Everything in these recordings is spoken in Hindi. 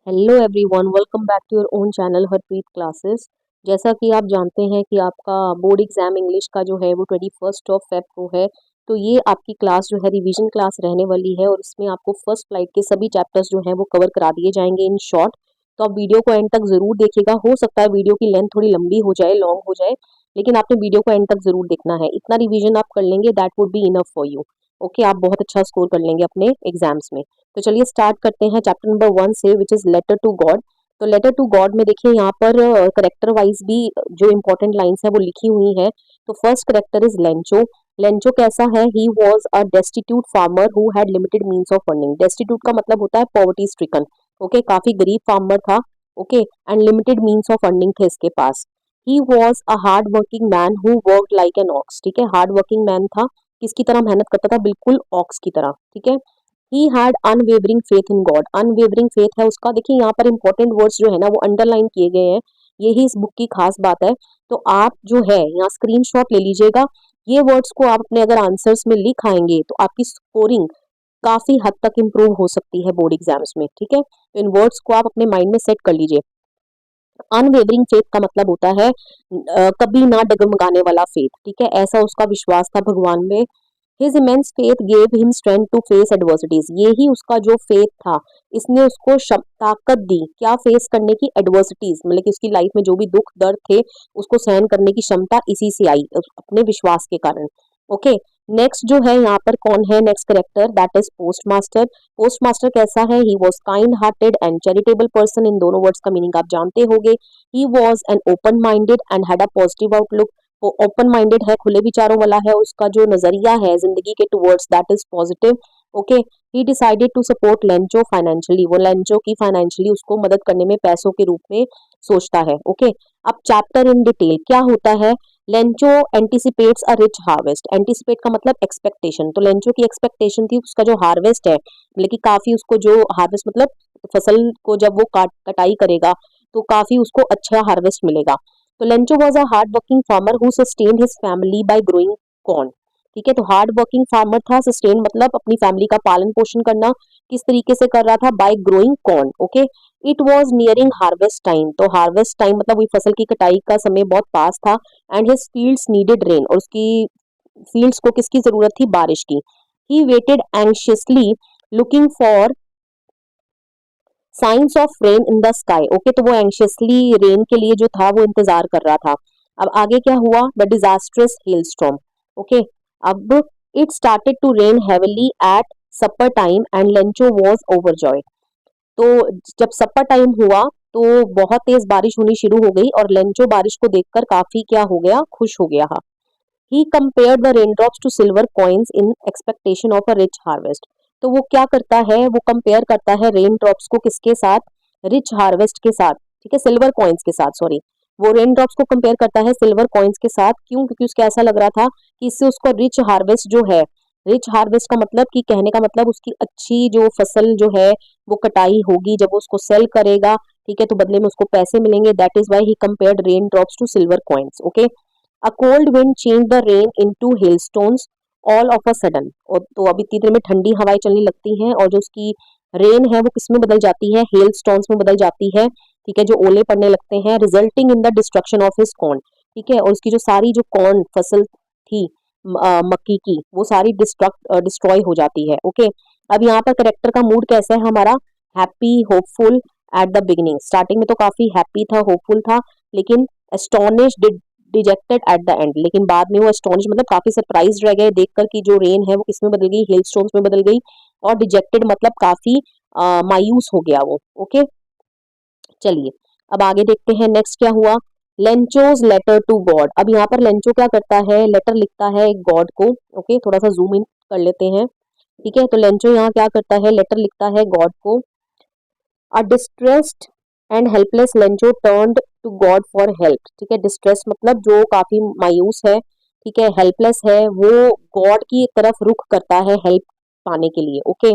Hello everyone, welcome back to your own channel Harpreet classes. जैसा कि आप जानते हैं कि आपका बोर्ड एग्जाम इंग्लिश का जो है वो 21 फेब को है। तो ये आपकी क्लास जो है रिवीजन क्लास रहने वाली है और इसमें आपको फर्स्ट फ्लाइट के सभी चैप्टर्स जो हैं वो कवर करा दिए जाएंगे इन शॉर्ट। तो आप वीडियो को एंड तक ज़रूर देखिएगा। हो सकता है वीडियो की लेंथ थोड़ी लंबी हो जाए, लॉन्ग हो जाए, लेकिन आपने वीडियो को एंड तक ज़रूर देखना है। इतना रिविजन आप कर लेंगे, that would be enough for you. Okay, आप बहुत अच्छा स्कोर कर लेंगे अपने एग्जाम्स में। तो चलिए स्टार्ट करते हैं चैप्टर नंबर 1 से, which is letter to God. तो लेटर टू गॉड में देखिए यहाँ पर करेक्टर वाइज भी जो इंपॉर्टेंट लाइंस है वो लिखी हुई है। तो first character is Lencho. Lencho कैसा है? He was a destitute farmer who had limited means of earning. Destitute का मतलब होता है पॉवर्टी स्ट्रिकन। ओके, काफी गरीब फार्मर था। Okay, and limited means of earning थे इसके पास। He was a hard working man who work like an ox. ठीक है, हार्ड वर्किंग मैन था, किसकी तरह मेहनत करता था? बिल्कुल ऑक्स की तरह। ठीक है, he had unwavering faith in God. Unwavering faith है उसका। देखिए यहाँ पर इंपॉर्टेंट वर्ड्स जो है ना वो अंडरलाइन किए गए हैं, यही इस बुक की खास बात है। तो आप जो है यहाँ स्क्रीनशॉट ले लीजिएगा। ये वर्ड्स को आप अपने अगर आंसर्स में लिख आएंगे तो आपकी स्कोरिंग काफी हद तक इंप्रूव हो सकती है बोर्ड एग्जाम्स में। ठीक है, तो इन वर्ड्स को आप अपने माइंड में सेट कर लीजिए। अनवेवरिंग फेथ का मतलब होता है कभी ना डगमगाने वाला फेथ। ठीक है, ऐसा उसका विश्वास था भगवान में। His immense faith gave him strength to face adversities. ये ही उसका जो फेथ था, इसने उसको ताकत दी क्या? फेस करने की एडवर्सिटीज, मतलब कि उसकी लाइफ में जो भी दुख दर्द थे उसको सहन करने की क्षमता इसी से आई, अपने विश्वास के कारण। ओके, नेक्स्ट जो है यहाँ पर कौन है? Next character that is post master. Post master कैसा है? He was kind hearted and charitable person. इन दोनों वर्ड्स का मीनिंग आप जानते होंगे। He was an open minded and had a positive outlook. वो ओपन माइंडेड है, खुले विचारों वाला है, उसका जो नजरिया है जिंदगी के towards that is positive. Okay, he decided to support Lencho financially. वो लेंचो की फाइनेंशियली उसको मदद करने में पैसों के रूप में सोचता है। ओके, अब चैप्टर इन डिटेल क्या होता है? Lencho anticipates a rich harvest. Anticipate का मतलब एक्सपेक्टेशन। तो लेंचो की एक्सपेक्टेशन थी उसका जो हार्वेस्ट है, मतलब कि काफी उसको जो हार्वेस्ट मतलब फसल को जब वो कटाई करेगा तो काफी उसको अच्छा हार्वेस्ट मिलेगा। तो Lencho was a hard working farmer who sustained his family by growing corn. ठीक है, तो हार्ड वर्किंग फार्मर था। सस्टेन मतलब अपनी फैमिली का पालन पोषण करना। किस तरीके से कर रहा था? Bye growing corn. Okay, it was nearing harvest time. तो हार्वेस्ट टाइम मतलब वही फसल की कटाई का समय बहुत पास था। And his fields needed rain. और उसकी फील्ड्स को किसकी जरूरत थी? बारिश की। He waited anxiously looking for science of rain in the sky. Okay, तो वो एंशियसली रेन के लिए जो था वो इंतजार कर रहा था। अब आगे क्या हुआ? The disastrous hailstorm. ओके, अब it started to rain heavily at supper time and Lencho was overjoyed. तो जब सपर टाइम हुआ तो बहुत तेज बारिश होनी शुरू हो गई और लेंचो बारिश को देखकर काफी क्या हो गया? खुश हो गया। He compare the raindrops to silver coins in expectation of a rich harvest. तो वो क्या करता है? वो कंपेयर करता है रेन ड्रॉप्स को किसके साथ? रिच हार्वेस्ट के साथ। ठीक है, सिल्वर कॉइन्स के साथ, सॉरी। वो रेन ड्रॉप्स को कंपेयर करता है सिल्वर कॉइन्स के साथ। क्यों? क्योंकि उसको ऐसा लग रहा था कि इससे उसको रिच हार्वेस्ट जो है, रिच हार्वेस्ट का मतलब कि कहने का मतलब उसकी अच्छी जो फसल जो है वो कटाई होगी, जब वो उसको सेल करेगा, ठीक है, तो बदले में उसको पैसे मिलेंगे। That is why he compared rain drops to silver coins. Okay, a cold wind change the rain into hailstones all of a sudden. और तो अब इतनी देर में ठंडी हवाएं चलने लगती हैं और जो उसकी रेन है वो किस में बदल जाती है? हेलस्टोन्स में बदल जाती है। ठीक है, जो ओले पड़ने लगते हैं, resulting in the destruction of his corn. ठीक है, और उसकी जो सारी जो कॉर्न फसल थी मक्की की, वो सारी डिस्ट्रॉय हो जाती है। ओके, अब यहाँ पर करेक्टर का मूड कैसा है हमारा? Happy, hopeful at the beginning. Starting में तो काफी हैप्पी था, होपफुल था, लेकिन astonished, dejected at the end. लेकिन बाद में वो एस्टोनिश मतलब काफी सरप्राइज रह गए देखकर कि जो रेन है वो किसमें बदल गई? हेलस्टोन्स में बदल गई। और डिजेक्टेड मतलब काफी मायूस हो गया वो। ओके, चलिए अब आगे देखते हैं नेक्स्ट क्या हुआ। Lencho's letter to God. अब यहाँ पर लेंचो क्या करता है? लेटर लिखता है गॉड को। ओके, थोड़ा सा जूम इन कर लेते हैं। ठीक है, तो लेंचो यहाँ क्या करता है? लेटर लिखता है गॉड को। A distressed and helpless Lencho turned to God for help. ठीक है, डिस्ट्रेस मतलब जो काफी मायूस है, ठीक है, हेल्पलेस है, वो गॉड की तरफ रुख करता है हेल्प पाने के लिए। Okay,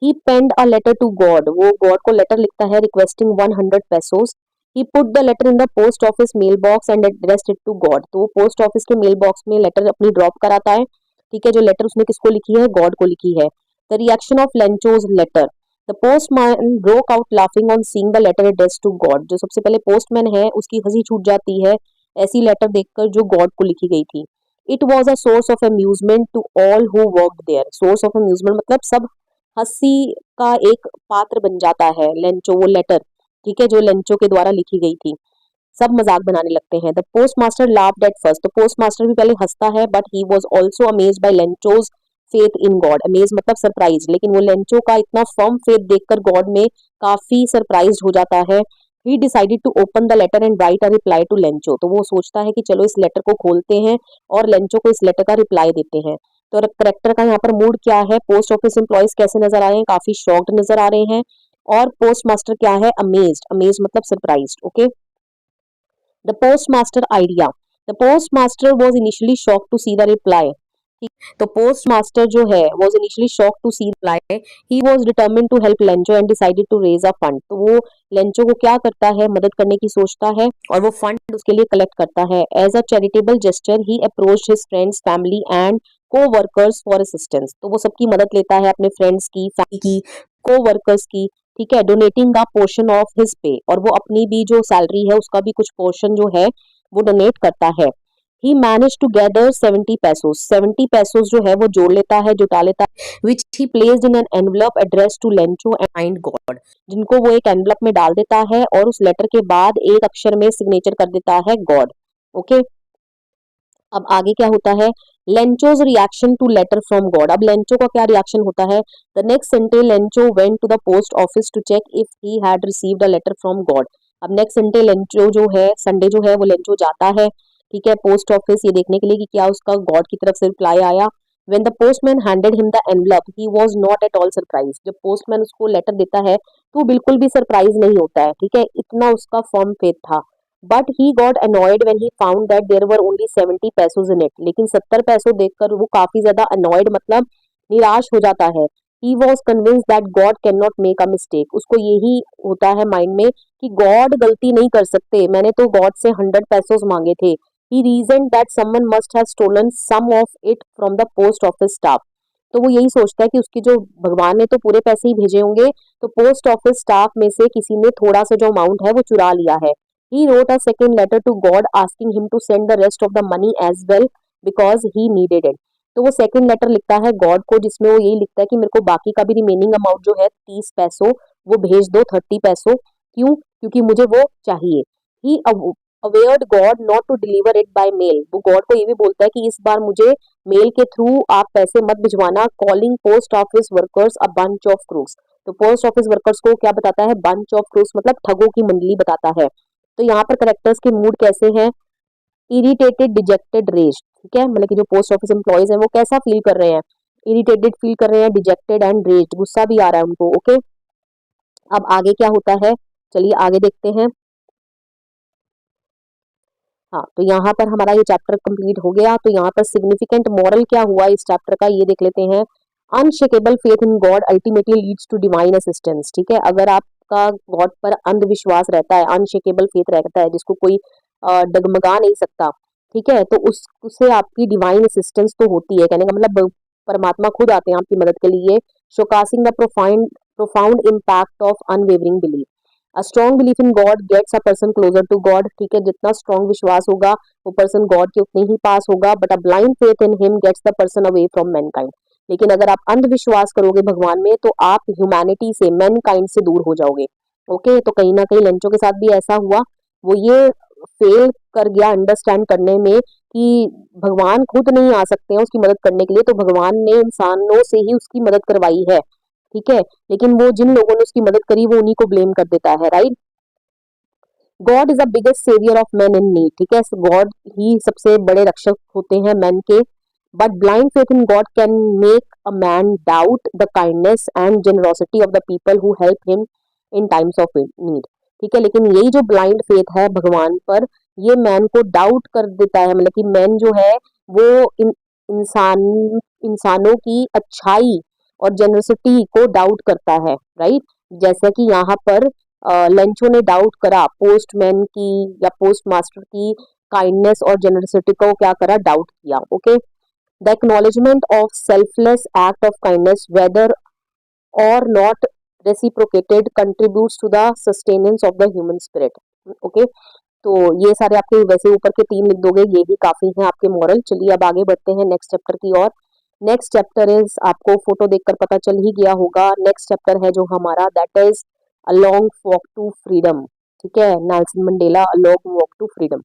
he penned a letter to God. वो गॉड को लेटर लिखता है requesting 100 pesos. He put the letter in the post office mail box and addressed it to God. तो वो पोस्ट ऑफिस के मेल बॉक्स में लेटर अपनी ड्रॉप कराता है। ठीक है, जो लेटर उसने किसको लिखी है? गॉड को लिखी है। The reaction of Lencho's letter. The postman broke out laughing on seeing the letter addressed to God. जो सबसे पहले पोस्टमैन है उसकी हंसी छूट जाती है ऐसी लेटर देखकर जो गॉड को लिखी गई थी। It was a source of amusement to all who worked there. Source of amusement मतलब सब हंसी का एक पात्र बन जाता है लेंचो वो लेटर, ठीक है, जो लेंचो के द्वारा लिखी गई थी। सब मजाक बनाने लगते हैं। The post master laughed at first. तो पोस्ट मास्टर भी पहले हंसता है but he was also amazed bye Lencho's faith in God. Amaze मतलब सरप्राइज, लेकिन वो लेंचो का इतना फर्म फेथ देखकर गॉड में काफी सरप्राइज हो जाता है। He decided to open the letter and write a reply to Lencho. तो वो सोचता है कि चलो इस लेटर को खोलते हैं और लेंचो को इस लेटर का रिप्लाई देते हैं। तो करेक्टर का यहाँ पर मूड क्या है, पोस्ट ऑफिस एम्प्लॉयज कैसे नजर आ रहे हैं, काफी शॉक्ड नजर आ रहे हैं। और पोस्ट मास्टर क्या है, अमेज्ड। अमेज्ड मतलब surprised. Okay, the postmaster idea. The postmaster was initially shocked to see the reply. तो पोस्ट मास्टर जो है was initially shock to see reply. He was determine to help Lencho and decided to raise a fund. तो वो लेंचो को क्या करता है, मदद करने की सोचता है और वो फंड उसके लिए कलेक्ट करता है। As a charitable gesture he approached his friends, family and coworkers for assistance. तो वो सबकी मदद लेता है, अपने फ्रेंड्स की, फैमिली की, को वर्कर्स की, ठीक है, donating a portion of his pay. और वो अपनी भी जो सैलरी है उसका भी कुछ पोर्शन जो है वो डोनेट करता है। ही manage to gather 70 pesos। 70 pesos जो है वो जोड़ लेता है, जुटा लेता है, which he placed in an envelope address to Lencho and kind God. जिनको वो एक एनवलप में डाल देता है और उस लेटर के बाद एक अक्षर में सिग्नेचर कर देता है गॉड। ओके, अब आगे क्या होता है, Lencho's reaction to letter from God. अब लेंचो का क्या रिएक्शन होता है, the next Sunday Lencho went to the post office to check if he had received a letter from God. अब नेक्स्ट संडे लेंचो जो है, संडे जो है वो लेंचो जाता है, ठीक है, पोस्ट ऑफिस ये देखने के लिए कि क्या उसका गॉड की तरफ से रिप्लाई आया। When the postman handed him the envelope, he was not at all surprised। जब पोस्टमैन उसको लेटर देता है तो वो बिल्कुल भी सरप्राइज नहीं होता है, ठीक है, इतना उसका फर्म फेथ था। But he got annoyed when he found that there were only 70 pesos in it. लेकिन 70 पैसों देखकर वो काफी ज्यादा अनॉयड मतलब निराश हो जाता है। He was convince that God can not make a mistake. उसको यही होता है माइंड में कि गॉड गलती नहीं कर सकते, मैंने तो गॉड से 100 pesos मांगे थे। He reasoned that someone must have stolen some of it from the post office staff। तो वो यही सोचता है कि उसके जो भगवान ने तो पूरे पैसे ही भेजे होंगे, तो पोस्ट ऑफिस स्टाफ में से किसी ने थोड़ा सा जो अमाउंट है वो चुरा लिया है। He wrote a second letter to God asking him to send the rest of the money as well because he needed it। तो वो सेकंड लेटर लिखता है गॉड को जिसमें वो यही लिखता है कि मेरे को बाकी का भी रिमेनिंग अमाउंट जो है 30 पैसों वो भेज दो, 30 पैसों। क्यों, क्योंकि मुझे वो चाहिए। He awarded God not to deliver it by mail. वो गॉड को ये भी बोलता है कि इस बार मुझे मेल के थ्रू आप पैसे मत भिजवाना। Calling post office workers a bunch of crooks. तो पोस्ट ऑफिस वर्कर्स को क्या बताता है, बंच ऑफ क्रूक्स मतलब ठगों की मंडली बताता है। तो यहाँ पर करेक्टर्स के मूड कैसे हैं, इरिटेटेड, डिजेक्टेड, रेज्ड, ठीक है, मतलब कि जो पोस्ट ऑफिस एम्प्लॉयज हैं वो कैसा फील कर रहे हैं, इरिटेटेड फील कर रहे हैं, डिजेक्टेड एंड रेज्ड, गुस्सा भी आ रहा है उनको। ओके, अब आगे क्या होता है, चलिए आगे देखते हैं। हाँ, तो यहाँ पर हमारा ये चैप्टर कंप्लीट हो गया। तो यहाँ पर सिग्निफिकेंट मॉरल क्या हुआ इस चैप्टर का ये देख लेते हैं। Unshakeable faith in God ultimately leads to divine assistance. ठीक है, अगर आपका गॉड पर अंधविश्वास रहता है, अनशेकेबल फेथ रहता है जिसको कोई डगमगा नहीं सकता, ठीक है, तो उससे आपकी डिवाइन असिस्टेंस तो होती है। कहने का मतलब परमात्मा खुद आते हैं आपकी मदद के लिए। Showcasing the profound impact of unwavering belief. A strong belief in God gets a person closer to God. ठीक है, जितना स्ट्रॉन्ग विश्वास होगा वो पर्सन गॉड के उतने ही पास होगा। But a blind faith in him gets the person away from mankind. लेकिन अगर आप अंधविश्वास करोगे भगवान में तो आप ह्यूमैनिटी से, मैनकाइंड से दूर हो जाओगे। ओके, तो कहीं ना कहीं लेंचो के साथ भी ऐसा हुआ। वो ये फेल कर गया अंडरस्टैंड करने में कि भगवान खुद नहीं आ सकते हैं उसकी मदद करने के लिए, तो भगवान ने इंसानों से ही उसकी मदद करवाई है। ठीक है, लेकिन वो जिन लोगों ने उसकी मदद करी वो उन्हीं को ब्लेम कर देता है। Right, God is the biggest saviour of man in need. ठीक है, गॉड ही सबसे बड़े रक्षक होते हैं मैन के। But blind faith in God can make a man doubt the kindness and generosity of the people who help him in times of need. ठीक है, लेकिन यही जो ब्लाइंड फेथ है भगवान पर, ये मैन को डाउट कर देता है। मतलब कि मैन जो है वो इंसान इंसानों की अच्छाई और जेनरसिटी को डाउट करता है। राइट, जैसा कि यहाँ पर लेंचो ने डाउट करा पोस्टमैन की या पोस्ट मास्टर की काइंडनेस और जेनरसिटी को, क्या करा, डाउट किया। Okay, the acknowledgement of selfless act of kindness whether or not reciprocated, contributes to the sustenance of the human spirit. Okay, तो ये सारे आपके वैसे ऊपर के 3 लिख दोगे, ये ही काफी है आपके मॉरल। चलिए अब आगे बढ़ते हैं नेक्स्ट चैप्टर की ओर। नेक्स्ट चैप्टर इज, आपको फोटो देखकर पता चल ही गया होगा, नेक्स्ट चैप्टर है जो हमारा, that is a long walk to freedom. ठीक है, Nelson Mandela a long walk to freedom.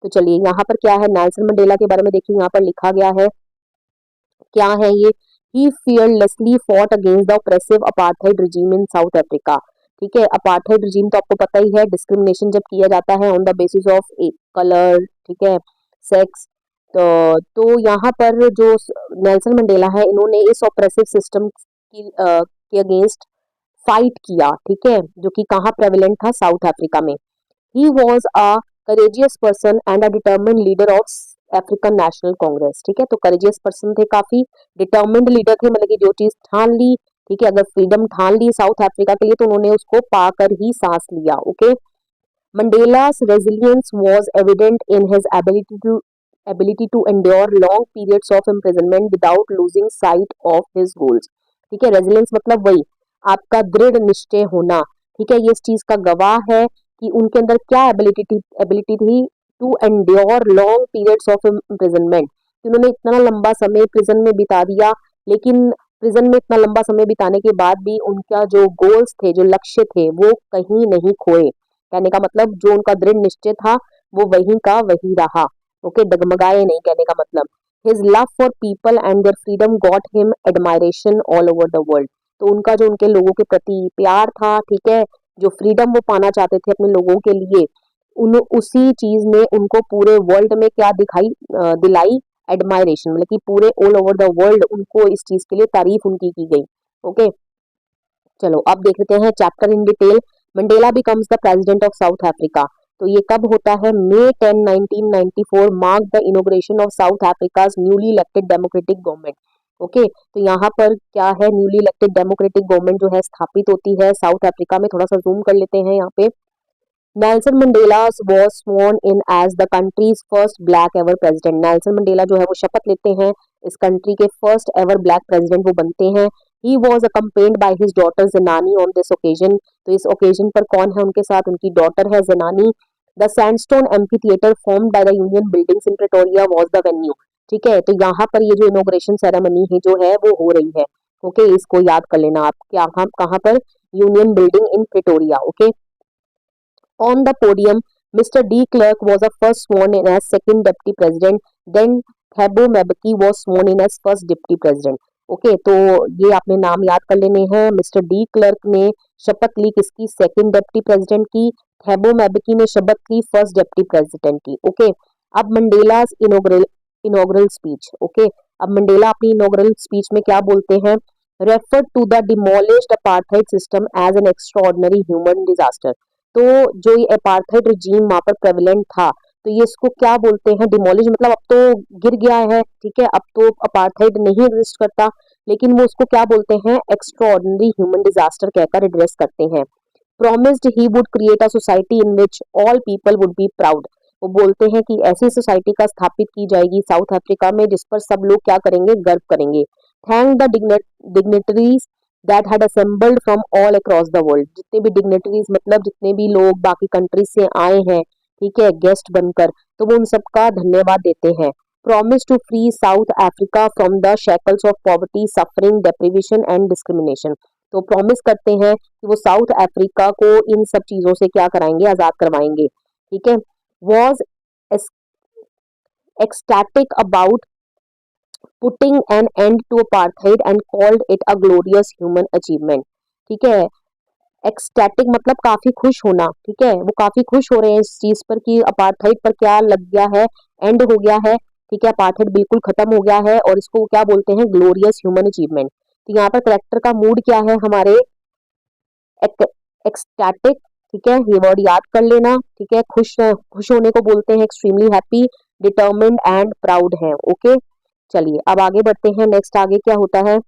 तो चलिए यहाँ पर क्या है, नेल्सन मंडेला के बारे में देखिए, यहाँ पर लिखा गया है, क्या है ये, ही fearlessly fought against the oppressive apartheid regime in South Africa। ठीक है, अपार्थाइड रिजीम तो आपको पता ही है, डिस्क्रिमिनेशन जब किया जाता है on the basis of colour, ठीक है, सेक्स। तो यहाँ पर जो नेल्सन मंडेला है, इन्होंने इस ऑप्रेसिव सिस्टम के अगेंस्ट फाइट किया, ठीक है, जो कि कहाँ प्रेवलेंट था, साउथ अफ्रीका में। ही was a courageous person and a determined leader of African national Congress. ठीक है, तो करेजियस पर्सन थे, काफी डिटर्मिन्ड लीडर थे, मतलब कि जो चीज ठान ली, ठीक है, अगर फ्रीडम ठान ली साउथ अफ्रीका के लिए तो उन्होंने उसको पाकर ही सांस लिया। Okay, Mandela's resilience was evident in his ability to endure long periods of imprisonment without losing sight of his goals। ठीक है, रेजिलियंस मतलब वही आपका दृढ़ निश्चय होना। ठीक है, ये इस चीज का गवाह है कि उनके अंदर क्या एबिलिटी थी, to endure long periods of imprisonment. उन्होंने इतना लंबा समय प्रिजन में बिता दिया, लेकिन प्रिजन में इतना लंबा समय बिताने के बाद भी उनका जो गोल्स थे, जो लक्ष्य थे, वो कहीं नहीं खोए। कहने का मतलब जो उनका दृढ़ निश्चय था वो वहीं का वही रहा। ओके, डगमगाए नहीं, कहने का मतलब। His love for people and their freedom got him admiration all over the world. तो उनका जो उनके लोगों के प्रति प्यार था, ठीक है, जो फ्रीडम वो पाना चाहते थे अपने लोगों के लिए, उन उसी चीज ने उनको पूरे वर्ल्ड में क्या दिलाई, एडमायरेशन, मतलब कि पूरे ऑल ओवर द वर्ल्ड उनको इस चीज के लिए तारीफ उनकी की गई। ओके, चलो अब देख लेते हैं chapter in detail. Mandela becomes the president of south Africa. तो ये कब होता है, मई 10 1994 mark the inauguration of south Africa's newly elected democratic government. Okay, तो यहाँ पर क्या है, न्यूली इलेक्टेड डेमोक्रेटिक गवर्नमेंट जो है स्थापित होती है साउथ अफ्रीका में। थोड़ा सा जूम कर लेते हैं यहाँ पे। Nelson Mandela was sworn in as the country's first black ever president। Nelson Mandela जो है वो शपथ लेते हैं, इस कंट्री के फर्स्ट एवर ब्लैक प्रेसिडेंट वो बनते हैं। He was accompanied by his daughter ज़नानी on this occasion। तो इस ओकेजन पर कौन है उनके साथ, उनकी डॉटर है Zenani. The sandstone amphitheatre formed by the Union Buildings in Pretoria was the venue। ठीक है, तो यहाँ पर ये जो इनोग्रेशन सेरेमनी है जो है वो हो रही है। ओके, इसको याद कर लेना आप, क्या कहाँ पर, union building in Pretoria. Okay, on the podium, Mr. De Klerk was first sworn in as second deputy president, then Thabo Mbeki was sworn in as first deputy president। Okay, तो ये आपने नाम याद कर लेने हैं। मिस्टर डी क्लर्क ने शपथ ली किसकी, सेकंड डेप्टी प्रेसिडेंट की। थैबो मैबकी ने शपथ ली फर्स्ट डेप्टी प्रेसिडेंट की। ओके, अब मंडेलास इनॉग्रल स्पीच। ओके, अब मंडेला अपनी इनॉग्रल स्पीच में क्या बोलते हैं, refer to the demolished apartheid system as an extraordinary human disaster. तो जो ये अपार्थाइड रिजीम वहां पर प्रेवलेंट था, तो ये इसको क्या बोलते हैं, डिमोलिश मतलब अब तो गिर गया है, ठीक है, अब तो अपार्थाइड नहीं एग्जिस्ट करता, लेकिन वो उसको क्या बोलते हैं, एक्स्ट्राऑर्डिनरी ह्यूमन डिजास्टर कहकर एड्रेस करते हैं। Promised he would create a society in which all people would be proud. वो बोलते हैं कि ऐसी सोसाइटी का स्थापित की जाएगी साउथ अफ्रीका में जिस पर सब लोग क्या करेंगे, गर्व करेंगे। Thank the dignitaries that had assembled from all across the world. जितने भी डिग्नेटरीज मतलब जितने भी लोग बाकी कंट्रीज से आए हैं, ठीक है, गेस्ट बनकर, तो वो उन सबका धन्यवाद देते हैं। Promise to free South Africa from the shackles of poverty, suffering, deprivation and discrimination. तो प्रॉमिस करते हैं कि वो साउथ अफ्रीका को इन सब चीजों से क्या कराएंगे, आजाद करवाएंगे। ठीक है, was ecstatic about putting an end to apartheid and called it a glorious human achievement। ठीक है, एक्सटैटिक मतलब काफी खुश होना, ठीक है, वो काफी खुश हो रहे हैं इस चीज पर कि अपार्थाइड पर क्या लग गया है, एंड हो गया है, ठीक है, अपार्थाइड बिल्कुल खत्म हो गया है, और इसको क्या बोलते हैं, ग्लोरियस ह्यूमन अचीवमेंट। तो यहाँ पर करेक्टर का मूड क्या है हमारे, एक्सटैटिक, ठीक है, ये वर्ड याद कर लेना, ठीक है, खुश होने को बोलते हैं extremely happy, determined and proud है। ओके, चलिए अब आगे बढ़ते हैं। नेक्स्ट आगे क्या होता है,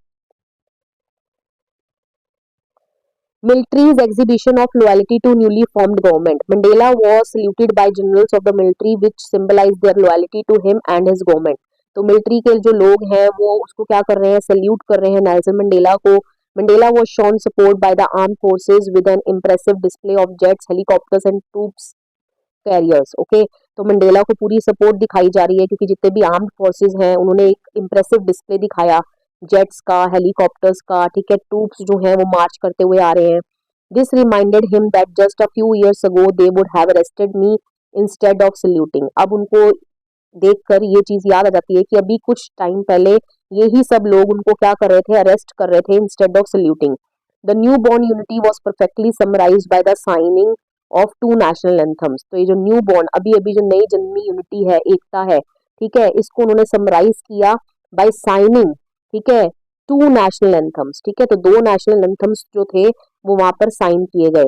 military's exhibition of loyalty to newly formed government। Mandela was saluted by generals of the military which symbolized their loyalty to him and his government। तो मिलिट्री के जो लोग हैं वो उसको क्या कर रहे हैं, सल्यूट कर रहे हैं नेल्सन मंडेला को, Mandela was shown support by the armed forces with an impressive display of jets, helicopters and troops carriers. Okay, तो मंडेला को पूरी सपोर्ट दिखाई जा रही है क्योंकि जितने भी आर्म्ड फोर्सेस हैं उन्होंने एक इम्प्रेसिव डिस्प्ले दिखाया जेट्स का, हेलीकॉप्टर्स का, ठीक है, ट्रूप्स जो हैं वो मार्च करते हुए आ रहे हैं। This reminded him that just a few years ago they would have arrested me instead of saluting. अब उनको देखकर ये चीज याद आ जाती है कि अभी कुछ टाइम पहले यही सब लोग उनको क्या कर रहे थे, अरेस्ट कर रहे थे instead of saluting. The newborn unity was perfectly summarised by the signing of two national anthems. तो ये जो न्यू बॉर्न अभी अभी जो नई जन्मी यूनिटी है, एकता है, ठीक है, इसको उन्होंने समराइज किया बाय साइनिंग, ठीक है, टू नेशनल एंथम्स। ठीक है, तो दो नेशनल एंथम्स जो थे वो वहां पर साइन किए गए।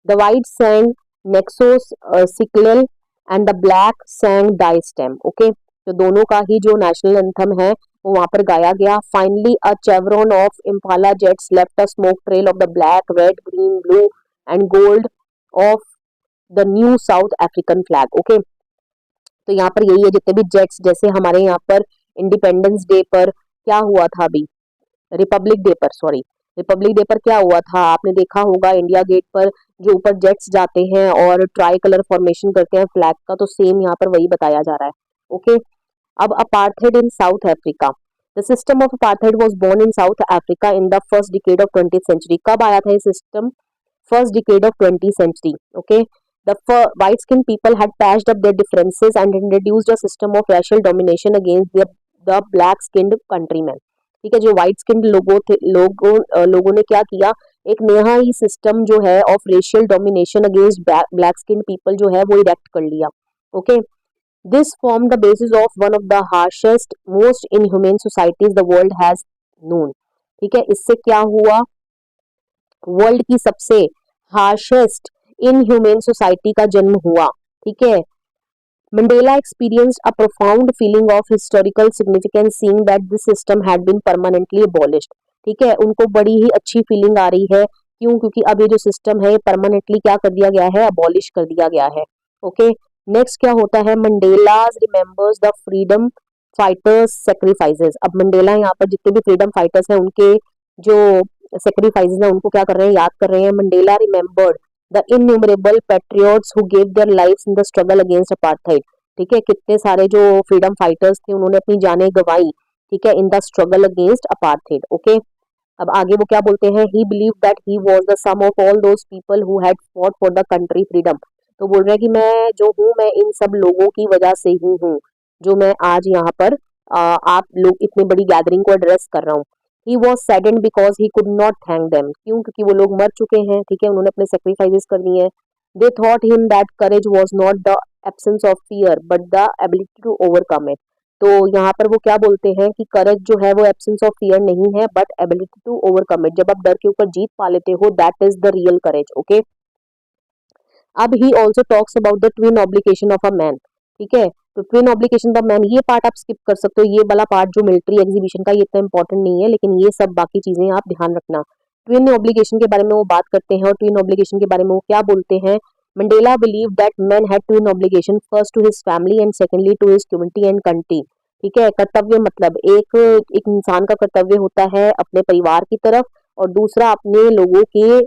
The white sang Nkosi Sikelel and the black sang Die Stem. Okay, तो दोनों का ही जो नेशनल एंथम है वो वहां पर गाया गया। Finally a chevron of Impala jets left a smoke trail of the black, red, green, blue and gold of the new South African flag. Okay, तो यहाँ पर यही है, जितने भी जेट्स, जैसे हमारे यहाँ पर इंडिपेंडेंस डे पर क्या हुआ था, अभी रिपब्लिक डे पर, सॉरी, रिपब्लिक डे पर क्या हुआ था, आपने देखा होगा इंडिया गेट पर जो ऊपर जेट्स जाते हैं और ट्राई कलर फॉर्मेशन करते हैं फ्लैग का, तो सेम यहाँ पर वही बताया जा रहा है। ओके, अब apartheid in South Africa. The system of apartheid was born in South Africa in the first decade of 20th century. कब आया था ये सिस्टम? First decade of 20th century. Okay, the white skinned people had patched up their differences and introduced a system of racial domination against the black skinned countrymen। ठीक है, जो व्हाइट स्किन्ड लोगों ने क्या किया, एक नया ही सिस्टम जो है of racial domination against black skinned people जो है वो इरेक्ट कर लिया। Okay, this form the basis of one of the harshest most inhumane societies the world has known. ठीक है, इससे क्या हुआ, वर्ल्ड की सबसे हार्शेस्ट इनह्यूमेन सोसाइटी का जन्म हुआ। ठीक है, Mandela experienced a profound feeling of historical significance seeing that this system had been permanently abolished. ठीक है, उनको बड़ी ही अच्छी फीलिंग आ रही है, क्यों? क्योंकि अब ये जो सिस्टम है परमानेंटली क्या कर दिया गया है, अबॉलिश कर दिया गया है। ओके, नेक्स्ट क्या होता है, Mandela's remembers the freedom fighters sacrifices. अब मंडेला यहाँ पर जितने भी फ्रीडम फाइटर्स हैं उनके जो सेक्रीफाइसेस हैं उनको क्या कर रहे हैं, याद कर रहे हैं। Mandela remembered the innumerable patriots who gave their lives in the struggle against apartheid। ठीक है, कितने सारे जो फ्रीडम फाइटर्स थे उन्होंने अपनी जानें गंवाई, ठीक है, in the struggle against apartheid. Okay, अब आगे वो क्या बोलते हैं, he believed that he was the sum of all those people who had fought for the country freedom। तो बोल रहे हैं कि मैं जो हूँ, मैं इन सब लोगों की वजह से ही हूँ जो मैं आज यहाँ पर आप लोग इतनी बड़ी गैदरिंग को एड्रेस कर रहा हूँ। He was saddened because he could not thank them। क्यों? क्योंकि वो लोग मर चुके हैं, ठीक है, उन्होंने अपने सेक्रीफाइसेस कर दिए हैं। They thought him that courage was not the absence of fear but the ability to overcome it। तो यहाँ पर वो क्या बोलते हैं कि करेज जो है वो एब्सेंस ऑफ फियर नहीं है but ability to overcome it. जब आप डर के ऊपर जीत पा लेते हो, that is the real courage. Okay, अब he also talks about the twin obligation of a man. ठीक है, तो ट्विन ऑब्लिगेशन ऑफ मैन, ये पार्ट आप स्किप कर सकते हो, ये वाला पार्ट जो मिलिट्री एग्जीबिशन का ये इतना इंपॉर्टेंट नहीं है, लेकिन ये सब बाकी चीजें आप ध्यान रखना। ट्विन ऑब्लिगेशन के बारे में वो बात करते हैं और ट्विन ऑब्लिगेशन के बारे में वो क्या बोलते हैं, Mandela believe that man had twin obligation, first to his family and secondly to his community and country. ठीक है, कर्तव्य मतलब एक इंसान का कर्तव्य होता है अपने परिवार की तरफ और दूसरा अपने लोगों के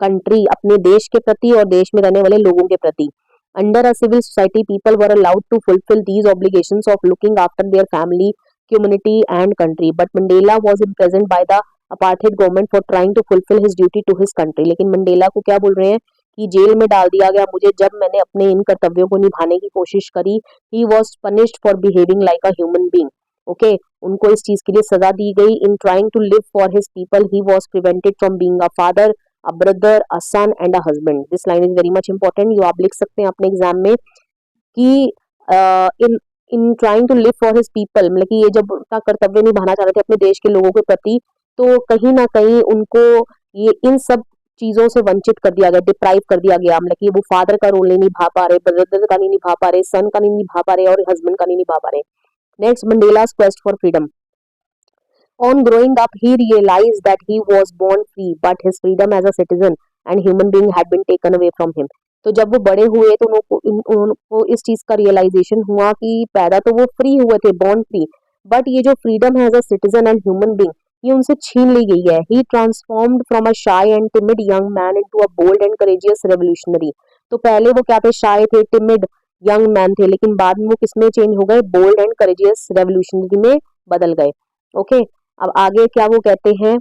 कंट्री, अपने देश के प्रति और देश में रहने वाले लोगों के प्रति। Under a civil society, people were allowed to fulfill these obligations of looking after their family, community and country. But Mandela was imprisoned by the apartheid government for trying to fulfill his duty to his country। लेकिन मंडेला को क्या बोल रहे हैं कि जेल में डाल दिया गया मुझे जब मैंने अपने इन कर्तव्यों को निभाने की कोशिश करी। He was punished for behaving like a human being। Okay, उनको इस चीज के लिए सजा दी गई। In trying to live for his people, he was prevented from being a father, a brother, a son and a husband। This line is very much important। ये आप लिख सकते हैं अपने एग्जाम में कि in trying to live for his people, मतलब कि ये जब उनका कर्तव्य निभाना चाह रहे थे अपने देश के लोगों के प्रति, तो कहीं ना कहीं उनको ये इन सब चीजों से वंचित कर दिया गया, डिप्राइव कर दिया गया। मतलब कि वो फादर का रोल नहीं निभा पा रहे, ब्रदर का नहीं निभा पा रहे, सन का नहीं निभा पा रहे और हस्बैंड का नहीं निभा पा रहे। Next, Mandela's quest for freedom। On growing up, he realized that he was born free, but his freedom as a citizen and human being had been taken away from him। तो जब वो बड़े हुए तो उनको इस चीज का रियलाइजेशन हुआ कि पैदा तो वो फ्री हुए थे, बॉर्न फ्री, बट ये जो फ्रीडम है as a citizen and human being, ये उनसे छीन ली गई है। He transformed from a shy and timid young man into a bold and courageous revolutionary. तो पहले वो क्या थे, शाय थे, टिमिड यंग मैन थे, लेकिन बाद में वो किसमें चेंज हो गए, बोल्ड एंड करेजियस रेवोल्यूशनरी में बदल गए। ओके, अब आगे क्या वो कहते हैं,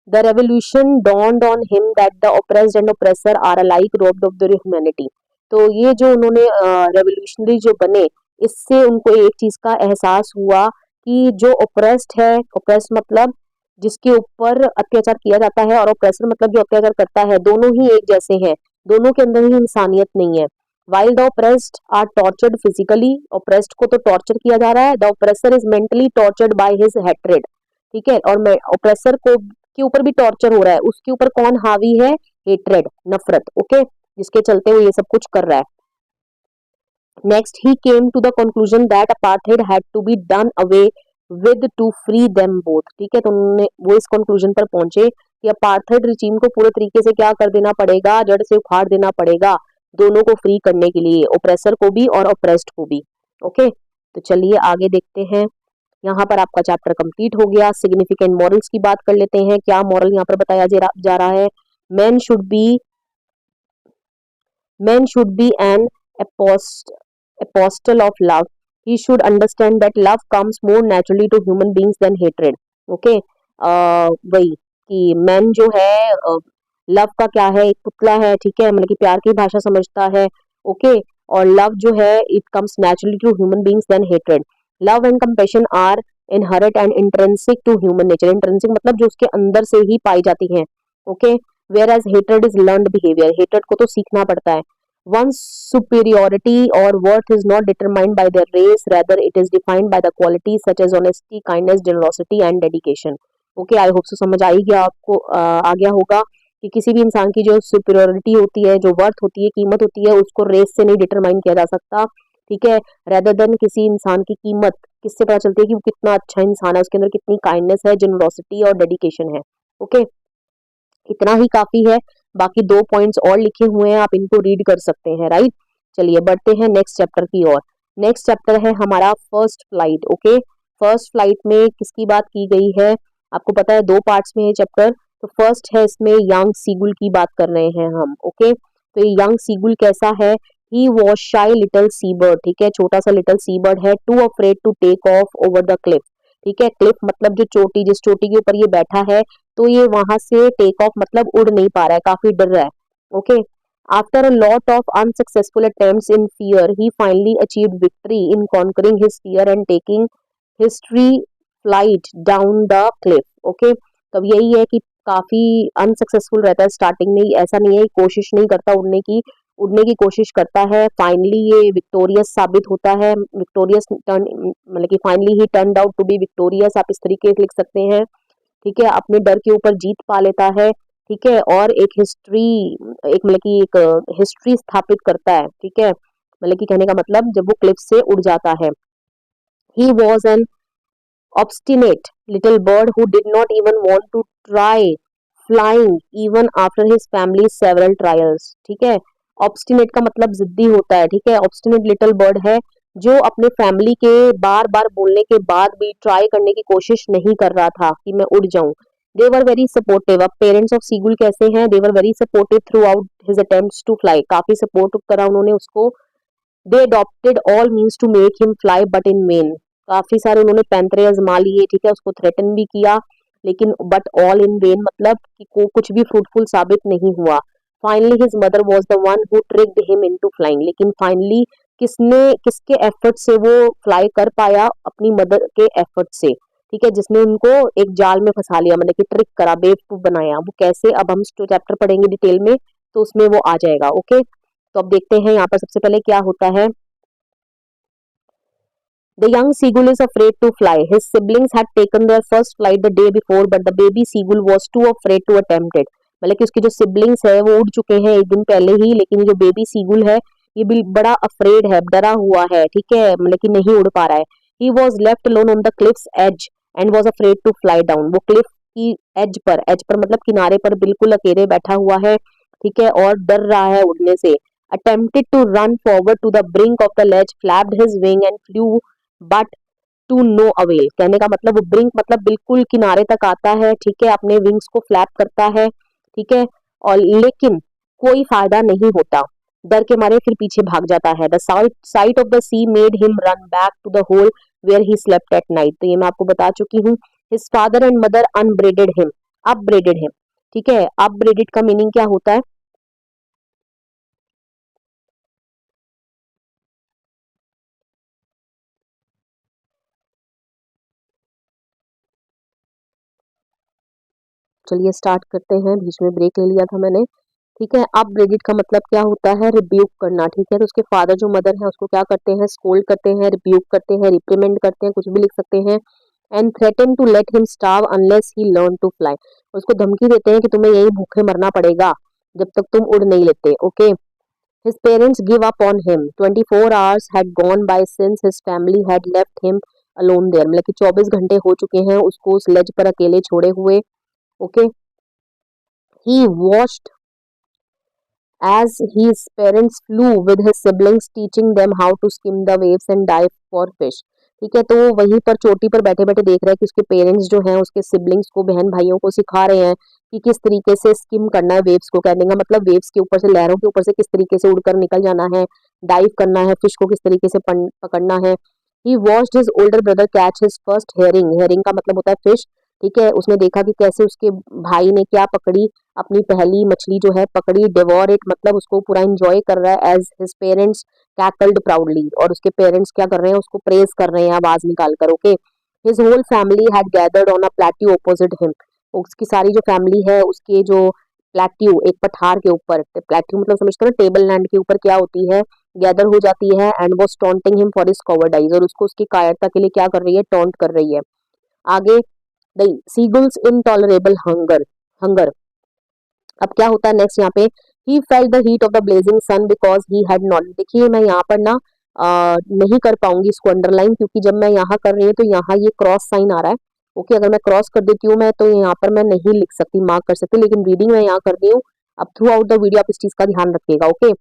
the revolution dawned on him that the oppressed and oppressor are alike robbed of their humanity। तो ये जो उन्होंने रेवोल्यूशनरी जो बने, इससे उनको एक चीज का एहसास हुआ कि जो ओप्रेस्ड है, ओप्रेस्ड मतलब जिसके ऊपर अत्याचार किया जाता है, और ओप्रेसर मतलब जो अत्याचार करता है, दोनों ही एक जैसे हैं, दोनों के अंदर ही इंसानियत नहीं है। While the oppressed are tortured physically, oppressed को तो टॉर्चर किया जा रहा है, the oppressor is mentally tortured by his hatred. ठीक है, और ओप्रेसर को के ऊपर भी टॉर्चर हो रहा है, उसके ऊपर कौन हावी है, हेट्रेड, नफरत। ओके, जिसके चलते वो ये सब कुछ कर रहा है। Next he came to the conclusion that apartheid had to be done away with to free them both. ठीक है, तो उन्होंने वो इस कंक्लूजन पर पहुंचे कि अपार्थाइड रिजीम को पूरे तरीके से क्या कर देना पड़ेगा, जड़ से उखाड़ देना पड़ेगा, दोनों को फ्री करने के लिए, ओप्रेसर को भी और ओप्रेस्ड को भी। ओके, तो चलिए आगे देखते हैं। यहाँ पर आपका चैप्टर कंप्लीट हो गया। सिग्निफिकेंट मॉरल्स की बात कर लेते हैं। क्या मॉरल यहाँ पर बताया जा रहा है, man should be an apostle of love. He should understand that love comes more naturally to human beings than hatred. Okay, वही कि मैन जो है लव का क्या है, एक पुतला है, ठीक है, मतलब कि प्यार की भाषा समझता है। ओके, और लव जो है it comes naturally to human beings then hatred. Love and compassion are inherent and intrinsic to human nature. Intrinsic मतलब जो उसके अंदर से ही पाई जाती है। Okay, whereas hatred is learned behaviour. Hatred को तो सीखना पड़ता है। One's superiority or worth is not determined by their race, rather it is defined by the qualities such as honesty, kindness, generosity and dedication. Okay, I hope so समझ आ ही गया आपको, आ गया होगा कि किसी भी इंसान की जो superiority होती है, जो वर्थ होती है, कीमत होती है, उसको रेस से नहीं डिटरमाइन किया जा सकता। ठीक है, rather than किसी इंसान की कीमत किससे पता चलती है कि वो कितना अच्छा इंसान है, उसके अंदर कितनी काइंडनेस है, जेनरोसिटी और डेडिकेशन है। ओके, इतना ही काफी है। बाकी 2 पॉइंट्स और लिखे हुए हैं, आप इनको रीड कर सकते हैं। राइट, चलिए बढ़ते हैं नेक्स्ट चैप्टर की ओर। नेक्स्ट चैप्टर है हमारा first flight. Okay, first flight में किसकी बात की गई है, आपको पता है 2 पार्ट्स में है चैप्टर। तो फर्स्ट है इसमें यंग सीगुल की बात कर रहे हैं हम। ओके, तो ये यंग सीगुल कैसा है, he was shy little seabird. ठीक है, छोटा सा लिटिल सीबर्ड है, too afraid to take off over the cliff. ठीक है, क्लिफ मतलब जो चोटी, जिस चोटी के ऊपर ये बैठा है, तो ये वहां से टेक ऑफ मतलब उड़ नहीं पा रहा है, काफी डर रहा है। Okay, after a lot of unsuccessful attempts in fear he finally achieved victory in conquering his fear and taking his free flight down the Cliff. Okay, तब यही है कि काफी अनसक्सेसफुल रहता है स्टार्टिंग में, ऐसा नहीं है, कोशिश नहीं करता उड़ने की कोशिश करता है। फाइनली ये विक्टोरियस साबित होता है, विक्टोरियस टर्न मतलब कि finally he turned out to be victorious, आप इस तरीके से लिख सकते हैं। ठीक है, अपने डर के ऊपर जीत पा लेता है। ठीक है, और एक हिस्ट्री स्थापित करता है। ठीक है, मतलब कि कहने का मतलब जब वो क्लिफ से उड़ जाता है। He was N obstinate little bird who did not even want to try flying even after his family's several trials। ठीक है, obstinate का मतलब जिद्दी होता है। ठीक है, obstinate little bird है जो अपने फैमिली के बार बार बोलने के बाद भी ट्राई करने की कोशिश नहीं कर रहा था कि मैं उड़ जाऊं। They were very supportive. अब पेरेंट्स ऑफ सीगुल कैसे हैं, they were very supportive throughout his attempts to fly. काफी सपोर्ट करा उन्होंने उसको। They adopted all means to make him fly but in vain. काफी सारे उन्होंने पैंतरे आजमा लिए। ठीक है, उसको थ्रेटन भी किया, लेकिन बट ऑल इन वेन मतलब कि कुछ भी फ्रूटफुल साबित नहीं हुआ। Finally his mother was the one who tricked him into flying. लेकिन फाइनली किसके एफर्ट से वो फ्लाई कर पाया, अपनी मदर के एफर्ट से। ठीक है, जिसने उनको एक जाल में फंसा लिया, मतलब कि ट्रिक करा, बेवकूफ बनाया। वो कैसे, अब हम चैप्टर पढ़ेंगे डिटेल में, तो उसमें वो आ जाएगा। ओके, तो अब देखते हैं यहाँ पर सबसे पहले क्या होता है। The young seagull is afraid to fly. His siblings had taken their first flight the day before, but the baby seagull was too afraid to attempt it. मतलब कि उसके जो सिबलिंग्स है वो उड़ चुके हैं एक दिन पहले ही, लेकिन ये जो बेबी सीगुल है ये भी बड़ा अफ्रेड है, डरा हुआ है। ठीक है, मतलब कि नहीं उड़ पा रहा है। He was left alone on the cliff's edge and was afraid to fly down. वो क्लिफ की एज पर मतलब किनारे पर बिल्कुल अकेले बैठा हुआ है। ठीक है, और डर रहा है उड़ने से। Attempted to run forward to the brink of the ledge, flapped his wing and flew but to no avail, कहने का मतलब वो ब्रिंक मतलब बिल्कुल किनारे तक आता है, ठीक है, अपने विंग्स को फ्लैप करता है, ठीक है, और लेकिन कोई फायदा नहीं होता, डर के मारे फिर पीछे भाग जाता है। The sight of the sea made him run back to the hole where he slept at night, तो ये मैं आपको बता चुकी हूँ। His father and mother upbraided him, ठीक है, अपब्रेडेड का मीनिंग क्या होता है? चलिए स्टार्ट करते हैं, बीच में ब्रेक ले लिया था मैंने, ठीक है। अपब्रेडेड का मतलब क्या होता है? रिब्यूक करना, ठीक है। तो उसके फादर जो मदर है उसको क्या करते हैं? स्कोल्ड करते हैं, रिब्यूक करते हैं, रिप्रीमेंड करते हैं, कुछ भी लिख सकते हैं। And threaten to let him starve unless he learn to fly, उसको धमकी देते हैं कि तुम्हें यही भूखे मरना पड़ेगा जब तक तुम उड़ नहीं लेते, okay. His parents give up on him, 24 hours had gone by since his family had left him alone there, मतलब कि 24 घंटे हो चुके हैं उसको उस लेज पर अकेले छोड़े हुए, okay. He watched as his parents flew with his siblings teaching them how to skim the waves and dive for fish, ठीक है। तो वो वहीं पर चोटी पर बैठे बैठे देख रहा है कि उसके पेरेंट्स जो हैं उसके सिबलिंग्स को, बहन भाइयों को सिखा रहे हैं कि किस तरीके से स्किम करना है वेव्स को, कहने का मतलब वेव्स के ऊपर से, लहरों के ऊपर से किस तरीके से उड़कर निकल जाना है, डाइव करना है, फिश को किस तरीके से पकड़ना है। He watched his older brother catch his first herring, herring का मतलब होता है फिश, ठीक है। उसने देखा कि कैसे उसके भाई ने क्या पकड़ी, अपनी पहली मछली जो है पकड़ी, डिवोर इट मतलब उसको पूरा एंजॉय कर रहा है, एज हिज पेरेंट्स कैकल्ड प्राउडली, और उसके पेरेंट्स क्या कर रहे हैं? उसको प्रेज कर रहे हैं आवाज निकाल कर, okay. His whole family had gathered on a plateau opposite him, उसकी सारी जो फैमिली है उसके जो प्लेट्यू, एक पठार के ऊपर, प्लेट्यू मतलब समझते हो ना, टेबल लैंड के ऊपर क्या होती है, गैदर हो जाती है, एंड वो टॉन्टिंग हिम फॉर हिज कवर्डाइज, और उसको उसकी कायरता के लिए क्या कर रही है? टॉन्ट कर रही है। आगे, द सीगल्स इनटॉलरेबल हंगर, अब क्या होता है नेक्स्ट यहाँ पे? He felt the heat of the blazing sun because he had not, देखिए मैं यहाँ पर ना नहीं कर पाऊंगी इसको अंडरलाइन, क्योंकि जब मैं यहाँ कर रही हूँ तो यहाँ ये क्रॉस साइन आ रहा है, ओके। अगर मैं क्रॉस कर देती हूँ मैं, तो यहाँ पर मैं नहीं लिख सकती, मार्क कर सकती, लेकिन रीडिंग मैं यहाँ कर रही हूँ। अब थ्रू आउट द वीडियो आप इस चीज का ध्यान रखिएगा, ओके।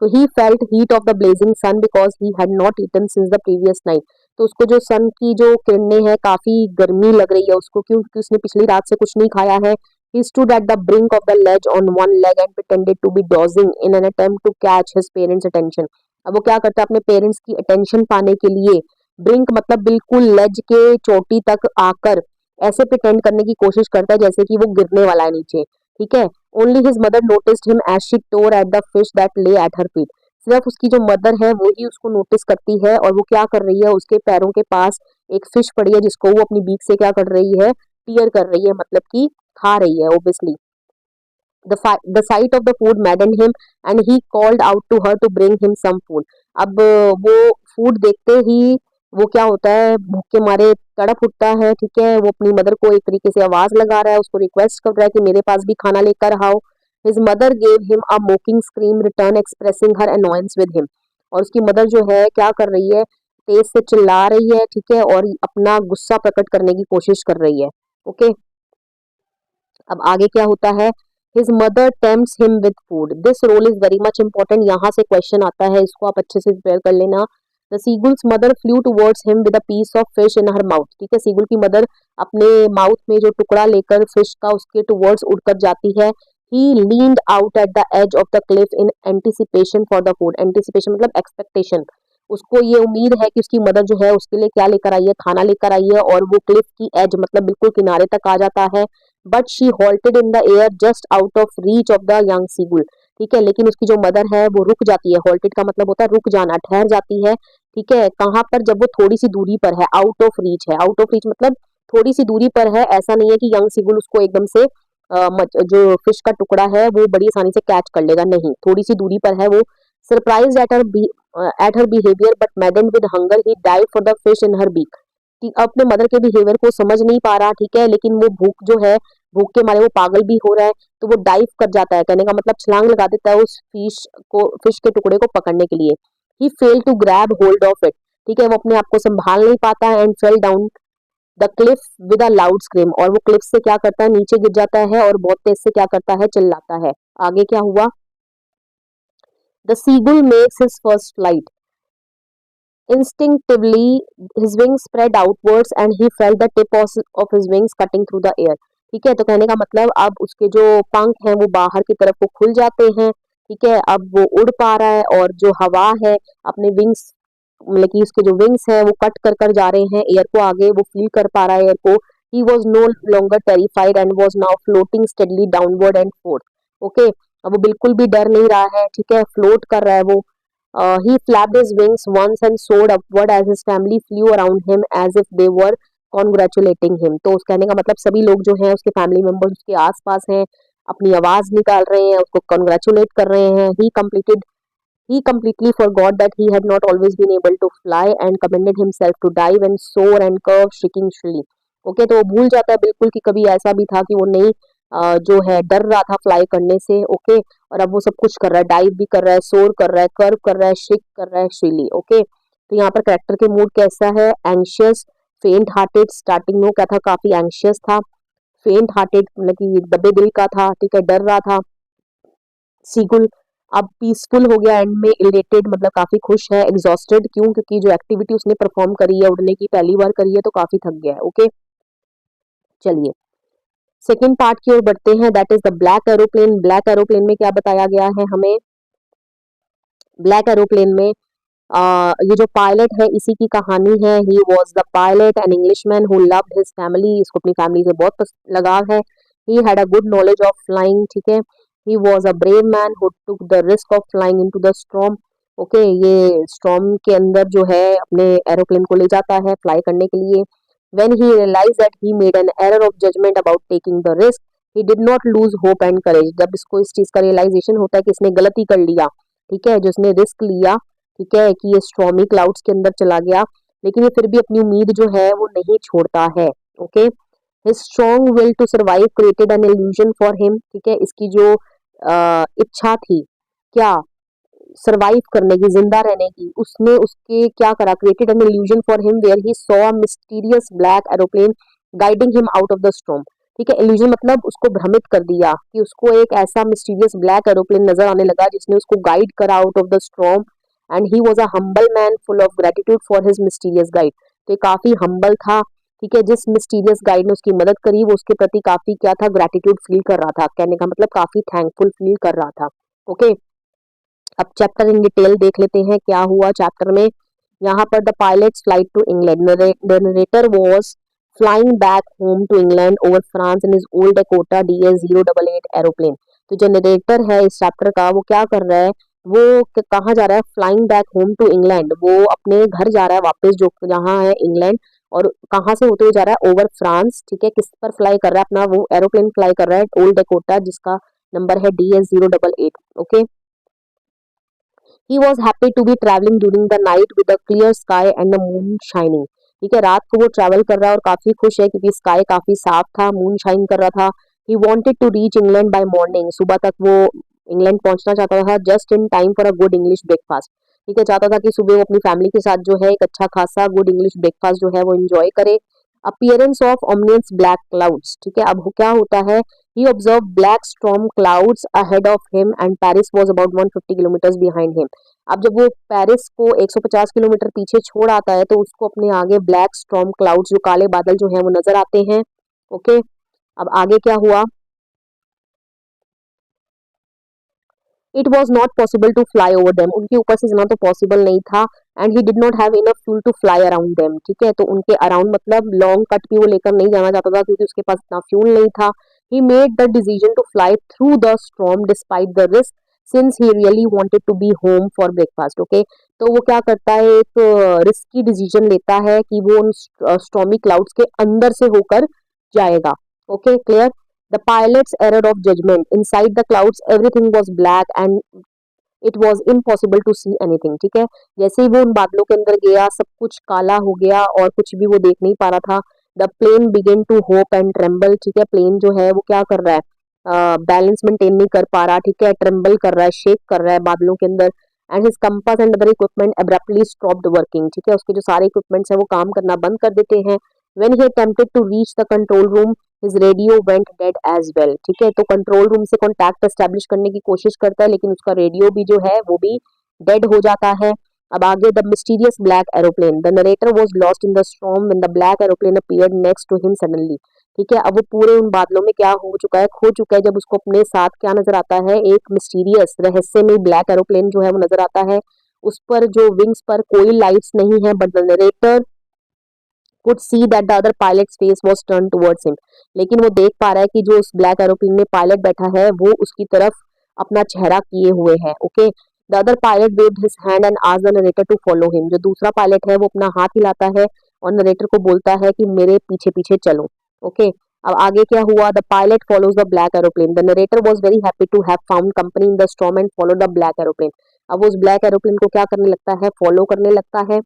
तो he felt heat of the blazing sun because he had not eaten since the previous night, तो उसको जो सन की जो किरणें हैं काफी गर्मी लग रही है उसको, क्योंकि उसने पिछली रात से कुछ नहीं खाया है। He stood at the brink of the ledge on one leg and pretended to be dozing in an attempt to catch his parents' attention. अब वो क्या करता है अपने पेरेंट्स की अटेंशन पाने के लिए, ब्रिंक मतलब बिल्कुल लेज के चोटी तक आकर ऐसे प्रिटेंड करने की कोशिश करता है जैसे कि वो गिरने वाला है नीचे, ठीक है। Only his mother noticed him as she tore at the fish that lay at her feet, सिर्फ उसकी जो मदर है वो ही उसको नोटिस करती है, और वो क्या कर रही है? उसके पैरों के पास एक फिश पड़ी है जिसको वो अपनी बीक से क्या कर रही है? टीयर कर रही है, मतलब कि खा रही है obviously. The sight of the food maddened him and he called out to her to bring him some food. अब वो फूड देखते ही वो क्या होता है? भूख के मारे तड़प उठता है, ठीक है। वो अपनी मदर को एक तरीके से आवाज लगा रहा है, उसको रिक्वेस्ट कर रहा है कि मेरे पास भी खाना लेकर आओ। His mother gave him a mocking scream return expressing her annoyance with him, और उसकी मदर जो है क्या कर रही है? तेज से चिल्ला रही है, ठीक है, और अपना गुस्सा प्रकट करने की कोशिश कर रही है, ओके। अब आगे क्या होता है? His mother tempts him with food, this role is very much important, यहाँ से क्वेश्चन आता है, इसको आप अच्छे से प्रिपेयर कर लेना। The seagull's mother flew towards him with a piece of fish in her mouth, ठीक है। सीगुल की मदर अपने माउथ में जो टुकड़ा लेकर फिश का उसके टुवर्ड्स उड़कर जाती है। He leaned out at the as of the cliff in anticipation for the food, anticipation मतलब एक्सपेक्टेशन, उसको ये उम्मीद है कि उसकी मदर जो है उसके लिए क्या लेकर आई है? खाना लेकर आई है, और वो क्लिफ की एज मतलब बिल्कुल किनारे तक आ जाता है। But she halted in the air just out of reach of the young seagull, ठीक है। लेकिन उसकी जो मदर है वो रुक जाती है, हॉल्टेड का मतलब होता है रुक जाना, ठहर जाती है, ठीक है। कहाँ पर? जब वो थोड़ी सी दूरी पर है, आउट ऑफ रीच है, आउट ऑफ रीच मतलब थोड़ी सी दूरी पर है, ऐसा नहीं है कि यंग सीगुल उसको एकदम से जो फिश का टुकड़ा है वो बड़ी आसानी से कैच कर लेगा, नहीं, थोड़ी सी दूरी पर है वो। Surprise at her behaviour but maddened with hunger he dive for the fish in her beak, अपने मदर के बिहेवियर को समझ नहीं पा रहा, ठीक है, लेकिन वो भूख जो है, भूख के मारे वो पागल भी हो रहा है, तो वो डाइव कर जाता है, कहने का मतलब छलांग लगा देता है उस फिश के टुकड़े को पकड़ने के लिए। He fail to grab hold of it, ठीक है, वो अपने आप को संभाल नहीं पाता है, and fell down the Cliff with a loud scream, और वो क्लिफ से क्या करता है? नीचे गिर जाता है, और बहुत तेज से क्या करता है? चिल्लाता है। आगे क्या हुआ? The seagull makes his first flight, Instinctively, his wings spread outwards and he felt the tip of his wings cutting through the air. ठीक है, तो कहने का मतलब अब उसके जो पंख हैं वो बाहर की तरफ को खुल जाते हैं। ठीक है, अब वो उड़ पा रहा है और जो हवा है अपने विंग्स, मतलब कि उसके जो विंग्स हैं वो कट कर कर जा रहे हैं एयर को आगे, वो फील कर पा रहा है एयर को। He was no longer terrified and was now floating steadily downward and forth. Okay, अब वो बिल्कुल भी डर नहीं रहा है। ठीक है, फ्लोट कर रहा है वो। He flapped his wings once and soared upward as his family flew around him as if they were congratulating him. तो उस कहने का मतलब सभी लोग जो हैं उसके फैमिली मेंबर्स उसके आसपास हैं, अपनी आवाज निकाल रहे हैं, उसको कॉन्ग्रेचुलेट कर रहे हैं। He completely forgot that he had not always been able to fly and commended himself to dive and soar and curve shaking shrilly. Okay, तो वो भूल जाता है बिल्कुल कि कभी ऐसा भी था कि वो नहीं जो है डर रहा था फ्लाई करने से। ओके, और अब वो सब कुछ कर रहा है, डाइव भी कर रहा है, सोर कर रहा है, कर्व कर रहा है, शिक कर रहा है श्रीली। ओके, तो यहाँ पर कैरेक्टर के मूड कैसा है? एंशियस, फेंट हार्टेड। स्टार्टिंग में क्या था? काफी एंशियस था। फेंट हार्टेड मतलब कि दबे दिल का था। ठीक है, डर रहा था। सीगुल अब पीसफुल हो गया एंड में। इलेटेड मतलब काफी खुश है। एग्जॉस्टेड क्यों? क्योंकि जो एक्टिविटी उसने परफॉर्म करी है, उड़ने की पहली बार करी है, तो काफी थक गया है। ओके, चलिए सेकेंड पार्ट की ओर बढ़ते हैं, that is the black aeroplane. Black aeroplane में क्या बताया गया है हमें? ब्लैक एरोप्लेन में ये जो पायलट है इसी की कहानी है। He was the pilot an Englishman who loved his family. इसको अपनी फैमिली से बहुत लगाव है। He had a good knowledge of flying. ठीक है, he was a brave man who took the risk of flying into the storm. Okay, ये स्टॉर्म के अंदर जो है अपने एरोप्लेन को ले जाता है फ्लाई करने के लिए। When he realized that he made an error of judgment about taking the risk, he did not lose hope and courage. जब इसको इस चीज का रियलाइजेशन होता है कि इसने गलती कर लिया, ठीक है, जो इसने रिस्क लिया, ठीक है, कि ये स्टॉर्मी क्लाउड्स के अंदर चला गया, लेकिन ये फिर भी अपनी उम्मीद जो है वो नहीं छोड़ता है। Okay, his strong will to survive created an illusion for him। ठीक है, इसकी जो इच्छा थी क्या सरवाइव करने की, जिंदा रहने की, उसने उसके क्या करा? Created an illusion for him where he saw a mysterious black aeroplane guiding him out of the storm. ठीक है, इल्यूजन मतलब उसको भ्रमित कर दिया कि उसको एक ऐसा मिस्टीरियस ब्लैक एरोप्लेन नजर आने लगा जिसने उसको गाइड करा out of the storm. And he was a humble man full of gratitude for his mysterious guide. तो ये काफी हम्बल था। ठीक है, जिस मिस्टीरियस गाइड ने उसकी मदद करी वो उसके प्रति काफी क्या था? ग्रेटिट्यूड फील कर रहा था। कहने का मतलब काफी थैंकफुल फील कर रहा था। ओके, अब चैप्टर इन डिटेल देख लेते हैं क्या हुआ चैप्टर में। यहाँ पर the pilot's flight to England. The narrator was flying back home to England over France in his old Dakota DS-088 aeroplane. तो जो नरेटर है इस चैप्टर का वो क्या कर रहा है? वो कहाँ जा रहा है? Flying back home to England. वो अपने घर जा रहा है वापस, जो जहाँ है इंग्लैंड। और कहाँ से होते हुए जा रहा है? Over France. ठीक है, किस पर फ्लाई कर रहा है? अपना वो एरोप्लेन फ्लाई कर रहा है ओल्ड डकोटा, जिसका नंबर है DS-088। Okay, He was happy to be traveling during the night with a clear sky and the moon shining। ठीक है, रात को वो ट्रैवल कर रहा है और काफी खुश है क्योंकि स्काई काफी साफ था, मून शाइन कर रहा था। He wanted to reach England by morning। सुबह तक वो इंग्लैंड पहुंचना चाहता था, just in time for a good English breakfast. ठीक है, चाहता था कि सुबह वो अपनी फैमिली के साथ जो है एक अच्छा खासा गुड इंग्लिश ब्रेकफास्ट जो है वो एंजॉय करे। Appearance of ominous black clouds. ठीक है, अब क्या होता है? He observed black storm clouds ahead of him and Paris was about 150 kilometers behind him। अब जब वो पेरिस को 150 किलोमीटर पीछे छोड़ आता है तो उसको अपने आगे ब्लैक स्टॉर्म क्लाउड्स, जो काले बादल जो हैं वो नजर आते हैं। ओके, अब आगे क्या हुआ? It was not possible to fly over them. उनके ऊपर से जाना तो पॉसिबल नहीं था। And he did not have enough fuel to fly around them. ठीक है, तो उनके अराउंड मतलब लॉन्ग कट भी वो लेकर नहीं जाना चाहता था क्योंकि उसके पास इतना फ्यूल नहीं था। He made the decision to fly through the storm despite the risk since he really wanted to be home for breakfast. Okay, तो वो क्या करता है? एक रिस्की डिसीजन लेता है कि वो उन स्टॉर्मी क्लाउड्स के अंदर से होकर जाएगा। Okay, clear? The pilot's error of judgment. Inside the clouds, everything was black and it was impossible to see anything। ठीक है, जैसे ही वो उन बादलों के अंदर गया सब कुछ काला हो गया और कुछ भी वो देख नहीं पा रहा था। The plane began to hop and tremble. ठीक है, प्लेन जो है वो क्या कर रहा है? बैलेंस मेंटेन नहीं कर पा रहा। ठीक है, ट्रेम्बल कर रहा है, शेक कर रहा है बादलों के अंदर। And his compass and other equipment abruptly stopped working. ठीक है, उसके जो सारे इक्विपमेंट्स है वो काम करना बंद कर देते हैं। When he attempted to reach the control room, his radio went dead as well। ठीक है, तो कंट्रोल रूम से कॉन्टैक्ट एस्टेब्लिश करने की कोशिश करता है लेकिन उसका रेडियो भी जो है वो भी डेड हो जाता है। अब आगे the mysterious black aeroplane, the narrator was lost in the storm when the black aeroplane appeared next to him suddenly. ठीक है, अब वो पूरे उन बादलों में क्या हो चुका है, खो चुका है, जब उसको अपने साथ क्या नजर आता है, एक मिस्टीरियस रहस्यमय ब्लैक एरोप्लेन जो है वो नजर आता है। उस पर जो विंग्स पर कोई लाइट्स नहीं है, but the narrator could see that the other pilot's face was turned towards him। लेकिन वो देख पा रहा है कि जो उस ब्लैक एरोप्लेन में पायलट बैठा है वो उसकी तरफ अपना चेहरा किए हुए है। Okay, the other pilot waved his hand and asked the narrator to follow him. जो दूसरा पायलट है वो अपना हाथ हिलाता है और नरेटर को बोलता है कि मेरे पीछे पीछे चलो। ओके, अब आगे क्या हुआ, the pilot follows the black aeroplane, the narrator was very happy to have found company in the storm and follow the black aeroplane. अब वो उस ब्लैक एरोप्लेन को क्या करने लगता है, फॉलो करने लगता है।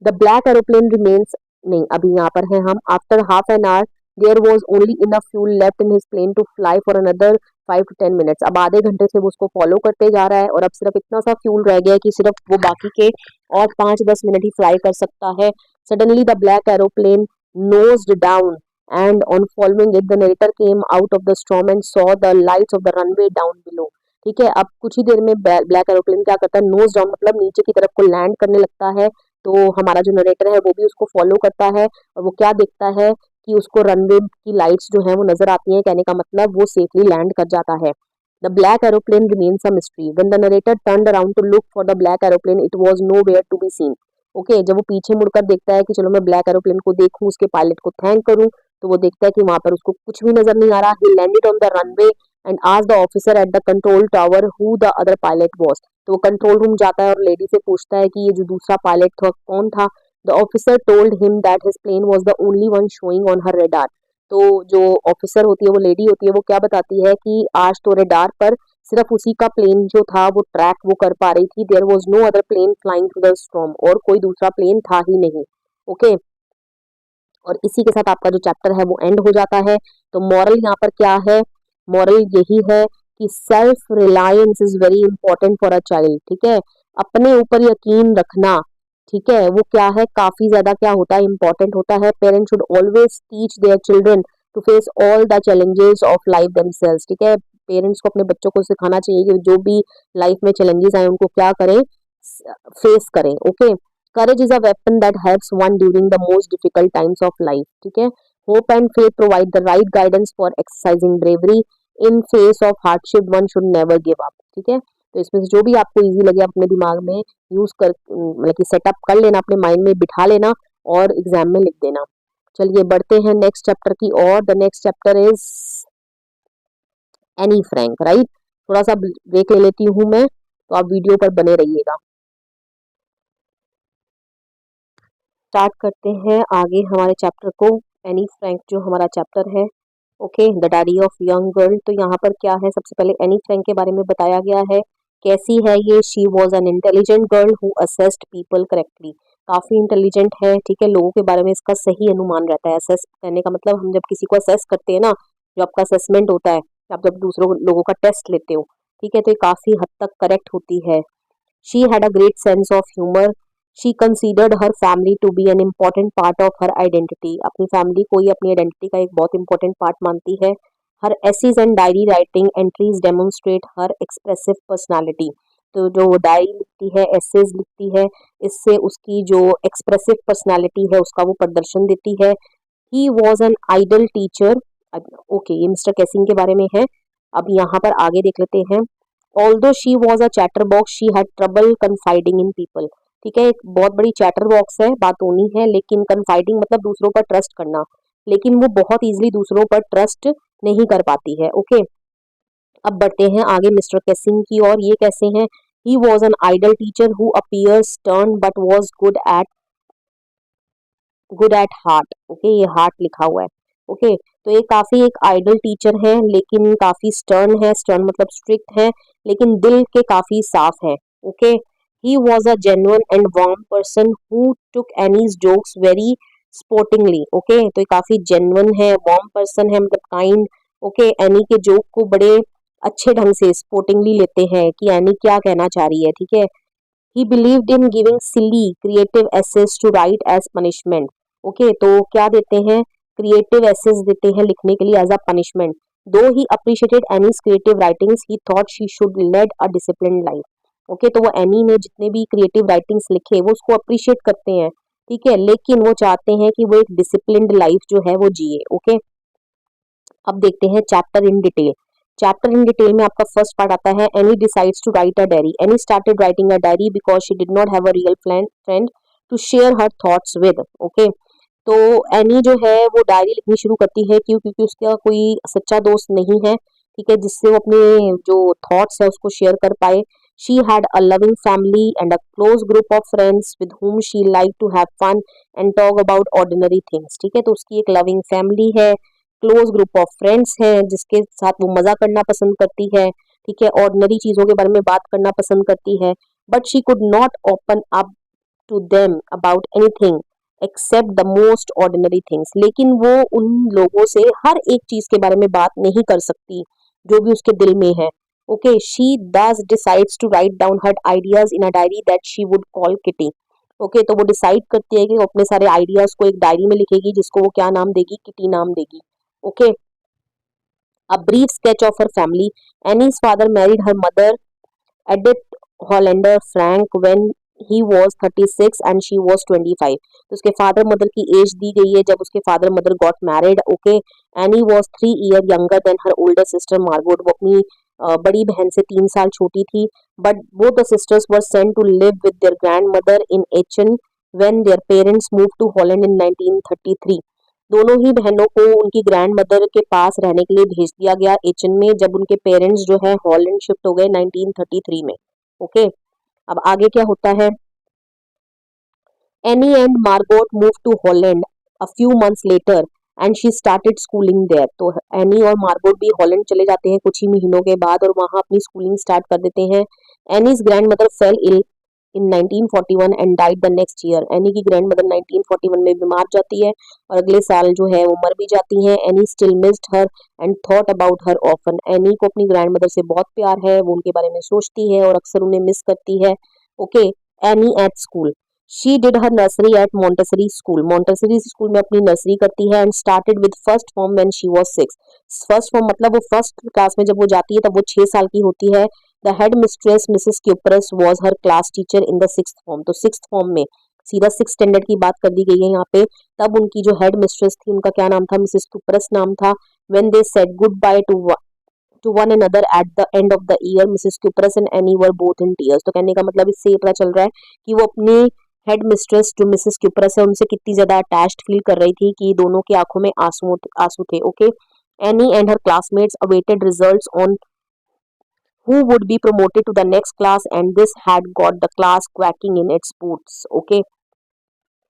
द ब्लैक एरोप्लेन रिमेन्स, नहीं अभी यहाँ पर है हम, after half an hour there was only enough fuel left in his plane to fly for another 5 to 10 minutes. अब आधे घंटे से वो उसको फॉलो करते जा रहा है और अब सिर्फ इतना सा फ्यूल रह गया है कि सिर्फ वो बाकी के और 5-10 मिनट ही फ्लाई कर सकता है। Suddenly the black aeroplane nosed down and on following it the narrator came out of the storm and saw the lights of the runway down below. ठीक है, अब कुछ ही देर में ब्लैक एरोप्लेन क्या करता है, नोज डाउन मतलब नीचे की तरफ को लैंड करने लगता है। तो हमारा जो नरेटर है वो भी उसको फॉलो करता है और वो क्या देखता है कि उसको रनवे की लाइट्स जो है वो नजर आती हैं, कहने का मतलब वो सेफली लैंड कर जाता है। The black aeroplane remains a mystery when the narrator turned around to look for the black aeroplane it was nowhere to be seen. Okay, जब वो पीछे मुड़कर देखता है कि चलो मैं ब्लैक एरोप्लेन को देखूं, उसके पायलट को थैंक करूं, तो वो देखता है कि वहां पर उसको कुछ भी नजर नहीं आ रहा। ही landed on the runway and asked the officer at the control tower who the other pilot was. तो वो कंट्रोल रूम जाता है और लेडी से पूछता है कि ये जो दूसरा पायलट था कौन था। The officer told him that his plane was the only one showing on her radar. तो जो ऑफिसर होती है, वो लेडी होती है, वो क्या बताती है कि आज तो रेडार पर सिर्फ उसी का प्लेन जो था वो ट्रैक वो कर पा रही थी। There was no other plane flying through the storm, और कोई दूसरा प्लेन था ही नहीं। ओके, और इसी के साथ आपका जो चैप्टर है वो एंड हो जाता है। तो मॉरल यहाँ पर क्या है, मॉरल यही है कि self reliance is very important for a child. ठीक है, अपने ऊपर यकीन रखना, ठीक है, वो क्या है, काफी ज्यादा क्या होता है, इंपॉर्टेंट होता है। Parents should always teach their children to face all the challenges of life themselves. ठीक है, पेरेंट्स को अपने बच्चों को सिखाना चाहिए कि जो भी लाइफ में चैलेंजेस आए उनको क्या करें, फेस करें। Okay, courage is a weapon that helps one during the most difficult times of life. ठीक है, hope and faith provide the right guidance for exercising bravery in face of hardship, one should never give up. ठीक है, तो इसमें से जो भी आपको इजी लगे आप अपने दिमाग में यूज कर, मतलब कि सेटअप कर लेना, अपने माइंड में बिठा लेना और एग्जाम में लिख देना। चलिए बढ़ते हैं नेक्स्ट चैप्टर की ओर। The next chapter is Anne Frank. Right, थोड़ा सा ब्रेक ले लेती हूँ मैं, तो आप वीडियो पर बने रहिएगा। स्टार्ट करते हैं आगे हमारे चैप्टर को। एनी फ्रैंक जो हमारा चैप्टर है, okay, the diary of young girl. तो यहाँ पर क्या है, सबसे पहले एनी फ्रैंक के बारे में बताया गया है। कैसी है ये, she was an intelligent girl who assessed people correctly. काफी इंटेलिजेंट है, ठीक है, लोगों के बारे में इसका सही अनुमान रहता है। असेस करने का मतलब हम जब किसी को असेस करते हैं ना, जो आपका असेसमेंट होता है, आप जब दूसरों लोगों का टेस्ट लेते हो, ठीक है, तो ये काफी हद तक करेक्ट होती है। She had a great sense of humour. She considered her family to be an important part of her identity. अपनी फैमिली को ही अपनी आइडेंटिटी का एक बहुत इंपॉर्टेंट पार्ट मानती है। Her essays and diary writing entries demonstrate her expressive personality. तो जो वो डायरी लिखती है, एसेज लिखती है, इससे उसकी जो एक्सप्रेसिव पर्सनालिटी है उसका वो प्रदर्शन देती है। He was an ideal teacher. Okay, ये मिस्टर कैसिंग के बारे में है। अब यहाँ पर आगे देख लेते हैं। Although she was a chatter box she had trouble कन्फाइडिंग in people. ठीक है, एक बहुत बड़ी चैटर बॉक्स है, बात होनी है, लेकिन कन्फाइडिंग मतलब दूसरों पर ट्रस्ट करना, लेकिन वो बहुत इजीली दूसरों पर ट्रस्ट नहीं कर पाती है। ओके, अब बढ़ते हैं आगे मिस्टर कैसिंग की और। ये कैसे हैं, he was an ideal teacher who appears stern but was good at heart. Okay, ये हार्ट लिखा हुआ है। ओके, तो ये काफी एक आइडल टीचर है, लेकिन काफी स्टर्न है। स्टर्न मतलब स्ट्रिक्ट है, लेकिन दिल के काफी साफ है। Okay, he was a genuine and warm person who took Annie's jokes very sportingly. Okay, तो ये काफी जेन्युइन है, वार्म पर्सन है, मतलब काइंड। ओके, एनी के जोक को बड़े अच्छे ढंग से स्पोर्टिंगली लेते हैं कि एनी क्या कहना चाह रही है। ठीक है, he believed in giving silly creative essays to write as punishment। Okay, तो क्या देते हैं, क्रिएटिव एसेस देते हैं लिखने के लिए as a punishment. Though he appreciated Anne's creative writings he thought she should lead a disciplined life. Okay. तो वो एनी ने जितने भी क्रिएटिव राइटिंग्स लिखे वो उसको अप्रिशिएट करते हैं, ठीक है, लेकिन वो चाहते हैं कि वो एक डिसिप्लिन्ड लाइफ जो है वो जिए। ओके। अब देखते हैं chapter in detail. Chapter in detail में आपका फर्स्ट पार्ट आता है, Anne decides to write a diary. Anne started writing a diary because she did not have a real friend to share her thoughts with. Okay. तो एनी जो है वो डायरी लिखनी शुरू करती है, क्यों? क्योंकि उसका कोई सच्चा दोस्त नहीं है, ठीक है, जिससे वो अपने जो थॉट्स है उसको शेयर कर पाए। She had a loving family and a close group of friends with whom she like to have fun and talk about ordinary things. ठीक है, तो उसकी एक लविंग फैमिली है, क्लोज ग्रुप ऑफ फ्रेंड्स हैं जिसके साथ वो मजा करना पसंद करती है, ठीक है, ऑर्डिनरी चीजों के बारे में बात करना पसंद करती है। But she could not open up to them about anything except the most ordinary things. लेकिन वो उन लोगों से हर एक चीज के बारे में बात नहीं कर सकती जो भी उसके दिल में है। Okay. She thus decides to write down her ideas in a diary that she would call Kitty. Okay. तो वो डिसाइड करती है कि वो अपने सारे आइडियाज को एक डायरी में लिखेगी जिसको वो क्या नाम देगी? किटी नाम देगी। Okay. A brief sketch of her family. Anne's father married her mother Edith Hollander Frank when he was 36 and she was 25। तो उसके फादर मदर की एज दी गई है जब उसके father mother got married. Okay. Anne was 3 year younger than her older sister Margot. वो अपनी बड़ी बहन से 3 साल छोटी थी। But both the sisters were sent to live with their grandmother in Aachen when their parents move to Holland in 1933। दोनों ही बहनों को उनकी ग्रैंड मदर के पास रहने के लिए भेज दिया गया एचन में जब उनके पेरेंट्स जो है हॉलैंड शिफ्ट हो गए 1933 में। ओके। अब आगे क्या होता है? Anne and Margot move to Holland a few months later and she started schooling there. तो एनी और मार्गोट भी हॉलैंड चले जाते हैं कुछ ही महीनों के बाद और वहां अपनी स्कूलिंग स्टार्ट कर देते हैं। Anne's grand mother fell ill in 1941 and died the next year. Anne की ग्रैंड मदर 1941 में बीमार जाती है और अगले साल जो है वो मर भी जाती है। Any still missed her and thought about her often. Any को अपनी ग्रैंड मदर से बहुत प्यार है, वो उनके बारे में सोचती है और अक्सर उन्हें मिस करती है। Okay. Anne at school. She did her nursery at Montessori school. Montessori school में अपनी नर्सरी करती है and started with first form when she was 6। First form मतलब वो फर्स्ट क्लास में जब वो जाती है तब वो 6 साल की होती है। The head mistress Mrs cuprous was her class teacher in the sixth form. तो सिक्स्थ फॉर्म में सीधा 6 स्टैंडर्ड की बात कर दी गई है यहाँ पे। तब उनकी जो हेड मिस्ट्रेस थी उनका क्या नाम था? मिसेस क्यूपरस नाम था। When they said good by two one another at the end of the year Mrs cuprous and any were both in tears. तो कहने का मतलब इससे ये पता चल रहा है कि वो अपनी हेड मिस्ट्रेस जो मिसेस क्यूपरस है उनसे कितनी ज्यादा अटैच्ड फील कर रही थी कि दोनों की आंखों में आंसू थे। Okay. Anne and her classmates awaited results on who would be promoted to the next class and this had got the class quacking in its boots. Okay.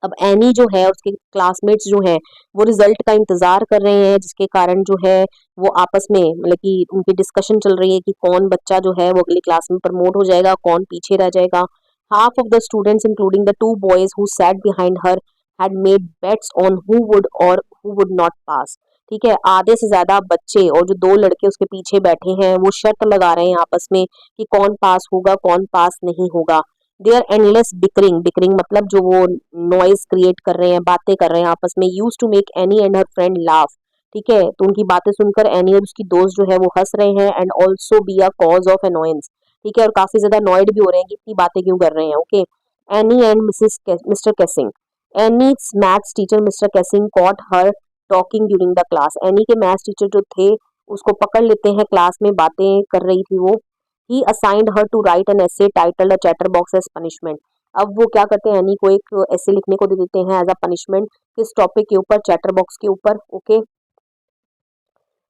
अब एनी जो है उसके क्लासमेट्स जो हैं वो रिजल्ट का इंतजार कर रहे हैं जिसके कारण जो है वो आपस में मतलब कि उनकी डिस्कशन चल रही है कि कौन बच्चा जो है वो अगली क्लास में प्रमोट हो जाएगा, कौन पीछे रह जाएगा। Half of the students including the 2 boys who sat behind her had made bets on who would और हु वुड नॉट पास। ठीक है, आधे से ज्यादा बच्चे और जो 2 लड़के उसके पीछे बैठे हैं वो शर्त लगा रहे हैं आपस में कि कौन पास होगा कौन पास नहीं होगा। देयर एंडलेस बिकरिंग, बिकरिंग मतलब जो वो नॉइज क्रिएट कर रहे हैं, बातें कर रहे हैं आपस में, use to make Anne and her friend laugh. ठीक है, तो उनकी बातें सुनकर एनी और उसकी दोस्त जो है वो हंस रहे हैं and also be a cause of annoyance. ठीक है, और काफी ज्यादा नॉइड भी हो रहे हैं कि इतनी बातें क्यों कर रहे हैं। Okay. Anne and Mr Keesing. Anne's maths teacher Mr Keesing caught her talking during the class. Anne के मैथ्स टीचर जो थे उसको पकड़ लेते हैं, क्लास में बातें कर रही थी वो। He assigned her to write an essay titled a chatterbox as punishment. अब वो क्या करते हैं, एनी को एक ऐसे लिखने को दे देते हैं एज अ पनिशमेंट किस टॉपिक के ऊपर? चैटर बॉक्स के ऊपर। Okay.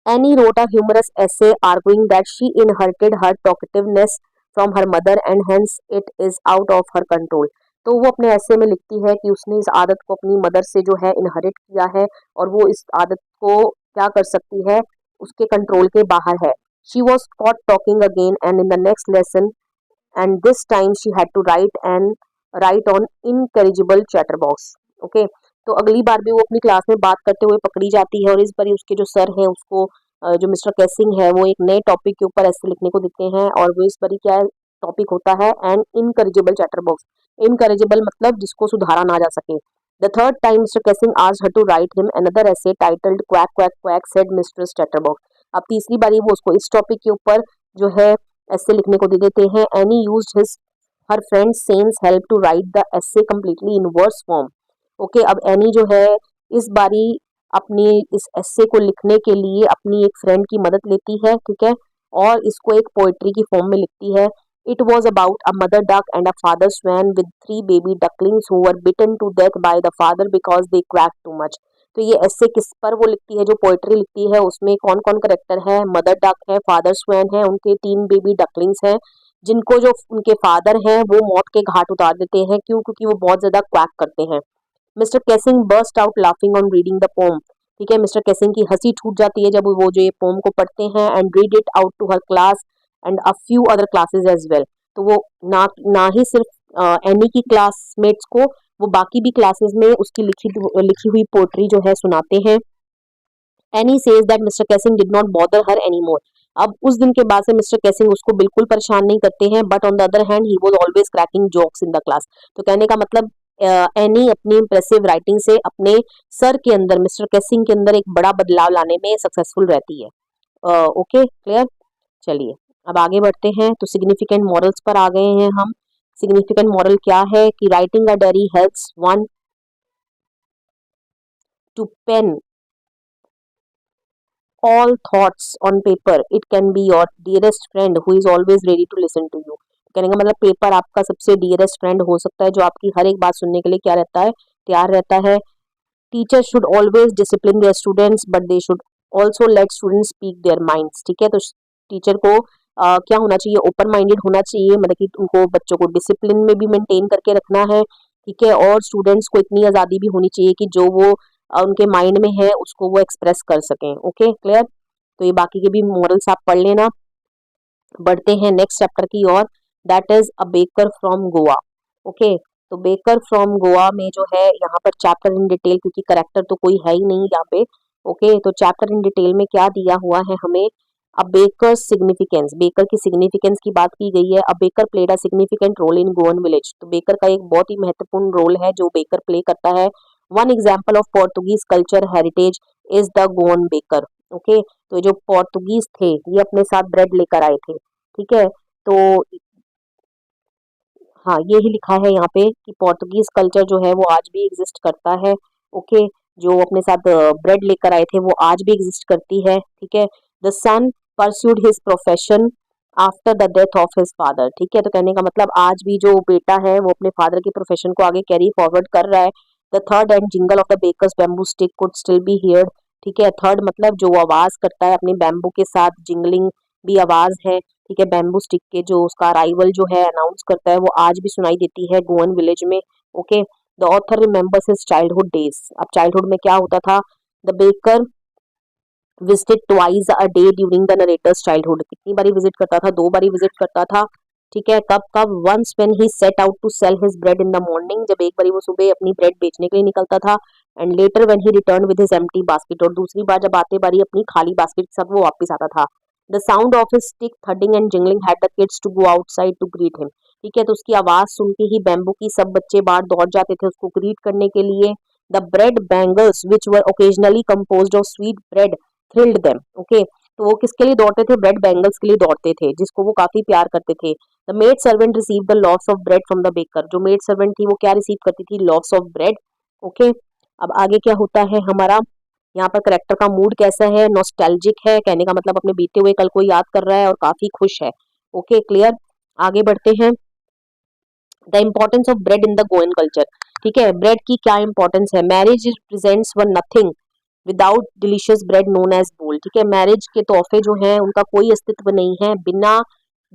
Anne wrote a humorous essay arguing that she inherited her talkativeness from her mother and hence it is out of her control। तो वो अपने ऐसे में लिखती है कि उसने इस आदत को अपनी मदर से जो है इनहेरिट किया है और वो इस आदत को क्या कर सकती है, उसके कंट्रोल के बाहर है। She was caught talking again and in the next lesson and this time she had to write on incorrigible chatterbox। Okay. तो अगली बार भी वो अपनी क्लास में बात करते हुए पकड़ी जाती है और इस बार उसके जो सर हैं उसको जो मिस्टर कैसिंग है वो एक नए टॉपिक के ऊपर ऐसे लिखने को देते हैं और वो इस बार क्या टॉपिक होता है? N इनकरेजिबल chatterbox. इनकरेजिबल मतलब जिसको सुधारा ना जा सके। The third time Mr Keesing asked her to write him another essay titled quack quack quack said mistress chatterbox. अब तीसरी बारी वो उसको इस टॉपिक के ऊपर जो है एस्से लिखने को दे देते हैं। Anne used his her friend Sanne's help to write the essay completely in verse form. Okay, अब एनी जो है इस बारी अपनी इस एस्से को लिखने के लिए अपनी एक फ्रेंड की मदद लेती है, ठीक है, और इसको एक पोएट्री की फॉर्म में लिखती है। It was about a mother duck and a father swan with 3 baby ducklings who were bitten to death by the father because they crack too much. तो ये एस्से किस पर वो लिखती है, जो पोएट्री लिखती है उसमें कौन कौन करेक्टर है, मदर डक है, फादर स्वैन है, उनके 3 बेबी डकलिंग्स हैं जिनको जो उनके फादर हैं वो मौत के घाट उतार देते हैं। क्यों? क्योंकि वो बहुत ज्यादा क्वैक करते हैं। Mister casing burst out laughing on reading the pome. ठीक है, मिस्टर केसिंग की हंसी छूट जाती है जब वो जो ये पोम को पढ़ते हैं। And read it out to her class and a few other classes as well. तो वो ना ही सिर्फ एनी की क्लासमेट्स को, वो बाकी भी क्लासेस में उसकी लिखी हुई पोएट्री जो है सुनाते हैं। Any says that mister casing did not bother her any more. अब उस दिन के बाद से मिस्टर केसिंग उसको बिल्कुल परेशान नहीं करते हैं, but on the other hand he was always cracking jokes in the class. तो कहने का मतलब एनी अपनी इंप्रेसिव राइटिंग से अपने सर के अंदर, मिस्टर केसिंग के अंदर एक बड़ा बदलाव लाने में सक्सेसफुल रहती है। Okay, clear. चलिए अब आगे बढ़ते हैं। तो सिग्निफिकेंट मॉरल्स पर आ गए हैं हम। सिग्निफिकेंट मॉरल क्या है कि writing a diary helps one to pen all thoughts on paper. It can be your dearest friend who is always ready to listen to you. कहने का मतलब पेपर आपका सबसे डियरेस्ट फ्रेंड हो सकता है जो आपकी हर एक बात सुनने के लिए क्या रहता है, तैयार रहता है। Teacher should always discipline their students but they should also let students speak their minds. ठीक है, तो टीचर को क्या होना चाहिए, ओपन माइंडेड होना चाहिए, मतलब कि उनको बच्चों को डिसिप्लिन में भी मेंटेन करके रखना है। ठीक है, और स्टूडेंट्स को इतनी आज़ादी भी होनी चाहिए कि जो वो उनके माइंड में है उसको वो एक्सप्रेस कर सकें। Okay, clear. तो ये बाकी के भी मॉरल्स आप पढ़ लेना। बढ़ते हैं नेक्स्ट चैप्टर की ओर, that is a baker from Goa. Okay, तो बेकर फ्रॉम गोवा में जो है यहाँ पर चैप्टर इन डिटेल, क्योंकि करेक्टर तो कोई है ही नहीं यहाँ पे। ओके, तो चैप्टर इन डिटेल में क्या दिया हुआ है हमें, अ बेकर सिग्निफिकेंस, बेकर की सिग्निफिकेंस की बात की गई है। A baker played a significant role in Goan village. तो बेकर का एक बहुत ही महत्वपूर्ण रोल है जो बेकर प्ले करता है। One example of Portuguese culture heritage is the Goan baker. Okay, तो जो पोर्तुगीज थे ये अपने साथ ब्रेड लेकर आए थे। ठीक है, तो हाँ ये ही लिखा है यहाँ पे कि पोर्तुगीज कल्चर जो है वो आज भी एग्जिस्ट करता है। ओके, जो अपने साथ ब्रेड लेकर आए थे वो आज भी एग्जिस्ट करती है। ठीक है, the son pursued his profession after the death of his father. ठीक है, तो कहने का मतलब आज भी जो बेटा है वो अपने फादर के प्रोफेशन को आगे कैरी फॉरवर्ड कर रहा है। The third and jingle of the baker's bamboo stick could still be heard. ठीक है, थर्ड मतलब जो वो आवाज करता है अपने बैम्बू के साथ, जिंगलिंग भी आवाज है। ठीक है, बैम्बू स्टिक के जो उसका अराइवल जो है अनाउंस करता है वो आज भी सुनाई देती है गोवन विलेज में। Okay, the author remembers his childhood days. अब चाइल्डहुड में क्या होता था, the baker visited twice a day during the narrator's childhood. कितनी बारी विजिट करता था, 2 बारी विजिट करता था। ठीक है, कब कब, once when he set out to sell his bread in the morning, जब एक बारी वो सुबह अपनी ब्रेड बेचने के लिए निकलता था। And later when he return with his empty basket, और दूसरी बार जब आते बारी अपनी खाली बास्केट के साथ वो वापस आता था। The sound of his stick thudding and jingling had the kids to go outside to greet him. ठीक है, तो उसकी आवाज सुन के ही बैम्बू की सब बच्चे बाहर दौड़ जाते थे उसको ग्रीट करने के लिए। The bread bangles which were occasionally composed of sweet bread thrilled them. Okay, तो वो किसके लिए दौड़ते थे, ब्रेड बैंगल्स के लिए दौड़ते थे जिसको वो काफी प्यार करते थे। The maid servant receive the loaves of bread from the baker. जो मेड सर्वेंट थी वो क्या रिसीव करती थी, लॉव्स ऑफ ब्रेड। ओके, अब आगे क्या होता है हमारा, यहाँ पर करेक्टर का मूड कैसा है, नॉस्टैल्जिक है, कहने का मतलब अपने बीते हुए कल को याद कर रहा है और काफी खुश है। Okay, clear. आगे बढ़ते हैं, the importance of bread in the Goan culture. ठीक है, ब्रेड की क्या इंपॉर्टेंस है, marriage represents one nothing without delicious bread known as बोल। ठीक है, मैरिज के तोहफे जो हैं उनका कोई अस्तित्व नहीं है बिना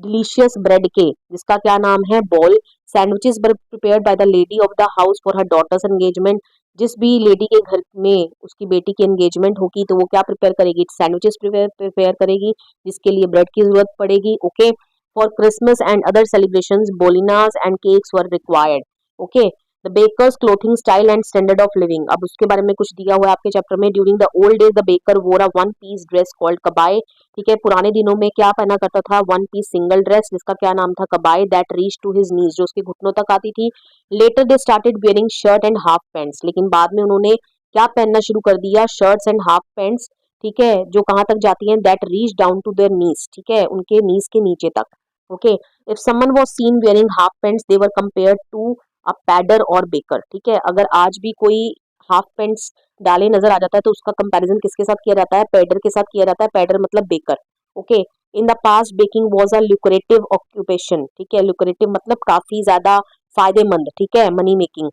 डिलीशियस ब्रेड के, जिसका क्या नाम है, बोल। Sandwiches were prepared by the lady of the house for her daughter's engagement. जिस भी लेडी के घर में उसकी बेटी की एंगेजमेंट होगी तो वो क्या प्रिपेयर करेगी, सैंडविचेस प्रिपेयर करेगी, जिसके लिए ब्रेड की जरूरत पड़ेगी। Okay, for Christmas and other celebrations बोलिनास and cakes were required. Okay, the baker's clothing style and standard of living. अब उसके बारे में कुछ दिया हुआ है आपके चैप्टर में। During the old days the baker wore a one piece dress called kabai. ठीक है, पुराने दिनों में क्या पहना करता था, वन पीस सिंगल ड्रेस जिसका क्या नाम था, kabai, that reach to his knees, जो उसके घुटनों तक आती थी। Later they started wearing shirt and half pants. लेकिन बाद में उन्होंने क्या पहनना शुरू कर दिया, शर्ट्स एंड हाफ पैंट्स। ठीक है, जो कहाँ तक जाती हैं, that reach down to their knees. ठीक है, उनके नीज के नीचे तक। Okay, if someone was seen wearing half pants they were compared to a पैडर और बेकर, ठीक है, अगर आज भी कोई हाफ पैंट्स डाले नजर आ जाता है तो उसका कंपैरिजन किसके साथ किया जाता है, पैडर के साथ किया जाता है, पैडर मतलब baker. Okay, in the past baking was a lucrative occupation, ठीक है, लुक्रेटिव मतलब काफी ज्यादा फायदेमंद, ठीक है, money making.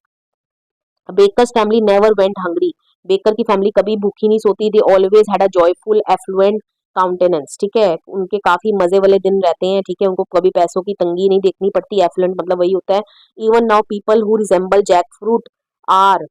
Baker's family never went hungry, baker की फैमिली कभी भूखी नहीं सोती, they always had a joyful affluent countenance, ठीक है, उनके काफी मजे वाले दिन रहते हैं, ठीक है, उनको कभी पैसों की तंगी नहीं देखनी पड़ती, एफ्लुएंट मतलब वही होता है। Even now people who resemble jackfruit are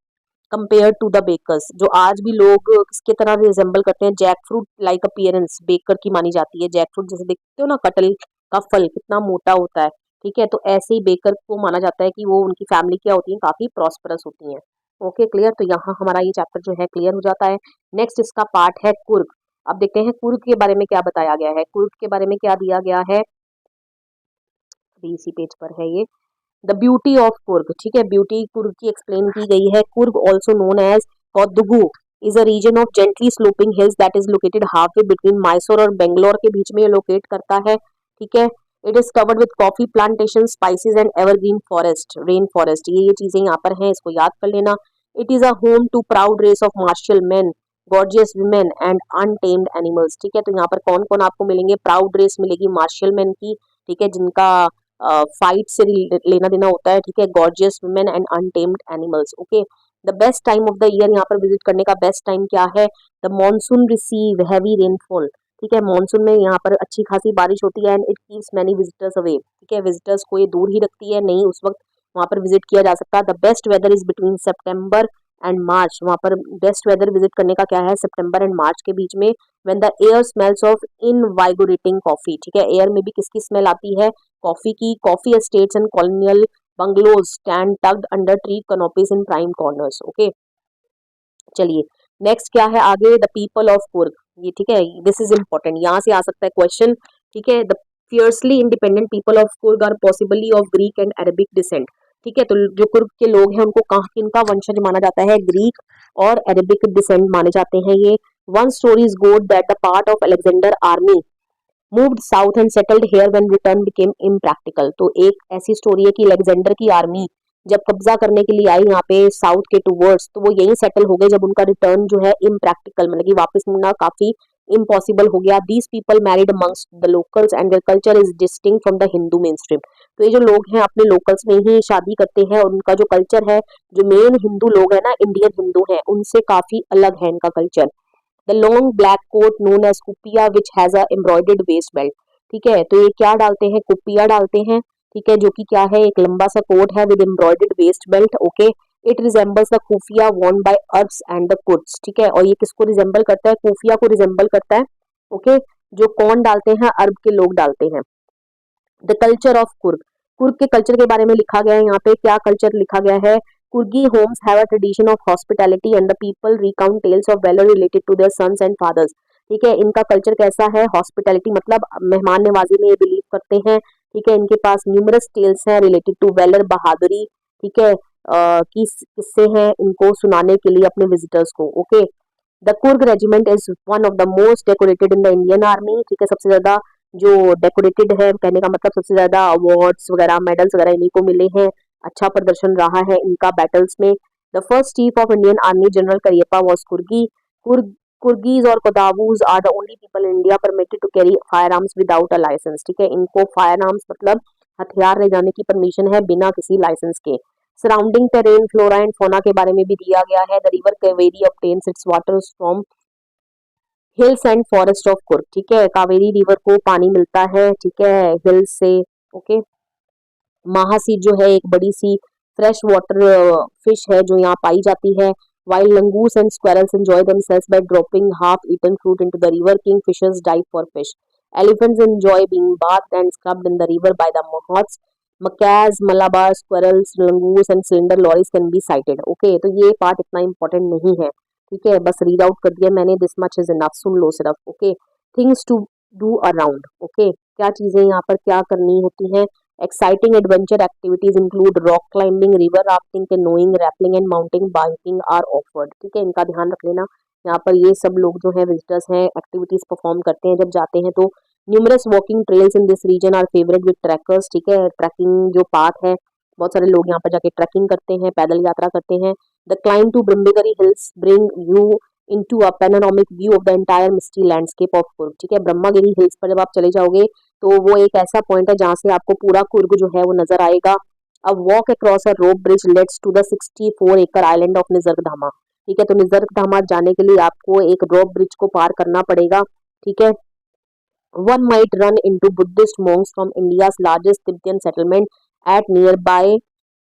compare to the bakers, जो आज भी लोग किसके तरह रिजेंबल करते हैं, jackfruit like appearance baker की मानी जाती है, जैक फ्रूट जैसे देखते हो ना, कटल का फल कितना मोटा होता है, ठीक है, तो ऐसे ही बेकर को माना जाता है कि वो उनकी फैमिली क्या होती है, काफी प्रॉस्परस होती है। ओके क्लियर, तो यहाँ हमारा ये चैप्टर जो है क्लियर हो जाता है। नेक्स्ट इसका पार्ट है कुर्ग। अब देखते हैं कुर्ग के बारे में क्या बताया गया है, कुर्ग के बारे में क्या दिया गया है, अभी इसी पेज पर है ये, द ब्यूटी ऑफ कुर्ग, ठीक है, ब्यूटी कुर्ग की एक्सप्लेन की गई है। Coorg also known as Kodagu is a region of gently sloping hills that is located halfway between Mysore और बेंगलोर के बीच में ये लोकेट करता है, ठीक है। It is covered with coffee plantation, spices and evergreen forest, rain forest, ये चीजें यहाँ पर हैं, इसको याद कर लेना। It is a home to proud race of martial man, gorgeous women and untamed animals, ठीक है, तो यहाँ पर कौन कौन आपको मिलेंगे, प्राउड रेस मिलेगी मार्शल मैन की, ठीक है, जिनका फाइट से लेना देना होता है, ठीक है, gorgeous women and untamed animals. Okay, the best time of the year यहाँ पर विजिट करने का बेस्ट टाइम क्या है, the monsoon receive heavy rainfall, ठीक है, मॉनसून में यहाँ पर अच्छी खासी बारिश होती है, and it keeps many visitors away, ठीक है, विजिटर्स को ये दूर ही रखती है, नहीं उस वक्त वहाँ पर विजिट किया जा सकता। The best weather is between September and March, वहाँ पर बेस्ट वेदर विजिट करने का क्या है, सितंबर एंड मार्च के बीच में। When the air smells of invigorating coffee, ठीक है, एयर में भी किसकी स्मेल आती है, कॉफी की, coffee estates and colonial bungalows stand tucked under tree canopies in prime corners. Okay, चलिए नेक्स्ट क्या है आगे, द पीपल ऑफ कुर्ग, ये ठीक है, दिस इज इंपॉर्टेंट, यहाँ से आ सकता है क्वेश्चन, ठीक है। The fiercely independent people of Coorg are possibly of Greek and Arabic descent, ठीक है, तो जो कुर्ग के लोग हैं उनको कहाँ किनका वंशज माना जाता है, ग्रीक और अरेबिक डिसेंट माने जाते हैं ये। वन स्टोरी इज गोड that the part of Alexander army moved south and settled here when return became impractical, तो एक ऐसी स्टोरी है कि अलेक्जेंडर की आर्मी जब कब्जा करने के लिए आई यहाँ पे साउथ के टूवर्ड्स, तो वो यहीं सेटल हो गए जब उनका रिटर्न जो है इम्प्रैक्टिकल, मतलब कि वापस मुड़ना काफी इम्पॉसिबल हो गया। These people married amongst the locals and their culture is distinct from the Hindu main stream, तो ये जो लोग हैं अपने लोकल्स में ही शादी करते हैं और उनका जो कल्चर है, जो मेन हिंदू लोग है ना, इंडियन हिंदू है, उनसे काफी अलग है इनका culture. The long black coat known as kuppia which has an embroidered waist belt, ठीक है, तो ये क्या डालते हैं, कुपिया डालते हैं, ठीक है, जो कि क्या है, एक लंबा सा कोट है with embroidered waist belt. Okay, it resembles the keffiyeh Warne bye Arabs and the Kurds, ठीक है, और ये किसको रिजेंबल करता है, कुफिया को रिजेंबल करता है। ओके, जो कौन डालते हैं, अरब के लोग डालते हैं। The culture of Coorg, Coorg के कल्चर के बारे में लिखा गया है, यहाँ पे क्या कल्चर लिखा गया है, Coorgi homes have a tradition of hospitality and the people recount tales of valour related to their sons and fathers, ठीक है, इनका कल्चर कैसा है, हॉस्पिटैलिटी मतलब मेहमान नवाजी में ये बिलीव करते हैं, ठीक है, इनके पास न्यूमरस टेल्स हैं रिलेटेड टू वैलर, बहादुरी, ठीक है, किस्से हैं इनको सुनाने के लिए अपने विजिटर्स को। Okay, the Coorg regiment is one of the most decorated in the Indian army, ठीक है, सबसे ज्यादा जो डेकोरेटेड है, कहने का मतलब सबसे ज्यादा अवार्ड्स वगैरह, मेडल्स वगैरह इन्हीं को मिले हैं, अच्छा प्रदर्शन रहा है इनका बैटल्स में। The first chief of Indian army general Cariappa was Coorgi. Coorgis और Kodavus are the only people in India permitted to carry firearms without a licence, ठीक है, इनको फायर आर्म्स मतलब हथियार ले जाने की परमिशन है बिना किसी लाइसेंस के। Surrounding terrain, flora and fauna के बारे में भी दिया गया है। The river Kaveri obtains it's water from hills and forest of Coorg, ठीक है, कावेरी रिवर को पानी मिलता है, ठीक है, हिल्स से। ओके, महासी जो है एक बड़ी सी फ्रेश वाटर फिश है जो यहाँ पाई जाती है। Wild langurs and squirrels enjoy themselves by dropping half eaten fruit into the river, kingfishers dive for fish, elephants enjoy being bathed and scrubbed in the river by the moths, macaques, malabar squirrels, langoose and cylinder lories can be sighted। Okay, तो ये पार्ट इतना इंपॉर्टेंट नहीं है, ठीक है, बस रीड आउट कर दिया मैंने, दिस मच इज इनफ, सुन लो सिर्फ। Okay, things to do around, okay, क्या चीजें यहाँ पर क्या करनी होती हैं, exciting adventure activities include rock climbing, river rafting, canoeing, rappelling and mountain biking are offered, ठीक है, इनका ध्यान रख लेना। यहाँ पर ये सब लोग जो है विजिटर्स हैं एक्टिविटीज परफॉर्म करते हैं जब जाते हैं, तो numerous walking trails in this region are favourite with trekkers, ठीक है, ट्रैकिंग जो पाथ है, बहुत सारे लोग यहाँ पर जाके ट्रैकिंग करते हैं, पैदल यात्रा करते हैं। The climb to Brahmagiri hills bring you into a panoramic view of the entire misty landscape of Coorg, ठीक है, ब्रह्मगिरी हिल्स पर जब आप चले जाओगे तो वो एक ऐसा पॉइंट है जहाँ से आपको पूरा कुर्ग जो है वो नजर आएगा। अब walk across a rope bridge lets to the 64 acre island of निसर्गधामा, ठीक है, तो निसर्गधामा जाने के लिए आपको एक रोप ब्रिज को पार करना पड़ेगा, ठीक है। One might run into Buddhist monks from India's largest Tibetan settlement at nearby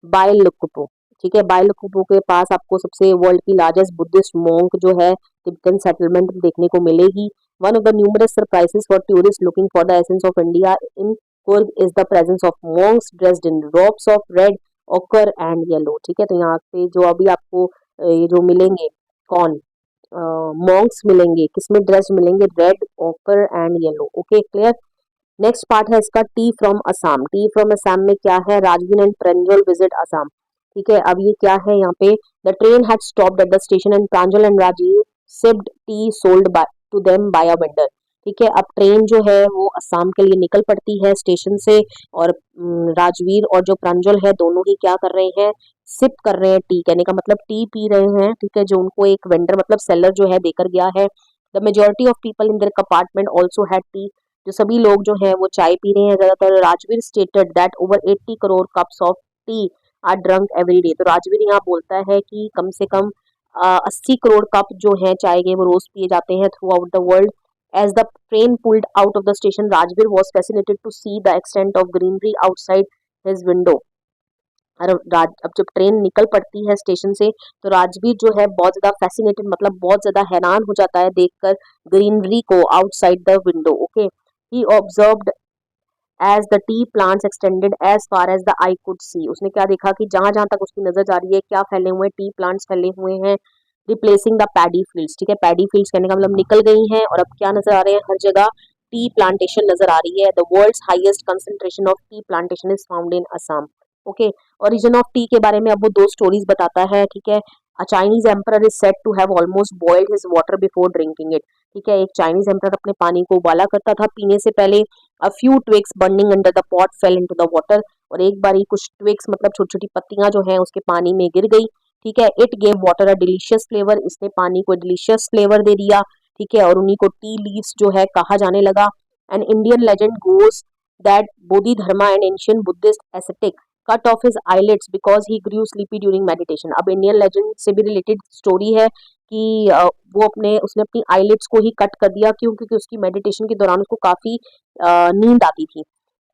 Bailakupu, ठीक है, बाइलकुपु के पास आपको सबसे वर्ल्ड की लार्जेस्ट बुद्धिस्ट मोंक जो है तिब्बतन सेटलमेंट देखने को मिलेगी। One of the numerous surprises for tourist looking for the essence of India in Coorg is the presence of monks dressed in robes of red ochre and yellow, ठीक है, तो यहाँ पे जो अभी आपको ये जो मिलेंगे कौन मॉन्क्स मिलेंगे, किसमें ड्रेस मिलेंगे, red ochre and yellow, okay clear. Next part है इसका tea from Assam. Tea from Assam में क्या है, राजवीर एंड प्रांजल विजिट असम, ठीक है। अब ये क्या है यहाँ पे, the train had stopped at the station and Pranjal and Rajiv sipped tea sold by to them by a vendor, ठीक है। अब ट्रेन जो है वो असम के लिए निकल पड़ती है स्टेशन से, और राजवीर और जो प्रांजल है दोनों ही क्या कर रहे हैं, सिप कर रहे हैं, टी कहने का मतलब टी पी रहे हैं, ठीक है, जो उनको एक वेंडर मतलब सेलर जो है देकर गया है। The majority of people in their compartment also had T, जो सभी लोग जो है वो चाय पी रहे हैं ज्यादातर। Rajveer stated that over 80 crore cups of T R drunk every day, तो राजवीर यहाँ बोलता है कि कम से कम 80 करोड़ कप जो है चाय के वो रोज पिए जाते हैं through out the world. As the train pulled out of the station, Rajbir was fascinated to see the extent of greenery outside his window. अब जब ट्रेन निकल पड़ती है स्टेशन से तो राजवीर जो है बहुत ज्यादा फैसिनेटेड मतलब बहुत ज्यादा हैरान हो जाता है देखकर ग्रीनरी को outside the window, okay. He observed as the tea plants extended as far as the eye could see, उसने क्या देखा कि जहां जहां तक उसकी नजर जा रही है क्या फैले हुए टी प्लांट्स फैले हुए हैं, रिप्लेसिंग द पैडी फील्ड्स, ठीक है, पैडी फील्ड्स कहने का मतलब निकल गई हैं और अब क्या नजर आ रहे हैं, हर जगह टी प्लांटेशन नजर आ रही है। The world's highest concentration of tea plantation is found in Assam, okay. Origin of tea के बारे में अब वो दो स्टोरीज बताता है, ठीक है। A Chinese emperor is said to have almost boiled his water before drinking it, ठीक है, एक चाइनीज एम्परर अपने पानी को उबाला करता था पीने से पहले। A few twigs burning under the pot fail into the water, और एक बारी कुछ ट्विग्स मतलब छोटी छोटी पत्तियां जो है उसके पानी में गिर गई, ठीक है। It gave water a delicious flavour, इसने पानी को डिलीशियस फ्लेवर दे दिया, ठीक है, और उन्हीं को टी लीव्स जो है कहा जाने लगा। An Indian legend goes that Bodhidharma and ancient Buddhist ascetic cut off his eyelids because he grew sleepy during meditation. अब इंडियन लेजेंड से भी रिलेटेड स्टोरी है कि उसने अपनी आईलिड्स को ही कट कर दिया, क्यों, क्योंकि उसकी मेडिटेशन के दौरान उसको काफी नींद आती थी।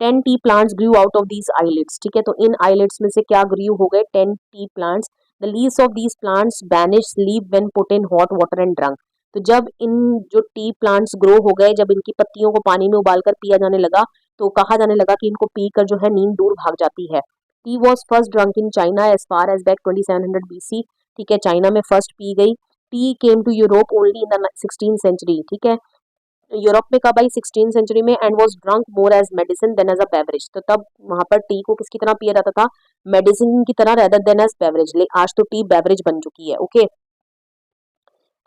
10 T plants Guru out of these eyelids, ठीक है, तो इन आईलिड्स में से क्या ग्रू हो गए, 10 T plants. The leaves of these plants banish sleep when put in hot water and drunk, तो जब इन जो टी प्लांट्स ग्रो हो गए, जब इनकी पत्तियों को पानी में उबालकर पिया जाने लगा तो कहा जाने लगा कि इनको पीकर जो है नींद दूर भाग जाती है। Tea was first drunk in China as far as back 2700 BC, ठीक है, चाइना में फर्स्ट पी गई। Tea came to Europe only in the 16th century, ठीक है, यूरोप में कब आई, 16th सेंचुरी में, and was drunk more as medicine than as a beverage, तो तब वहां पर टी को किसकी तरह पिया जाता था, मेडिसिन की तरह रेदर देन एज बेवरेज, आज तो टी बेवरेज बन चुकी है, ओके।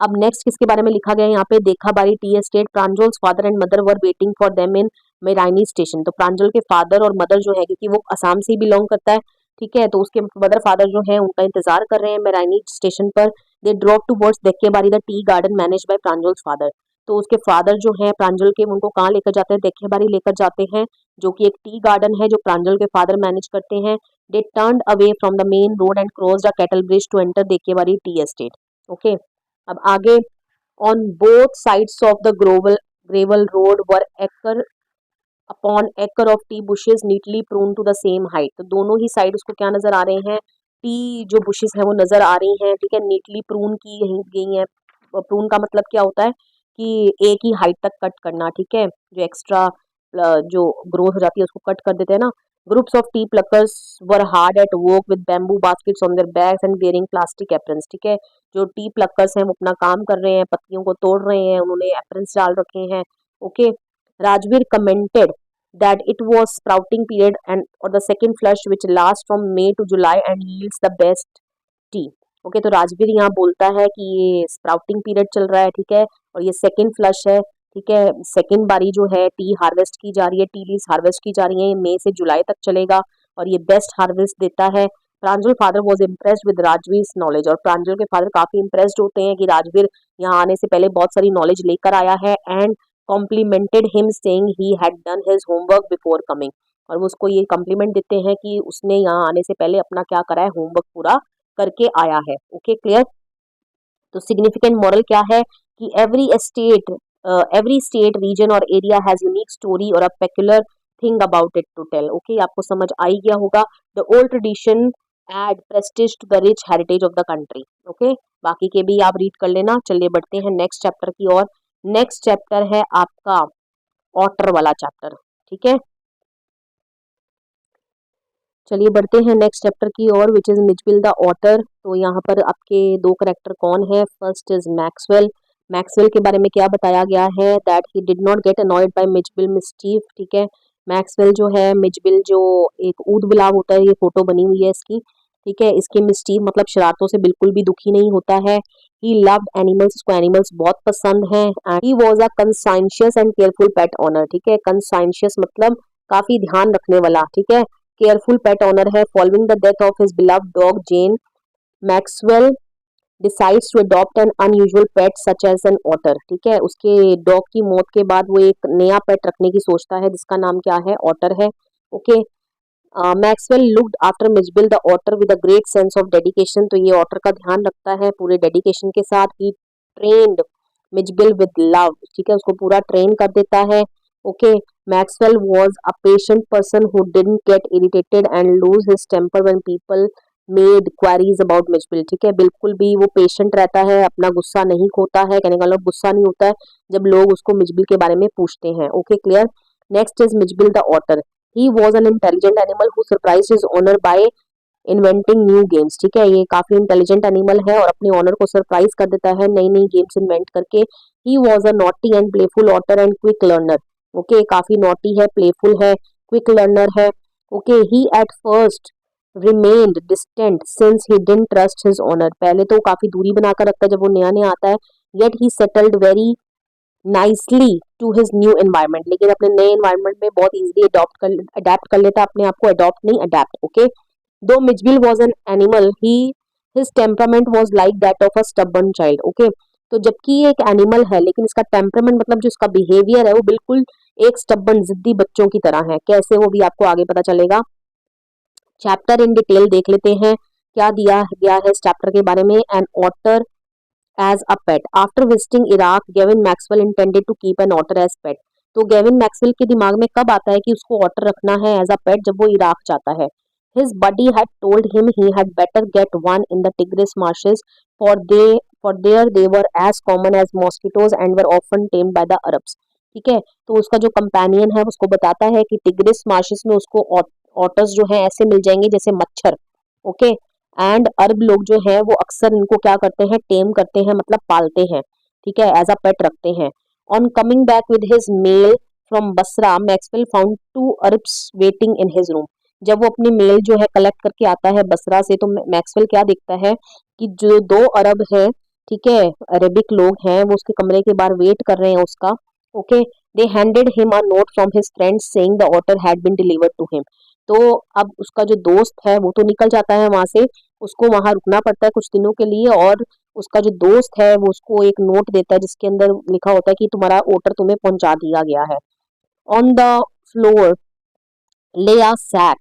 अब नेक्स्ट किसके बारे में लिखा गया है यहाँ पे, देखा Bari tea estate, Pranjal's father and mother were waiting for them in Mariani station, तो प्रांजल के फादर और मदर जो है, क्योंकि वो असम से ही बिलोंग करता है, ठीक है, तो उसके मदर फादर जो है उनका इंतजार कर रहे हैं मेराइनी स्टेशन पर। दे ड्रॉप टूवर्ड्स देखे बारी the tea garden manage by Pranjal's father, तो उसके फादर जो है प्रांजल के उनको कहाँ लेकर जाते हैं, देखे बारी लेकर जाते हैं, जो कि एक टी गार्डन है जो प्रांजल के फादर मैनेज करते हैं। They turned away from the main road and crossed a cattle bridge to enter Dhekiabari tea estate, okay. अब आगे, on both sides of the gravel road were acre upon acre of tea bushes neatly prune to the same height, तो दोनों ही साइड उसको क्या नजर आ रहे हैं, टी जो बुशेस है वो नजर आ रही हैं, ठीक है, नीटली प्रून की गई हैं। प्रून का मतलब क्या होता है कि एक ही हाइट तक कट करना, ठीक है, जो एक्स्ट्रा जो ग्रोथ हो जाती है उसको कट कर देते हैं ना। Groups of tea pluckers were hard at work with bamboo baskets on their backs and wearing plastic aprons, ठीक है, जो टी प्लकर्स हैं वो अपना काम कर रहे हैं, पत्तियों को तोड़ रहे हैं, उन्होंने एप्रन्स डाल रखे हैं, okay. Rajveer commented that it was sprouting period and or the second flush which lasts from May to July and yields the best tea, okay, तो राजवीर यहाँ बोलता है कि ये स्प्राउटिंग पीरियड चल रहा है, ठीक है, और ये सेकेंड फ्लश है, ठीक है। सेकेंड बारी जो है टी हार्वेस्ट की जा रही है, टी लीव्स हार्वेस्ट की जा रही है, मई से जुलाई तक चलेगा और ये बेस्ट हार्वेस्ट देता है। Pranjal father was impressed with Rajvir knowledge, और प्रांजल के फादर काफी इम्प्रेस्ड होते हैं कि राजवीर यहाँ आने से पहले बहुत सारी नॉलेज लेकर आया है, and complimented him saying he had done his homework before coming, और वो उसको ये कॉम्प्लीमेंट देते हैं कि उसने यहाँ आने से पहले अपना क्या करा है, होमवर्क पूरा करके आया है। Okay, clear. तो सिग्निफिकेंट मॉरल क्या है कि एवरी स्टेट रीजन और एरिया हैज यूनिक स्टोरी और a peculiar thing about it to tell. Okay, आपको समझ आ ही गया होगा। The old tradition add prestige to the rich heritage of the country. Okay, बाकी के भी आप रीड कर लेना। चलिए बढ़ते हैं नेक्स्ट चैप्टर की ओर। नेक्स्ट चैप्टर है आपका ऑटर वाला चैप्टर। ठीक है, चलिए बढ़ते हैं नेक्स्ट चैप्टर की ओर, which is Mijbil the otter. तो यहाँ पर आपके दो करेक्टर कौन है? First is Maxwell. मैक्सवेल के बारे में क्या बताया गया है? That he did not get annoyed by Mijbil mischief. ठीक है, मैक्सवेल जो है, मिचबिल जो एक ऊद बिलाव होता है, ये फोटो बनी हुई है इसकी। ठीक है, इसके मिस्चीफ मतलब शरारतों से बिल्कुल भी दुखी नहीं होता है। ही लव्ड एनिमल्स, इसको एनिमल्स बहुत पसंद हैं। And he was a conscientious and careful pet owner. ठीक है, कंसाइंशियस मतलब काफी ध्यान रखने वाला। ठीक है, केयरफुल पेट ऑनर है। Following the death of his beloved dog Jane, Maxwell decides to adopt an unusual pet such as an otter. ठीक है, उसके डॉग की मौत के बाद वो एक नया पेट रखने की सोचता है जिसका नाम क्या है? ऑटर है। Okay, Maxwell looked after Mijbil the otter with a great sense of dedication. तो ये ऑटर का ध्यान रखता है पूरे डेडिकेशन के साथ। He trained Mijbil with love. ठीक है, उसको पूरा ट्रेन कर देता है। Okay, Maxwell was a patient person who didn't get irritated and lose his temper when people made queries about Mijbil. ठीक है, बिल्कुल भी वो पेशेंट रहता है, अपना गुस्सा नहीं खोता है। कहने का मतलब गुस्सा नहीं होता है जब लोग उसको मिचबिल के बारे में पूछते हैं। Okay, clear. Next is Mijbil the otter. He was an intelligent animal who surprised his owner by inventing new games. ठीक है, ये काफी इंटेलिजेंट एनिमल है और अपने ओनर को सरप्राइज कर देता है नई नई गेम्स इन्वेंट करके। He was a naughty and playful otter and quick learner. Okay, काफी नॉटी है, प्लेफुल है, क्विक लर्नर है। Okay, he at first remained distant since he didn't trust his owner. पहले तो काफी दूरी बनाकर रखता है जब वो नया नया आता है। Yet he settled very nicely to his new environment, लेकिन अपने नए एनवायरनमेंट में बहुत इजीली अडेप्ट कर लेता है अपने आप को। अडॉप्ट नहीं, adept. Okay, though Mijbil was an animal, he his temperament was like that of a stubborn child. Okay, तो जबकि ये एक एनिमल है लेकिन इसका टेम्परामेंट मतलब जो इसका बिहेवियर है वो बिल्कुल एक स्टबर्न जिद्दी बच्चों की तरह है। कैसे, वो भी आपको आगे पता चलेगा। चैप्टर इन डिटेल देख लेते हैं क्या दिया गया है इस चैप्टर के बारे में। An otter as a pet. After visiting Iraq, Gavin Maxwell intended to keep an otter as pet. तो गेविन मैक्सवेल के दिमाग में कब आता है कि उसको ऑटर रखना है एज अ पेट? जब वो इराक जाता है। His buddy had told him he had better get one in the Tigris marshes, for there they were as common as mosquitoes and were often tamed by the Arabs. ठीक है, तो उसका जो कंपेनियन है उसको बताता है कि टिग्रिस मार्शेस में उसको ऑटर्स जो है ऐसे मिल जाएंगे जैसे मच्छर। ओके, एंड अरब लोग जो है वो अक्सर इनको क्या करते हैं? टेम करते हैं, मतलब पालते हैं। ठीक है, एज अ पेट रखते हैं। On coming back with his mail from Basra, Maxwell found two Arabs waiting in his room. जब वो अपनी मेल जो है कलेक्ट करके आता है बसरा से, तो मैक्सवेल क्या देखता है कि जो दो अरब है, ठीक है, अरेबिक लोग हैं, वो उसके कमरे के बाहर वेट कर रहे हैं उसका। Okay, they handed him a note from his friend saying the otter had been delivered to him. तो अब उसका जो दोस्त है वो तो निकल जाता है वहां से, उसको वहां रुकना पड़ता है कुछ दिनों के लिए, और उसका जो दोस्त है वो उसको एक नोट देता है जिसके अंदर लिखा होता है कि तुम्हारा ऑटर तुम्हें पहुंचा दिया गया है। On the floor lay a sack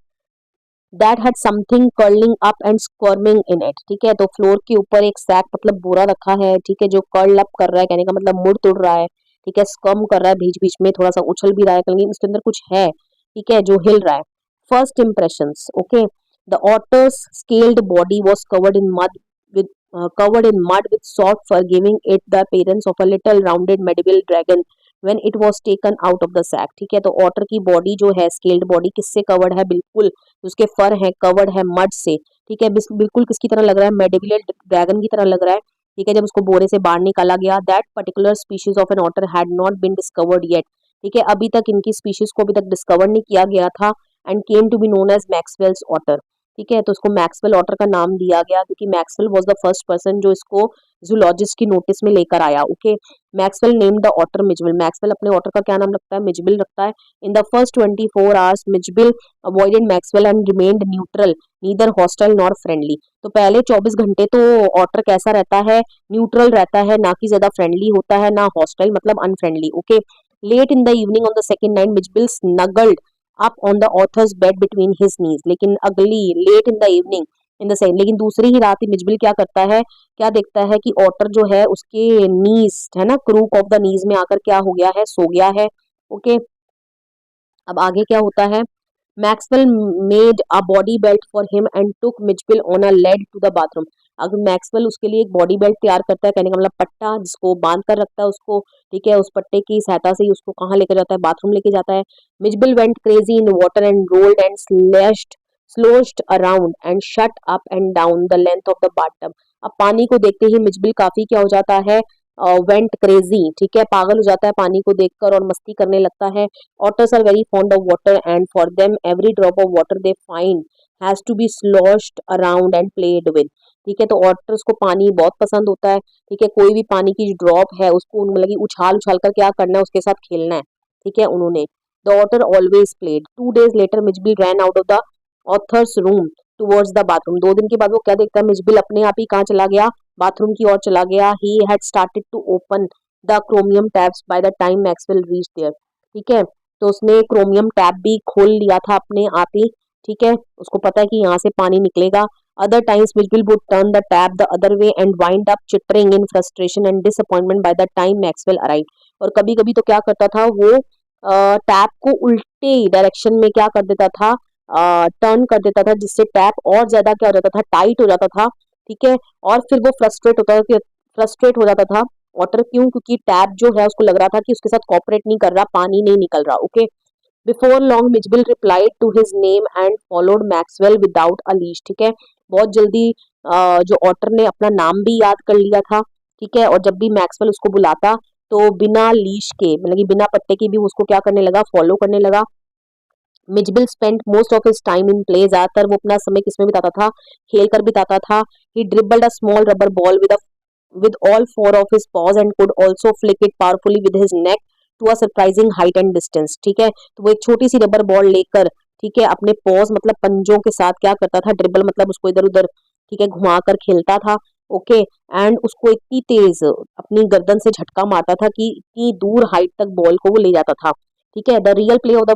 that had something curling up and squirming in it. ठीक है, तो फ्लोर के ऊपर एक सैक मतलब बोरा रखा है, ठीक है, जो कर्ल अप कर रहा है, कहने का मतलब मुड़ तुड़ रहा है। ठीक है, स्क्वर्म कर रहा है, बीच बीच में थोड़ा सा उछल भी रहा है, कहीं उसके अंदर कुछ है, ठीक है, जो हिल रहा है। First impressions. Okay, the otters scaled body was covered in mud with soft fur, giving it the appearance of a little rounded medieval dragon when it was taken out of the sack। ठीक है, तो ऑटर की बॉडी जो है, स्केल्ड बॉडी किससे कवर्ड है? बिल्कुल उसके फर है कवर्ड है मड से। ठीक है, बिल्कुल किसकी तरह लग रहा है? मेडिवल ड्रैगन की तरह लग रहा है। ठीक है, जब उसको बोरे से बाहर निकाला गया। That particular species of an otter had not been discovered yet. ठीक है, अभी तक इनकी स्पीशीज को अभी तक डिस्कवर नहीं किया गया था। And came to be known as Maxwell's otter. ठीक है, तो उसको मैक्सवेल ऑटर का नाम दिया गया क्योंकि Maxwell was the first person जो इसको जूलॉजिस्ट की नोटिस में लेकर आया। Okay, Maxwell named the otter Mijbil. Maxwell अपने ऑटर का क्या नाम रखता है? मिजबिल रखता है। In the first 24 hours Mijbil avoided Maxwell and remained neutral, neither hostile nor friendly. तो पहले 24 घंटे तो ऑटर कैसा रहता है? न्यूट्रल रहता है, ना कि ज्यादा फ्रेंडली होता है, ना हॉस्टाइल मतलब unfriendly. Okay, late in the evening on the second night Mijbil snuggled up on the author's bed between his knees. लेकिन अगली late in the evening in the second, लेकिन दूसरी ही रात ही मिजबिल क्या करता है, क्या देखता है कि ऑटर जो है उसके नीज है ना, क्रूक ऑफ द नीज में आकर क्या हो गया है? सो गया है। ओके, अब आगे क्या होता है? Maxwell made a body belt for him and took Mijbil on a lead to the bathroom. अगर मैक्सवेल उसके लिए एक बॉडी बेल्ट तैयार करता है, कहने का मतलब पट्टा जिसको बांध कर रखता है उसको, ठीक है, उस पट्टे की सहायता से ही उसको कहाँ लेकर जाता है? बाथरूम लेके जाता है। Mijbil went crazy in water and rolled and sloshed around and shot up and down the length of the bathtub. अब पानी को देखते ही मिजबिल काफी क्या हो जाता है? वेंट क्रेजी, ठीक है, पागल हो जाता है पानी को देखकर और मस्ती करने लगता है। Otters are very fond of water and for them every drop of water they find has to be sloshed around and played with। ठीक है, तो ऑटर्स को पानी बहुत पसंद होता है। ठीक है, कोई भी पानी की जो ड्रॉप है उसको मतलब कि उछाल उछाल कर क्या करना है? उसके साथ खेलना है। ठीक है, उन्होंने the otter always played. 2 days later Mijbil ran out of the author's room towards the bathroom. 2 दिन के बाद वो क्या देखता है? मिजबिल अपने आप ही कहाँ चला गया? बाथरूम की ओर चला गया। He had started to open the chromium taps by the time Maxwell reach there. ठीक है, तो उसने क्रोमियम टैप भी खोल लिया था अपने आप ही। ठीक है, उसको पता है कि यहाँ से पानी निकलेगा। Other times Mijbil would turn the tap the other way and wind up chittering in frustration and disappointment bye the time Maxwell arrive. और कभी कभी तो क्या करता था वो? टैप को उल्टे डायरेक्शन में क्या कर देता था? टर्न कर देता था, जिससे टैप और ज्यादा क्या हो जाता था? टाइट हो जाता था। ठीक है, और फिर वो फ्रस्ट्रेट हो जाता था वाटर। क्यों? क्योंकि टैप जो है उसको लग रहा था कि उसके साथ कॉपरेट नहीं कर रहा, पानी नहीं निकल रहा। Okay, before long Mijbil replied to his name and followed Maxwell without a leash. ठीक है, बहुत जल्दी जो ऑटर ने अपना नाम भी याद कर लिया था। ठीक है, और जब भी मैक्सवेल उसको बुलाता तो बिना लीश के मतलब कि बिना पट्टे के भी उसको क्या करने लगा? फॉलो करने लगा। Mijbil spent most of his time in play. ज्यादातर वो अपना समय किसमें बिताता था? खेल कर बिताता था। He dribbled a small rubber ball with all four of his paws and could also flick it powerfully with his neck to a surprising height and distance। ठीक है, तो वो एक छोटी सी रबर बॉल लेकर, ठीक है, अपने पॉज मतलब पंजों के साथ क्या करता था? ड्रिबल मतलब उसको इधर उधर, ठीक है, घुमाकर खेलता था। ओके, एंड उसको इतनी तेज अपनी गर्दन से झटका मारता था कि इतनी दूर हाइट तक बॉल को वो ले जाता था। ठीक है, the real play of the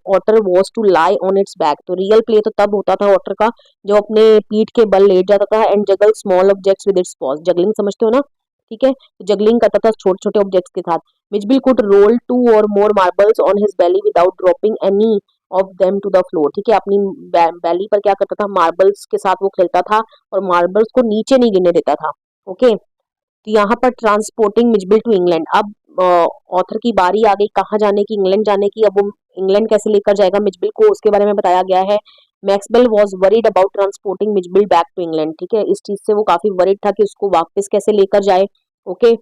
otter was to lie on its back. तो रियल प्ले तो तब होता था ऑटर का जो अपने पीठ के बल लेट जाता था। And juggle small objects with its pause. Juggling समझते हो ना? ठीक है, तो जगलिंग करता था छोटे छोटे ऑब्जेक्ट्स के साथ। Mijbil could roll 2 or more marbles on his belly without dropping any of them to the floor. ठीक है, अपनी बेली पर क्या करता था? मार्बल्स के साथ वो खेलता था और मार्बल्स को नीचे नहीं गिरने देता था। ओके, तो यहाँ पर ट्रांसपोर्टिंग मिजबिल टू इंग्लैंड। अब ऑथर की बारी आ गई कहाँ जाने की? इंग्लैंड जाने की। अब वो इंग्लैंड कैसे लेकर जाएगा मिजबिल को, उसके बारे में बताया गया है। Maxwell was worried about transporting Mijbil back to England. ठीक है, इस चीज से वो काफी वरीड था कि उसको वापस कैसे लेकर जाए। Okay,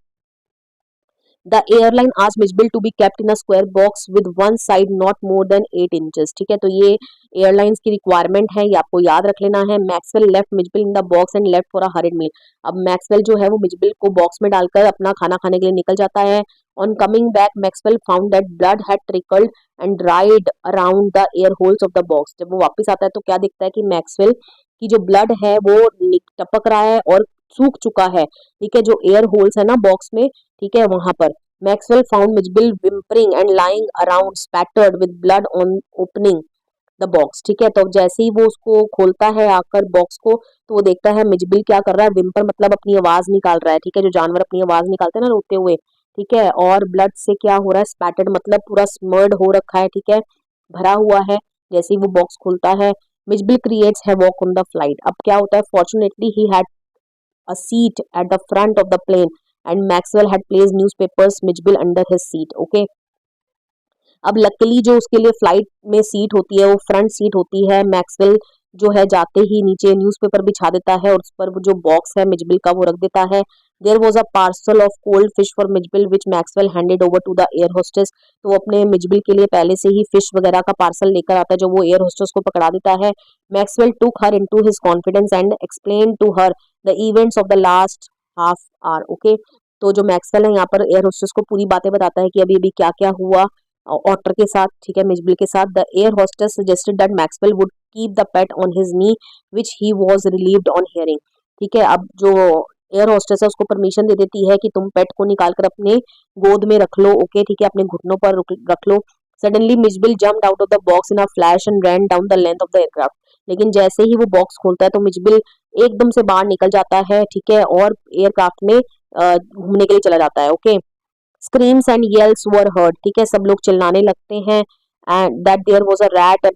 the airline asked Mijbil to be kept in a square box with one side not more than 8 inches. ठीक है, तो ये एयरलाइंस की रिक्वायरमेंट है, ये आपको याद रख लेना है। Maxwell left Mijbil in the box and left for a hurried meal. अब मैक्सवेल जो है वो मिजबिल को बॉक्स में डालकर अपना खाना खाने के लिए निकल जाता है। On coming back Maxwell found that blood had trickled and dried around the air holes of the box. जब वो वापस आता है तो क्या दिखता है कि मैक्सवेल की जो ब्लड है वो टपक रहा है और सूख चुका है। ठीक है, जो एयर होल्स है ना बॉक्स में, ठीक है, वहां पर Maxwell found Mijbil whimpering and lying around spattered with blood on opening the box. ठीक है, तो जैसे ही वो उसको खोलता है आकर बॉक्स को, तो वो देखता है मिजबिल क्या कर रहा है? विम्पर मतलब अपनी आवाज निकाल रहा है। ठीक है, जो जानवर अपनी आवाज निकालते हैं ना रोते हुए। ठीक है, और ब्लड से क्या हो रहा है? स्पैटर्ड मतलब पूरा स्मर्ड हो रखा है। ठीक है, भरा हुआ है। जैसे ही वो बॉक्स खुलता है, Mijbil creates havoc on the flight. अब क्या होता है? Fortunately he had a seat at the front of the plane and Maxwell had placed newspapers Mitchell under his seat। okay, अब लकीली जो उसके लिए फ्लाइट में सीट होती है वो फ्रंट सीट होती है। मैक्सवेल जो है जाते ही नीचे न्यूज़पेपर बिछा देता है और उस पर वो जो बॉक्स है मिजबिल का वो रख देता है। There was a parcel of cold fish for Mijbil which Maxwell handed over to the air hostess. तो वो अपने मिजबिल के लिए पहले से ही फिश वगैरह का पार्सल लेकर आता है जो वो एयर होस्टेस को पकड़ा देता है। Maxwell took her into his confidence and explain to her the events of the last half hour. Okay, तो जो मैक्सवेल है यहाँ पर एयर होस्टेस को पूरी बातें बताता है कि अभी अभी क्या क्या हुआ ऑटर के साथ, ठीक है, मिजबिल के साथ। The air hostess suggested that Maxwell would keep the pet on his knee which he was relieved on hearing. ठीक है, अब जो एयर होस्टेस है उसको परमिशन दे देती है कि तुम पेट को निकाल कर अपने गोद में रख लो। ओके, ठीक है, अपने घुटनों पर रख लो। Suddenly Mijbil jumped out of the box in a flash and ran down the length of the aircraft. लेकिन जैसे ही वो बॉक्स खोलता है तो मिजबिल एकदम से बाहर निकल जाता है, ठीक है, और एयरक्राफ्ट में घूमने के लिए चला जाता है। Okay, screams and yells were heard. ठीक है, सब लोग चिल्लाने लगते हैं and that there was a rat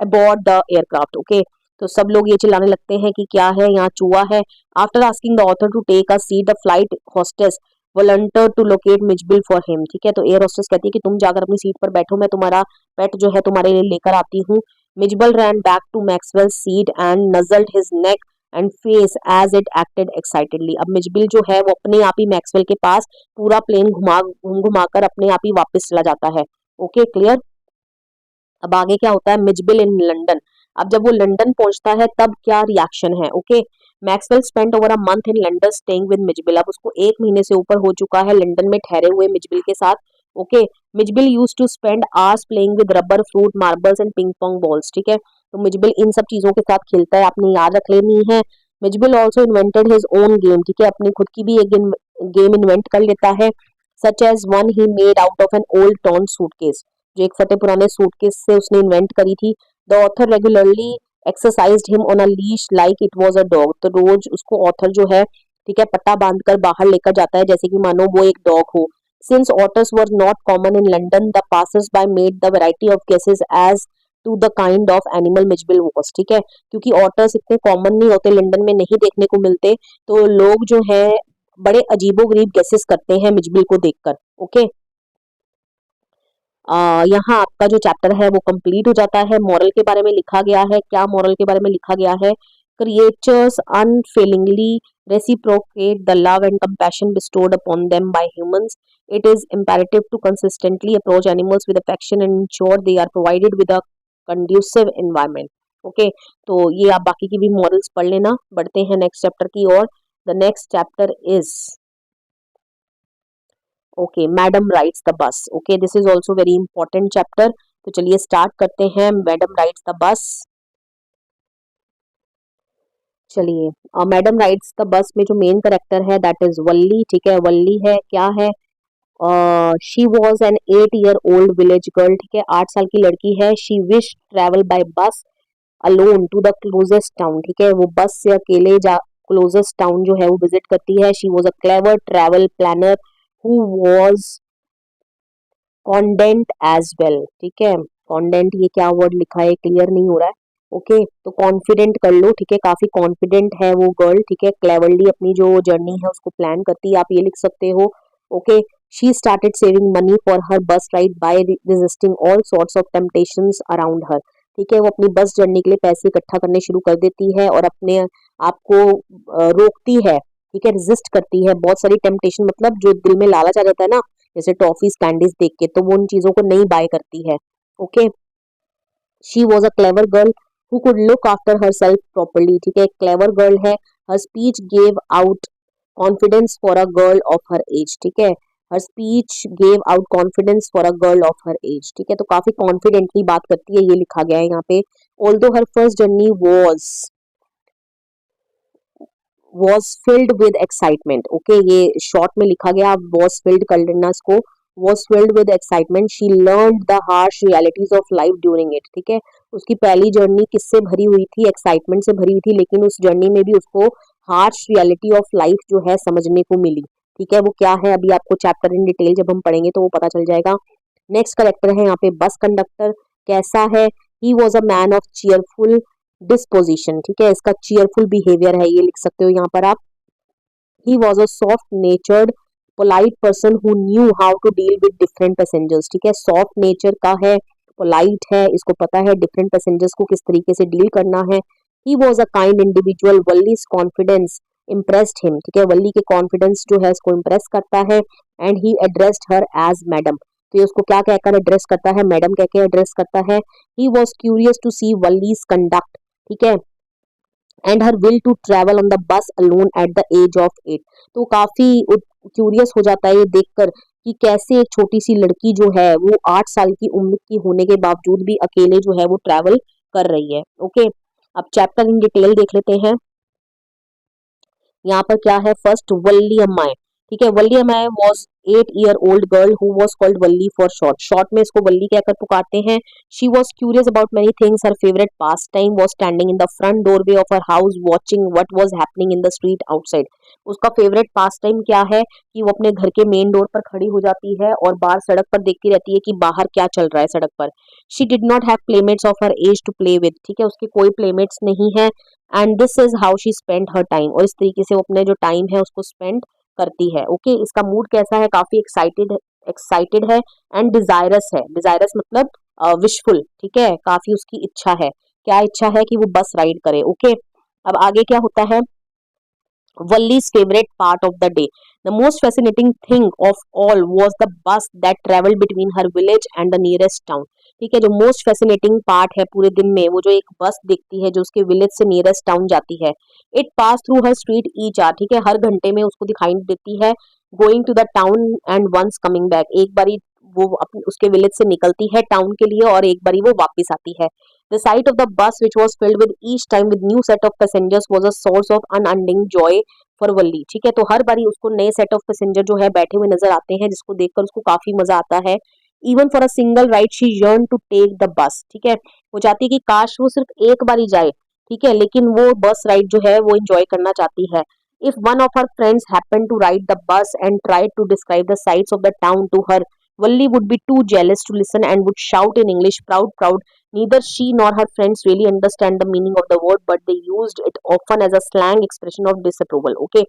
aboard the aircraft. Okay, तो सब लोग ये चिल्लाने लगते हैं कि क्या है, यहाँ चूहा है। After asking the author to take a seat the flight hostess volunteered to locate Mijbil for him. ठीक है, तो एयर हॉस्टेस कहती है कि तुम जाकर अपनी सीट पर बैठो, मैं तुम्हारा पेट जो है तुम्हारे लिए लेकर आती हूँ। Mijbil ran back to Maxwell seat and nuzzled his neck and face as it acted excitedly. अब मिजबिल जो है वो अपने आप ही मैक्सवेल के पास पूरा प्लेन घुमा घुमा कर अपने आप ही वापस चला जाता है। Okay, clear. अब आगे क्या होता है, मिजबिल इन लंदन। अब जब वो लंदन पहुंचता है तब क्या रिएक्शन है। Okay, Maxwell spent over a month in London staying with Mijbil. अब उसको 1 महीने से ऊपर हो चुका है लंदन में ठहरे हुए मिजबिल के साथ। Okay, Mijbil use to spend hours playing with rubber fruit marbles and ping pong balls. ठीक है, तो मिजबिल इन सब चीजों के साथ खेलता है, आपने याद रख लेनी है। Mijbil also invented his own game. ठीक है, अपनी खुद की भी एक गेम इन्वेंट कर लेता है, such as one he made out of an old torn suitcase. जो एक फटे पुराने सूटकेस से उसने इन्वेंट करी थी। The author regularly exercised him on a leash like it was a dog. तो रोज उसको ऑथर जो है, ठीक है, पट्टा बांधकर बाहर लेकर जाता है जैसे कि मानो वो एक डॉग हो। Since otters were not common in London the passers by made the variety of guesses as to the kind of animal Mijbil was. ठीक है, क्योंकि ऑटर्स इतने कॉमन नहीं होते, लंदन में नहीं देखने को मिलते, तो लोग जो है बड़े अजीबोगरीब गेसेस करते हैं मिजबिल को देखकर। ओके, यहाँ आपका जो चैप्टर है वो कंप्लीट हो जाता है। मॉरल के बारे में लिखा गया है, क्या मॉरल के बारे में लिखा गया है, creatures unfailingly reciprocate the love and compassion bestowed upon them by humans. It is imperative to consistently approach animals with affection and ensure they are provided with a conducive environment. Okay, तो ये आप बाकी की भी मॉरल्स पढ़ लेना। बढ़ते हैं नेक्स्ट चैप्टर की ओर। The next chapter is okay, madam rides the bus. Okay, this is also very important chapter. तो चलिए स्टार्ट करते हैं। मैडम राइड्स द बस। चलिए, मैडम राइड्स द बस में जो मेन करेक्टर है दैट इज वल्ली। ठीक है, वल्ली है, क्या है, she was an 8 year old village girl. ठीक है, 8 साल की लड़की है। She wish travel by bus alone to the closest town. ठीक है, वो बस से अकेले जा क्लोजेस्ट टाउन जो है वो विजिट करती है। She was a clever travel planner who was confident as well. ठीक है, कॉन्डेंट ये क्या वर्ड लिखा है, क्लियर नहीं हो रहा है। ओके, तो कॉन्फिडेंट कर लो। ठीक है, काफी कॉन्फिडेंट है वो गर्ल। ठीक है, क्लेवरली अपनी जो जर्नी है उसको प्लान करती है, आप ये लिख सकते हो। Okay, she started saving money for her bus ride by resisting all sorts of temptations around her. ठीक है, वो अपनी बस जर्नी के लिए पैसे इकट्ठा करने शुरू कर देती है और अपने आप को रोकती है। ठीक है, रेजिस्ट करती है। बहुत सारी टेम्पटेशन मतलब जो दिल में लालच आ जाता है ना, जैसे टॉफीज कैंडीज देख के, तो वो उन चीजों को नहीं बाय करती है। Okay, she was a clever girl who could look after herself properly. ठीक है, एक क्लेवर गर्ल है। Her speech gave out confidence for a girl of her age. ठीक है, her speech gave out confidence for a girl of her age. ठीक है, तो काफी कॉन्फिडेंटली बात करती है, ये लिखा गया है यहाँ पे। Although her first journey was filled with excitement. Okay, ये शॉर्ट में लिखा गया, आप वॉज फिल्ड कर लेना इसको। Was filled with excitement she learn the harsh realities of life during it. ठीक है, उसकी पहली जर्नी किससे भरी हुई थी, एक्साइटमेंट से भरी हुई थी, लेकिन उस जर्नी में भी उसको हार्श रियलिटी ऑफ लाइफ जो है समझने को मिली। ठीक है, वो क्या है अभी आपको चैप्टर इन डिटेल जब हम पढ़ेंगे तो वो पता चल जाएगा। नेक्स्ट करेक्टर है यहाँ पे बस कंडक्टर। कैसा है, he was a man of cheerful disposition. ठीक है, इसका चीयरफुल बिहेवियर है, ये लिख सकते हो यहाँ पर आप। He was a soft natured polite person who knew how to deal with different passengers. ठीक है, सॉफ्ट नेचर का है, पोलाइट है, इसको पता है डिफरेंट पैसेंजर्स को किस तरीके से डील करना है। He was a kind individual. Valli's confidence impressed him, ठीक है, वल्ली के कॉन्फिडेंस जो है इसको इम्प्रेस करता है। And he addressed her as madam, तो ये उसको क्या कहकर एड्रेस करता है, मैडम कह के एड्रेस करता है। He was curious to see Valli's conduct, ठीक है, and her will to travel on the bus alone at the as of 8। तो काफी क्यूरियस हो जाता है ये देखकर कि कैसे एक छोटी सी लड़की जो है वो 8 साल की उम्र की होने के बावजूद भी अकेले जो है वो ट्रैवल कर रही है। ओके, अब चैप्टर इन डिटेल देख लेते हैं। यहाँ पर क्या है, फर्स्ट वल्ली अम्माई, ठीक है, Valli Ammai was 8 year old girl who was called Valli for short, short में इसको वल्ली कहकर पुकारते हैं। She was curious about many things, her favourite pastime was standing in the front doorway of her house watching what was happening in the street outside. उसका फेवरेट पास टाइम क्या है कि वो अपने घर के मेन डोर पर खड़ी हो जाती है और बाहर सड़क पर देखती रहती है कि बाहर क्या चल रहा है सड़क पर। She did not have playmates of her age to play with, ठीक है, उसके कोई प्लेमेट्स नहीं है। And this is how she spend her time, और इस तरीके से वो अपने जो टाइम है उसको स्पेंड करती है। ओके, इसका मूड कैसा है, काफी एक्साइटेड एक्साइटेड है एंड डिजायरस है, डिजायरस मतलब विशफुल, ठीक है, काफी उसकी इच्छा है, क्या इच्छा है कि वो बस राइड करे। ओके, अब आगे क्या होता है, Wally's favorite part of the day. The most fascinating thing of all was the bus that traveled between her village and the nearest town. ठीक है, जो मोस्ट फैसिनेटिंग पार्ट है पूरे दिन में वो जो एक बस दिखती है जो उसके विलेज से नियरेस्ट टाउन जाती है। It pass through her street each hour, ठीक है, हर घंटे में उसको दिखाई देती है। Going to the town and once coming back, एक बारी वो अपने उसके विलेज से निकलती है टाउन के लिए और एक बारी वो वापस आती है। The sight of the bus, which was filled with each time with new set of passengers, was a source of unending joy for Valli. ठीक है, तो हर बारी उसको नए सेट ऑफ पैसेंजर जो है बैठे हुए नजर आते हैं जिसको देखकर उसको काफी मजा आता है। Even for a single ride she yearned to take the bus, ठीक है, वो चाहती है कि काश वो सिर्फ एक बारी जाए, ठीक है, लेकिन वो बस राइड जो है वो एंजॉय करना चाहती है। If one of her friends happened to ride the bus and tried to describe the sights of the town to her, Valli would be too jealous to listen and would shout in English, proud, proud. Neither she nor her friends really understand the meaning of the word, but they used it often as a slang expression of disapproval. Okay.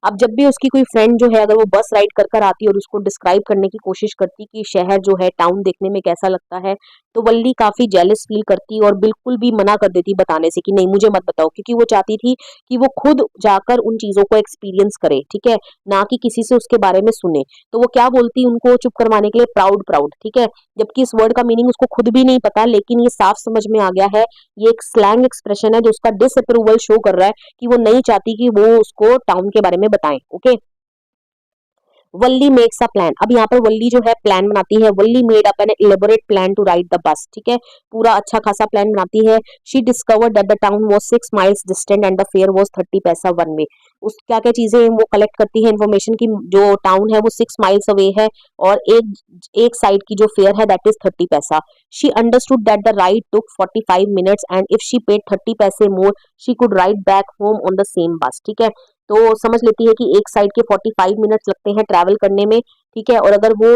अब जब भी उसकी कोई फ्रेंड जो है अगर वो बस राइड कर कर आती है और उसको डिस्क्राइब करने की कोशिश करती कि शहर जो है टाउन देखने में कैसा लगता है, तो वल्ली काफी जेलस फील करती और बिल्कुल भी मना कर देती बताने से कि नहीं मुझे मत बताओ, क्योंकि वो चाहती थी कि वो खुद जाकर उन चीजों को एक्सपीरियंस करे, ठीक है, ना कि किसी से उसके बारे में सुने। तो वो क्या बोलती उनको चुप करवाने के लिए, प्राउड प्राउड, ठीक है, जबकि इस वर्ड का मीनिंग उसको खुद भी नहीं पता, लेकिन ये साफ समझ में आ गया है, ये एक स्लैंग एक्सप्रेशन है जो उसका डिसअप्रूवल शो कर रहा है कि वो नहीं चाहती कि वो उसको टाउन के बारे में बताएं। Okay, Valli makes a plan, अब यहाँ पर वल्ली जो है प्लान बनाती है। Valli made up an elaborate plan to ride the bus, ठीक है, पूरा अच्छा खासा प्लान बनाती है। She discovered that the town was 6 miles distant and the fare was 30 paisa one way. उस क्या क्या चीजें वो कलेक्ट करती है इन्फॉर्मेशन की, जो टाउन है वो 6 माइल्स अवे है और एक एक साइड की जो फेयर है दैट इज 30 पैसा। She understood that the ride took 45 minutes and if she paid 30 पैसे more she could ride back home on the same बस, ठीक है, तो समझ लेती है कि एक साइड के 45 मिनट्स लगते हैं ट्रैवल करने में, ठीक है, और अगर वो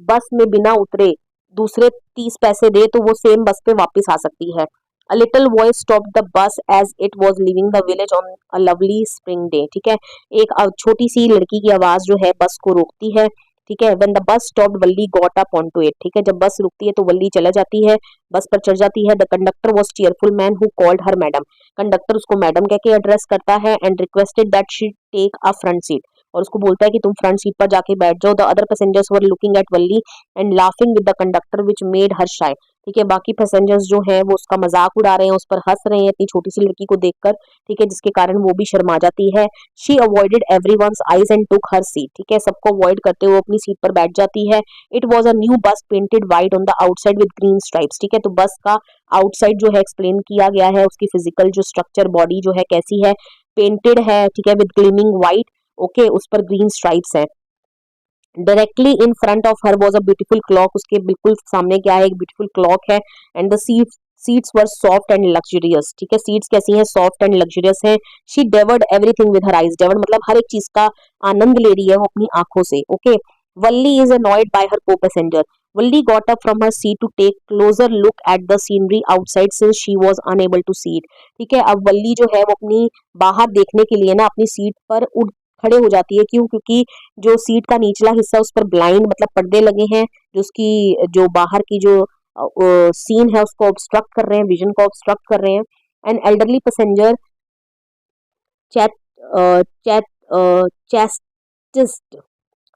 बस में बिना उतरे दूसरे 30 पैसे दे तो वो सेम बस पे वापस आ सकती है। A little boy stopped the bus as it was leaving the village on a lovely spring day, ठीक है, एक छोटी सी लड़की की आवाज जो है बस को रोकती है, ठीक है। When the bus stopped, Valli got up onto it, ठीक है, जब बस रुकती है तो वल्ली चला जाती है, बस पर चढ़ जाती है। The conductor was cheerful man who called her madam, conductor उसको मैडम कह के एड्रेस करता है and requested that she take a front seat, और उसको बोलता है कि तुम फ्रंट सीट पर जाके बैठ जाओ। The other passengers were looking at Valli and laughing with the conductor which made her shy, ठीक है, बाकी पैसेंजर्स जो हैं वो उसका मजाक उड़ा रहे हैं, उस पर हंस रहे हैं इतनी छोटी सी लड़की को देखकर, ठीक है, जिसके कारण वो भी शर्मा जाती है। She avoided everyone's eyes and took her seat, ठीक है, सबको अवॉइड करते हुए अपनी सीट पर बैठ जाती है। It was a new bus painted white on the outside with green stripes, ठीक है, तो बस का आउटसाइड जो है एक्सप्लेन किया गया है, उसकी फिजिकल जो स्ट्रक्चर बॉडी जो है कैसी है, पेंटेड है, ठीक है, विद ग्लीमिंग व्हाइट, ओके, उस पर ग्रीन स्ट्राइप्स हैं। Directly in front of her was a beautiful clock, उसके बिल्कुल सामने क्या है, एक ब्यूटीफुल क्लॉक है। And the seats were soft and luxurious, ठीक है, सीट्स कैसी हैं, सॉफ्ट एंड लग्जरियस हैं। She devoured everything with her eyes, devoured मतलब हर एक चीज का आनंद ले रही है वो अपनी आंखों से। Okay, Valli is annoyed by her co passenger, Valli got up from her seat to take closer look at the scenery outside since she was unable to see it, ठीक है, अब वल्ली जो है वो अपनी बाहर देखने के लिए ना अपनी सीट पर उठ खड़े हो जाती है, क्यों, क्योंकि जो सीट का निचला हिस्सा उस पर ब्लाइंड मतलब पर्दे लगे हैं जो उसकी जो बाहर की जो सीन है उसको ऑब्स्ट्रक्ट कर रहे हैं, विजन को ऑब्स्ट्रक्ट कर रहे हैं। And elderly passenger chastised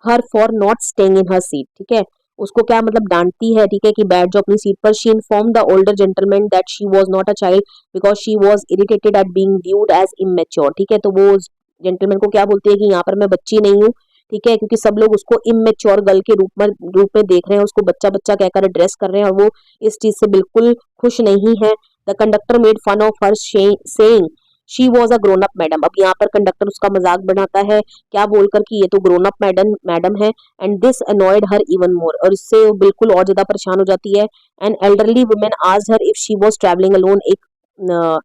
her for not staying in her seat, ठीक है, उसको क्या मतलब डांटती है, ठीक है, कि बैठ जाओ अपनी सीट पर। She inform the older gentleman that she was not a child because she was irritated at being viewed as immature, ठीक है, तो वो जेंटलमैन को क्या बोलती है कि यहाँ पर मैं बच्ची नहीं हूँ, ठीक है, क्योंकि सब लोग उसको इमेच्योर गर्ल के रूप में देख रहे हैं, उसको बच्चा बच्चा कहकर एड्रेस कर रहे हैं, और वो इस चीज से बिल्कुल खुश नहीं है। The conductor made fun of her saying she was a grown up madam. अब यहाँ पर कंडक्टर उसका मजाक बनाता है, क्या बोलकर कि ये तो ग्रोन अप मैडम है। And this annoyed her even more, और इससे वो बिल्कुल और ज्यादा परेशान हो जाती है। And elderly women asked her if she was travelling alone, एक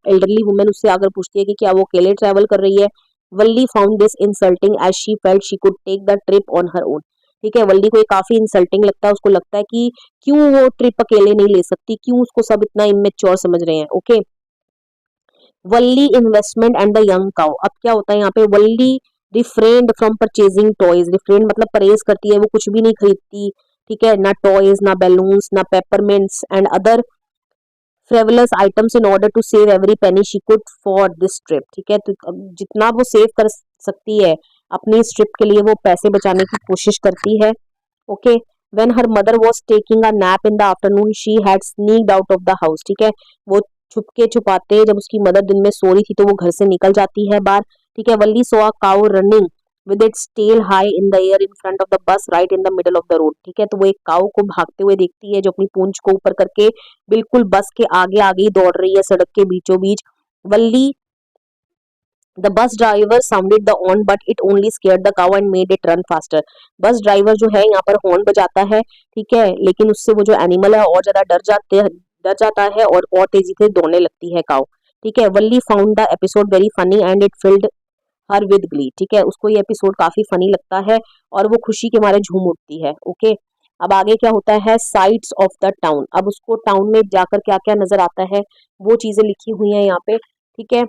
एल्डरली वुमेन उससे आकर पूछती है कि क्या वो अकेले ट्रैवल कर रही है। Valli found this insulting as she felt she could take the trip on her own, ठीक है, वल्ली को ये काफी इंसल्टिंग लगता है, उसको लगता है कि क्यों वो ट्रिप अकेले नहीं ले सकती, क्यों उसको सब इतना इमेच्योर समझ रहे हैं। Okay, Valli investment and the young cow. अब क्या होता है यहाँ पे, वल्ली रिफ्रेन्ड फ्रॉम परचेजिंग टॉयज, रिफ्रेन मतलब परहेज करती है, वो कुछ भी नहीं खरीदती, ठीक है, ना टॉयज, ना बैलून्स, ना peppermints and other frivolous items in order to save every penny she could for this trip, ठीक है, तो अब जितना वो सेव कर सकती है अपनी इस ट्रिप के लिए, वो पैसे बचाने की कोशिश करती है। Okay, when her mother was taking a nap in the afternoon she had sneaked out of the house, ठीक है, वो छुपके छुपाते जब उसकी मदर दिन में सो रही थी तो वो घर से निकल जाती है बाहर, ठीक है। Valli saw a cow running with its tail high in the air in front of the bus right in the middle of the road, ठीक है, तो वो एक काऊ को भागते हुए देखती है जो अपनी पूंछ को ऊपर करके बिल्कुल बस के आगे आगे ही दौड़ रही है, सड़क के बीचों बीच। Valli the bus driver sounded the horn but it only scared the cow and made it run faster. Bus driver जो है यहाँ पर हॉर्न बजाता है, ठीक है, लेकिन उससे वो जो एनिमल है और ज्यादा डर जाता है और तेजी से दौड़ने लगती है काउ, ठीक है। Valli found the episode very funny and it filled her with glee, ठीक है, उसको ये एपिसोड काफी फनी लगता है और वो खुशी के मारे झूम उठती है। ओके, अब आगे क्या होता है, साइट्स ऑफ द टाउन। अब उसको टाउन में जाकर क्या क्या नजर आता है वो चीजें लिखी हुई हैं यहाँ पे, ठीक है।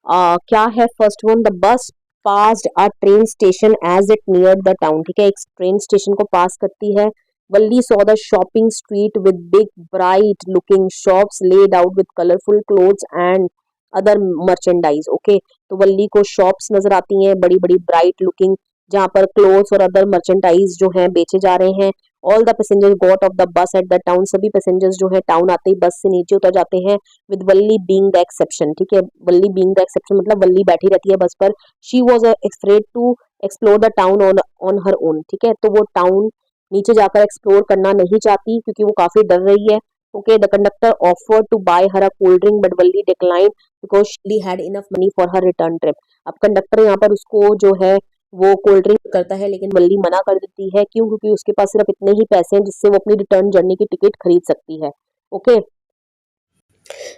क्या है first one, the bus passed a train station as it near the town, ठीक है, एक ट्रेन स्टेशन को पास करती है। Valli saw the shopping street with big bright looking shops laid out with colourful clothes and other merchandise. Okay, तो वल्ली को शॉप्स नजर आती हैं बड़ी बड़ी ब्राइट लुकिंग, जहाँ पर क्लोथ्स और अदर मर्चेंडाइज जो हैं बेचे जा रहे हैं। All the passengers got off the बस एट द टाउन, सभी पैसेंजर्स जो है टाउन आते ही बस से नीचे उतर जाते हैं। With Valli being the exception, ठीक है, वल्ली बीइंग द एक्सेप्शन मतलब वल्ली बैठी रहती है बस पर। She was afraid to explore the town on her own, ठीक है, तो वो टाउन नीचे जाकर एक्सप्लोर करना नहीं चाहती क्योंकि वो काफी डर रही है। Okay, the conductor offered to buy her a cold drink but Valli declined because she had enough money for her return trip. अब कंडक्टर यहाँ पर उसको जो है वो कोल्ड ड्रिंक करता है लेकिन वल्ली मना कर देती है, क्यों, क्योंकि उसके पास सिर्फ इतने ही पैसे हैं जिससे वो अपनी रिटर्न जर्नी की टिकट खरीद सकती है। ओके,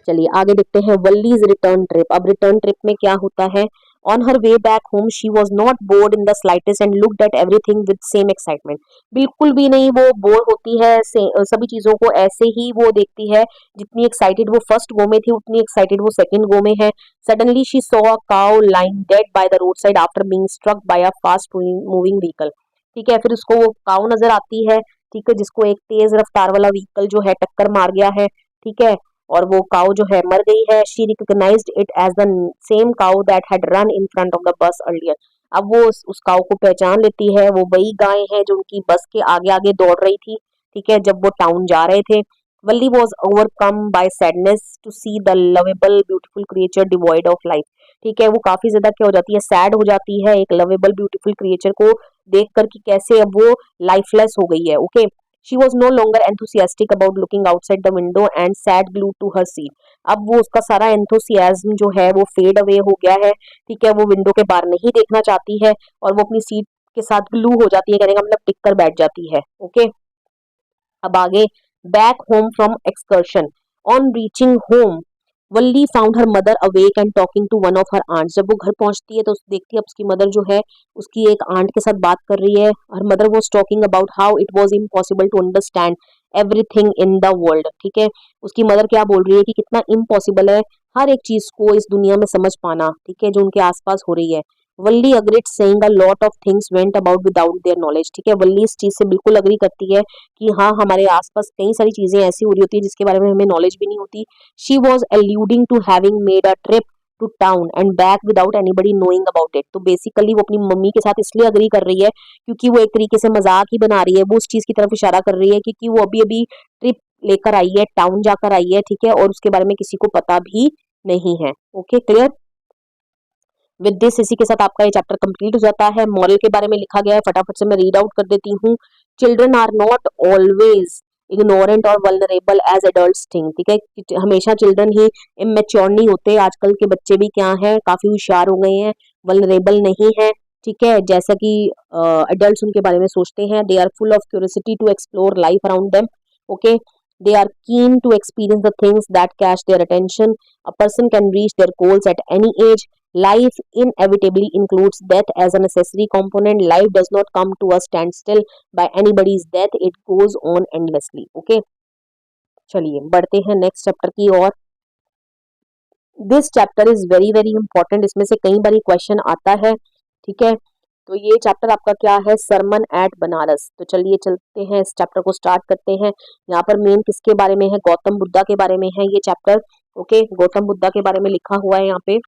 चलिए आगे देखते हैं वल्लीज रिटर्न ट्रिप। अब रिटर्न ट्रिप में क्या होता है, on her way back home she was not board in the slightest and looked at everything with same excitement. बिल्कुल भी नहीं वो बोर होती है, सभी चीजों को ऐसे ही वो देखती है जितनी एक्साइटेड वो फर्स्ट गो में थी उतनी एक्साइटेड वो सेकंड गो में है। Suddenly she saw a cow lying dead by the road side after being struck by a fast moving vehicle, ठीक है, फिर उसको वो काउ नजर आती है, ठीक है, जिसको एक तेज रफ्तार वाला व्हीकल जो है टक्कर मार गया है, ठीक है, और वो काऊ जो है मर गई है। She recognised it as the same cow that had run in front of the bus earlier. अब वो उस काऊ को पहचान लेती है, वो वही गाय है जो उनकी बस के आगे आगे दौड़ रही थी, ठीक है, जब वो टाउन जा रहे थे। Valli was overcome by sadness to see the lovable beautiful creature devoid of life, ठीक है, वो काफी ज्यादा क्या हो जाती है, सैड हो जाती है एक लवेबल ब्यूटीफुल क्रिएचर को देख कर कि कैसे अब वो लाइफलेस हो गई है। Okay, She was no longer enthusiastic about looking outside the window and sat glued to her seat. अब वो उसका सारा एंथुसियाज्म जो है वो फेड अवे हो गया है, ठीक है, वो विंडो के बाहर नहीं देखना चाहती है और वो अपनी सीट के साथ ग्लू हो जाती है, कहने का मतलब टिक कर बैठ जाती है। ओके, अब आगे, back home from excursion. On reaching home Valli found her mother awake and talking to one of her aunts. जब वो घर पहुंचती है तो देखती है उसकी मदर जो है उसकी एक आंट के साथ बात कर रही है। Her mother was talking about how it was impossible to understand everything in the world, ठीक है, उसकी मदर क्या बोल रही है कि कितना इम्पॉसिबल है हर एक चीज को इस दुनिया में समझ पाना, ठीक है, जो उनके आसपास हो रही है। Valli agreed saying a lot of things went about without their knowledge, ठीक है, वल्ली इस चीज से बिल्कुल अग्री करती है कि हाँ हमारे आसपास कई सारी चीजें ऐसी हो रही होती है जिसके बारे में हमें नॉलेज भी नहीं होती। She was alluding to having made a trip to town and back without anybody knowing about it. तो बेसिकली वो अपनी मम्मी के साथ इसलिए अग्री कर रही है क्योंकि वो एक तरीके से मजाक ही बना रही है, वो उस चीज की तरफ इशारा कर रही है क्योंकि वो अभी अभी ट्रिप लेकर आई है, टाउन जाकर आई है, ठीक है, और उसके बारे में किसी को पता भी नहीं है। Okay, clear. विद दिस इसी के साथ आपका ये चैप्टर कंप्लीट हो जाता है। मॉरल के बारे में लिखा गया है, फटाफट से मैं रीड आउट कर देती हूँ। Children are not always ignorant और वल्नरेबल एज एडल्ट्स थिंक, ठीक है, हमेशा चिल्ड्रन ही इमेच्योर नहीं होते, आजकल के बच्चे भी क्या हैं, काफी होशियार हो गए हैं, वल्नरेबल नहीं है, ठीक है, जैसा कि एडल्ट्स उनके बारे में सोचते हैं। They are full of curiosity to explore life around them. Okay, they are keen to experience the things that catch their attention. A person can reach their goals at any age. Life inevitably includes death as a necessary component. Life does not come to a standstill by anybody's death. It goes on endlessly. Okay, चलिए बढ़ते हैं नेक्स्ट चैप्टर की ओर। This chapter is very very important, इसमें से कई बार क्वेश्चन आता है, ठीक है। तो ये चैप्टर आपका क्या है, सरमन एट बनारस। तो चलिए चलते हैं, इस चैप्टर को स्टार्ट करते हैं। यहाँ पर मेन किसके बारे में है, गौतम बुद्धा के बारे में है ये चैप्टर। ओके, गौतम बुद्धा के बारे में लिखा हुआ है, यहाँ पे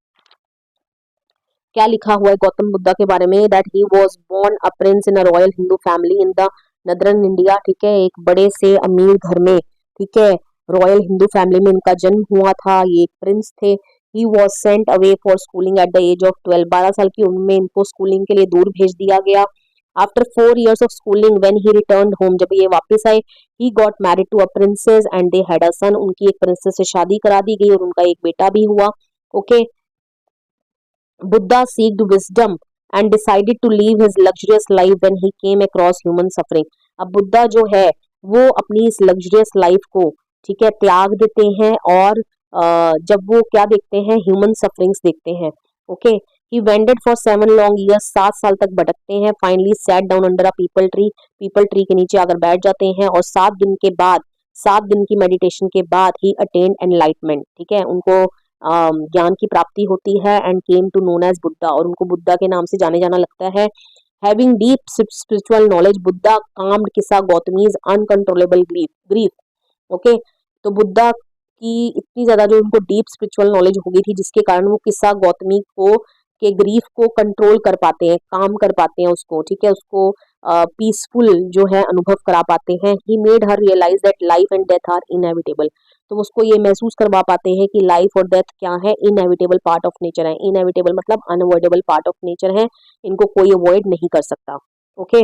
क्या लिखा हुआ है गौतम बुद्धा के बारे में, that he was born a prince in a royal Hindu family in the northern India, ठीक है, एक बड़े से अमीर घर में, ठीक है, रॉयल हिंदू फैमिली में इनका जन्म हुआ था, ये एक प्रिंस थे। He was sent away for schooling at the as of 12, 12 साल की उम्र में इनको स्कूलिंग के लिए दूर भेज दिया गया। After 4 years of schooling when he returned home, जब ये वापस आए, he got married to a princess and they had a son, उनकी एक प्रिंसेस से शादी करा दी गई और उनका एक बेटा भी हुआ। Okay, Buddha seeked wisdom and decided to leave his luxurious life when he came across human suffering. अब बुद्धा जो है वो अपनी इस लग्जरियस लाइफ को, ठीक है, त्याग देते हैं और जब वो क्या देखते हैं, ह्यूमन सफरिंग्स देखते हैं। Okay, he ended for 7 long years, 7 साल तक भटकते हैं। Finally sat down under a people tree के नीचे आकर बैठ जाते हैं और 7 दिन के बाद, 7 दिन की मेडिटेशन के बाद ही अटेन्ड एनलाइटमेंट, ठीक है, उनको ज्ञान की प्राप्ति होती है। And came to known as Buddha, और उनको बुद्धा के नाम से जाने जाना लगता है। Having deep spiritual knowledge, Buddha calmed किसा गौतमीज अनकंट्रोलेबल ग्रीफ। ओके, तो बुद्धा की इतनी ज्यादा जो उनको डीप स्पिरिचुअल नॉलेज हो गई थी जिसके कारण वो किस्सा गौतमी को के ग्रीफ को कंट्रोल कर पाते हैं, काम कर पाते हैं उसको, ठीक है, उसको पीसफुल जो है अनुभव करा पाते हैं। He made her realise that life and death are inevitable, तो उसको ये महसूस करवा पाते हैं कि लाइफ और डेथ क्या है, इनएविटेबल पार्ट ऑफ नेचर है। इनएविटेबल मतलब अनअवॉइडेबल पार्ट ऑफ नेचर है, इनको कोई अवॉइड नहीं कर सकता। ओके,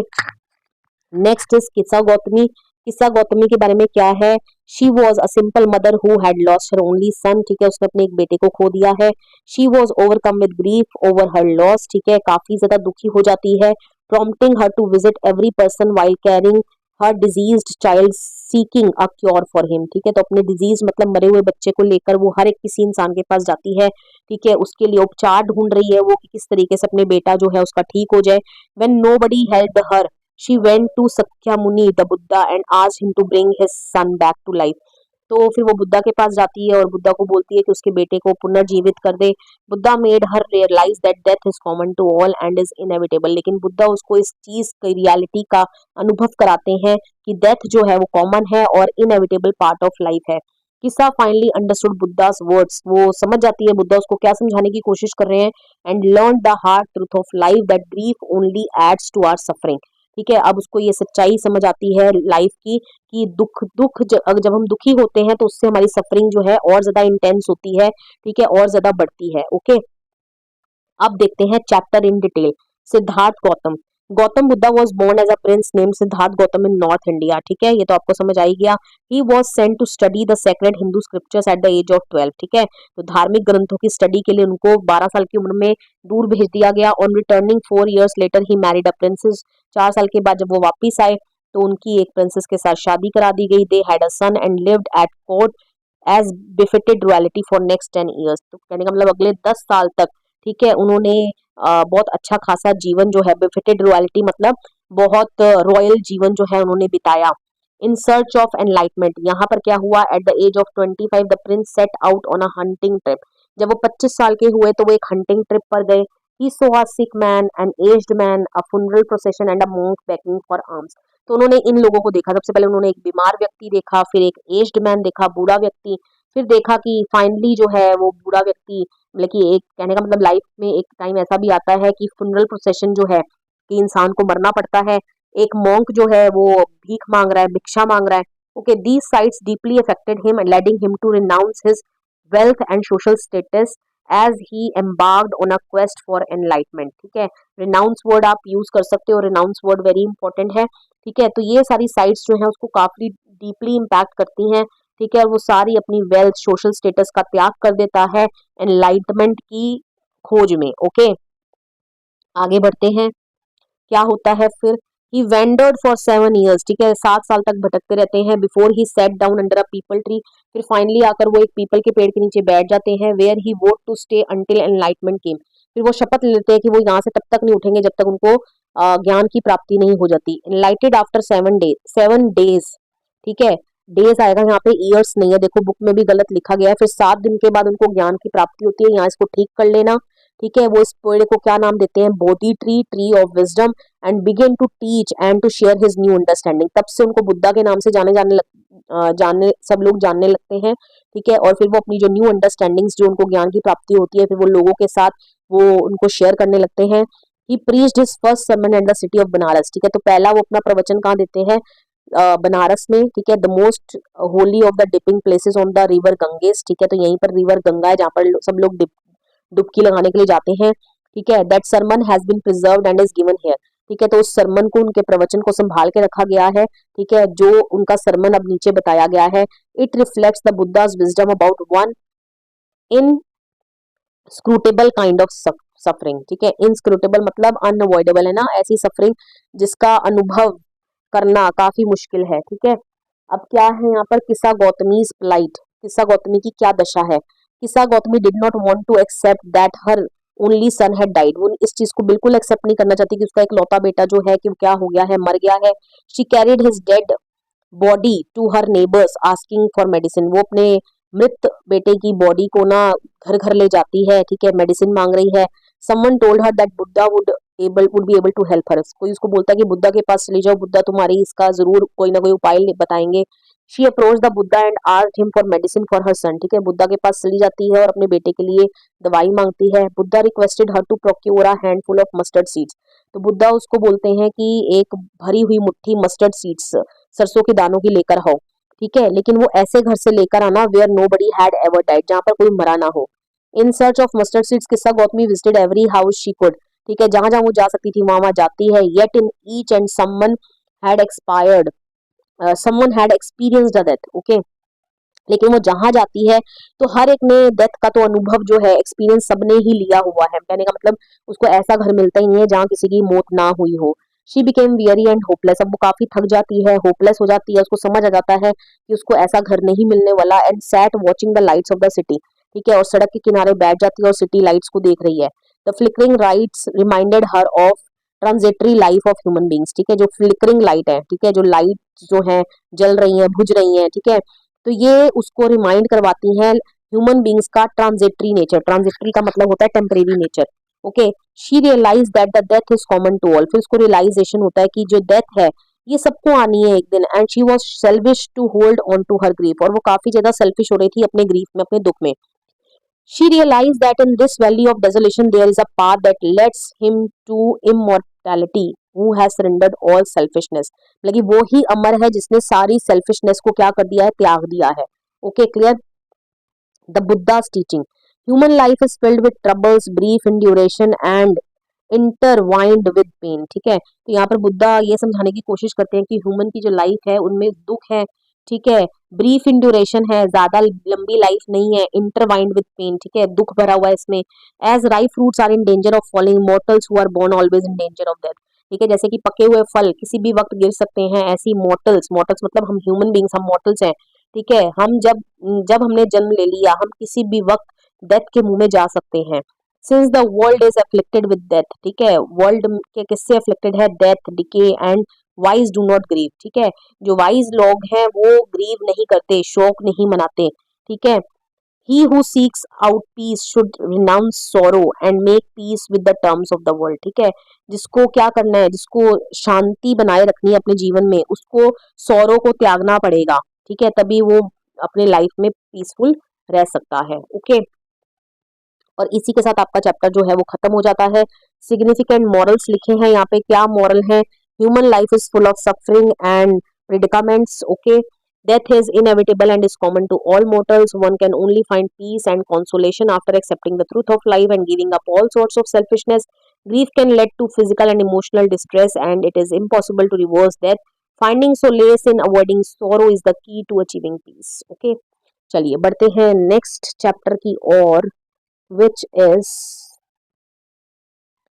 नेक्स्ट इज किस्सा गौतमी। किस्सा गौतमी के बारे में क्या है, she was a simple mother who had lost her only सन, ठीक है, उसने अपने एक बेटे को खो दिया है। She was overcome with grief over her loss, ठीक है, काफी ज्यादा दुखी हो जाती है। Prompting her to visit every person while carrying her diseased child seeking a cure for him, ठीक है, तो अपने डिजीज मतलब मरे हुए बच्चे को लेकर वो हर एक किसी इंसान के पास जाती है, ठीक है, उसके लिए उपचार ढूंढ रही है वो कि किस तरीके से अपने बेटा जो है उसका ठीक हो जाए। When nobody helped her, she went to Sakyamuni the Buddha and asked him to bring his son back to life। तो फिर वो बुद्धा के पास जाती है और बुद्धा को बोलती है कि उसके बेटे को पुनर्जीवित कर दे। Buddha made her realise that death is common to all and is inevitable, लेकिन बुद्धा उसको इस चीज की रियलिटी का अनुभव कराते हैं कि डेथ जो है वो कॉमन है और इनएविटेबल पार्ट ऑफ लाइफ है। किस्सा फाइनली अंडरस्टूड बुद्धास वर्ड्स, वो समझ जाती है बुद्धा उसको क्या समझाने की कोशिश कर रहे हैं। And learn the hard truth of life that grief only adds to our suffering, ठीक है, अब उसको ये सच्चाई समझ आती है लाइफ की कि जब हम दुखी होते हैं तो उससे हमारी सफरिंग जो है और ज्यादा इंटेंस होती है, ठीक है, और ज्यादा बढ़ती है। ओके, अब देखते हैं chapter in detail. Siddhartha Gautama. Gautama Buddha was born as a prince name Siddhartha Gautama in north India, ठीक है, ये तो आपको समझ आ ही गया। He was sent to study the sacred Hindu scriptures at the as of 12, ठीक है, तो धार्मिक ग्रंथों की स्टडी के लिए उनको 12 साल की उम्र में दूर भेज दिया गया। On returning 4 years later he married a princess, 4 साल के बाद जब वो वापिस आए तो उनकी एक प्रिंसेस के साथ शादी करा दी गई। They had a son and lived at court as befitted royalty for next 10 years, तो कहने का मतलब अगले 10 साल तक, ठीक है, उन्होंने बहुत अच्छा खासा जीवन जो है, बिफिटेड रॉयल्टी मतलब बहुत रॉयल जीवन जो है उन्होंने बिताया। इन सर्च ऑफ एनलाइटमेंट, यहाँ पर क्या हुआ, at the as of 25 the prince set out on a hunting trip, जब वो 25 साल के हुए तो वो एक हंटिंग ट्रिप पर गए। He saw a sick man, an aged man, a funeral procession and a monk begging for alms, तो उन्होंने इन लोगों को देखा, सबसे पहले उन्होंने एक बीमार व्यक्ति देखा, फिर एक एज्ड मैन देखा, बूढ़ा व्यक्ति, फिर देखा कि फाइनली जो है वो बूढ़ा व्यक्ति, मतलब कि एक कहने का मतलब लाइफ में एक टाइम ऐसा भी आता है कि funeral प्रोसेशन जो है कि इंसान को मरना पड़ता है। एक मॉन्क जो है वो भीख मांग रहा है, भिक्षा मांग रहा है। Okay, these sights deeply affected him and leading him to renounce his wealth and social status as he embarked on a quest for enlightenment। ठीक है, रिनाउंस वर्ड आप यूज कर सकते हो, रिनाउंस वर्ड वेरी इंपॉर्टेंट है। ठीक है, तो ये सारी साइट्स जो है उसको काफी डीपली इम्पैक्ट करती हैं। ठीक है, और वो सारी अपनी वेल्थ, सोशल स्टेटस का त्याग कर देता है एनलाइटमेंट की खोज में। ओके, आगे बढ़ते हैं। क्या होता है फिर? ही वेंडर्ड फॉर 7 years। ठीक है, 7 साल तक भटकते रहते हैं। Before he set down under a people tree. फिर फाइनली आकर वो एक पीपल के पेड़ के नीचे बैठ जाते हैं। Where he vowed to stay until enlightenment came. फिर वो शपथ ले लेते हैं कि वो यहाँ से तब तक नहीं उठेंगे जब तक उनको ज्ञान की प्राप्ति नहीं हो जाती। एनलाइटेड आफ्टर 7 days, 7 days। ठीक है, डेज आएगा यहाँ पे, ईयर्स नहीं है, देखो बुक में भी गलत लिखा गया है। फिर 7 दिन के बाद उनको ज्ञान की प्राप्ति होती है, यहाँ इसको ठीक कर लेना। ठीक है, वो इस पेड़ को क्या नाम देते हैं? Bodhi tree, tree of wisdom. And begin to teach and to share his new understanding. तब से उनको बुद्धा के नाम से जाने सब लोग जानने लगते हैं। ठीक है, और फिर वो अपनी जो न्यू अंडरस्टैंडिंग्स, जो उनको ज्ञान की प्राप्ति होती है, फिर वो लोगों के साथ वो उनको शेयर करने लगते हैं। He preached his first sermon at the city of Banaras. ठीक है, तो पहला वो अपना प्रवचन कहाँ देते हैं? बनारस में। ठीक है, the most Holi of the dipping places on the river Ganges. ठीक है, तो यहीं पर रिवर गंगा है जहाँ पर सब लोग डुबकी लगाने के लिए जाते हैं। ठीक है, that sermon has been preserved and is given here. ठीक है, तो उस सरमन को, उनके प्रवचन को संभाल के रखा गया है। ठीक है, जो उनका सरमन अब नीचे बताया गया है। It reflects the Buddha's wisdom about one inscrutable kind of suffering. ठीक है, इनस्क्रूटेबल मतलब अनअवॉइडेबल है ना, ऐसी सफरिंग जिसका अनुभव करना काफी मुश्किल है। ठीक है, अब क्या है यहाँ पर? किस्सा गौतमीज प्लाइट। किस्सा गौतमी की क्या दशा है? Kisa Gotami did not want to accept that her only son had died. वो इस चीज को बिल्कुल एक्सेप्ट नहीं करना चाहती कि उसका एक लौता बेटा जो है कि वो क्या हो गया है, मर गया है। She carried his dead body to her neighbours asking for medicine. वो अपने मृत बेटे की बॉडी को ना घर घर ले जाती है। ठीक है, मेडिसिन मांग रही है। Someone told her that Buddha would be able to help her. कोई उसको बोलता है कि बुद्धा के पास चली जाओ, बुद्धा तुम्हारी इसका जरूर कोई ना कोई उपाय बताएंगे। She approach the Buddha and asked him for medicine for her son. ठीक है, बुद्धा के पास चली जाती है और अपने बेटे के लिए दवाई मांगती है। Buddha requested her to procure a handful of mustard seeds. तो बुद्धा उसको बोलते हैं कि एक भरी हुई मुट्ठी मस्टर्ड सीड्स, सरसों के दानों की लेकर आओ। ठीक है, लेकिन वो ऐसे घर से लेकर आना where nobody had ever died, जहां पर कोई मरा ना हो। In search of mustard seeds Kisa Gautami visited every house she could. ठीक है, जहां जहां वो जा सकती थी वहां वहां जाती है। Yet in each and had expired someone had experienced death. Okay, लेकिन वो जहां जाती है तो हर एक ने डेथ का तो अनुभव जो है, एक्सपीरियंस सबने ही लिया हुआ है। कहने का मतलब उसको ऐसा घर मिलता ही नहीं है जहां किसी की मौत ना हुई हो। She became weary and hopeless. अब वो काफी थक जाती है, होपलेस हो जाती है, उसको समझ आ जाता है कि उसको ऐसा घर नहीं मिलने वाला। And set watching the lights of the city. ठीक है, और सड़क के किनारे बैठ जाती है और सिटी लाइट्स को देख रही है। The flickering lights reminded her of transitory life of human beings. ठीक है, जो फ्लिकरिंग लाइट है, ठीक है, जो लाइट जो है जल रही है, बुझ रही है। ठीक है, तो ये उसको रिमाइंड करवाती हैं ह्यूमन बींग्स का ट्रांजिटरी नेचर। ट्रांजिटरी का मतलब होता है temporary nature. Okay, she realise that the death is common to all. फिर उसको रियलाइजेशन होता है कि जो डेथ है ये सबको आनी है एक दिन। And she was selfish to hold on to her grief. और वो काफी ज्यादा सेल्फिश हो रही थी अपने ग्रीफ में, अपने दुख में। She realized that in this valley of desolation there is a path that leads him to immortality, who has surrendered all selfishness। मतलब कि वो ही अमर है जिसने सारी सेल्फिशनेस को क्या कर दिया है? त्याग दिया है। Okay, clear? The Buddha's teaching, human life is filled with troubles, brief in duration and intertwined with pain। ठीक है, तो यहाँ पर बुद्धा ये समझाने की कोशिश करते हैं कि ह्यूमन की जो लाइफ है उनमें दुख है। ठीक है, ब्रीफ इन ड्यूरेशन है, ज्यादा लंबी लाइफ नहीं है। इंटरवाइंड विद पेन, ठीक है, दुख भरा हुआ है इसमें। As ripe fruits are in danger of falling, mortals who are born always in danger of death. ठीक है, जैसे कि पके हुए फल किसी भी वक्त गिर सकते हैं, ऐसी मॉर्टल्स, मॉर्टल्स मतलब हम ह्यूमन बींग्स, हम मॉर्टल्स हैं। ठीक है, हम जब जब हमने जन्म ले लिया, हम किसी भी वक्त डेथ के मुंह में जा सकते हैं। Since the world is afflicted with death. ठीक है, वर्ल्ड के किससे अफ्लिक्टेड है? Death, decay and wise do not grieve. ठीक है, जो वाइज लोग हैं वो ग्रीव नहीं करते, शोक नहीं मनाते। ठीक है, he who seeks out peace should renounce sorrow and make peace with the terms of the world। ठीक है, जिसको क्या करना है, जिसको शांति बनाए रखनी है अपने जीवन में, उसको सौरों को त्यागना पड़ेगा। ठीक है, तभी वो अपने लाइफ में पीसफुल रह सकता है। ओके, और इसी के साथ आपका चैप्टर जो है वो खत्म हो जाता है। सिग्निफिकेंट मॉरल्स लिखे हैं यहाँ पे, क्या मॉरल है? Human life is full of suffering and predicaments. Okay, death is inevitable and is common to all mortals. One can only find peace and consolation after accepting the truth of life and giving up all sorts of selfishness. Grief can lead to physical and emotional distress, and it is impossible to reverse death. Finding solace in avoiding sorrow is the key to achieving peace. Okay, चलिए बढ़ते हैं नेक्स्ट चैप्टर की ओर, which is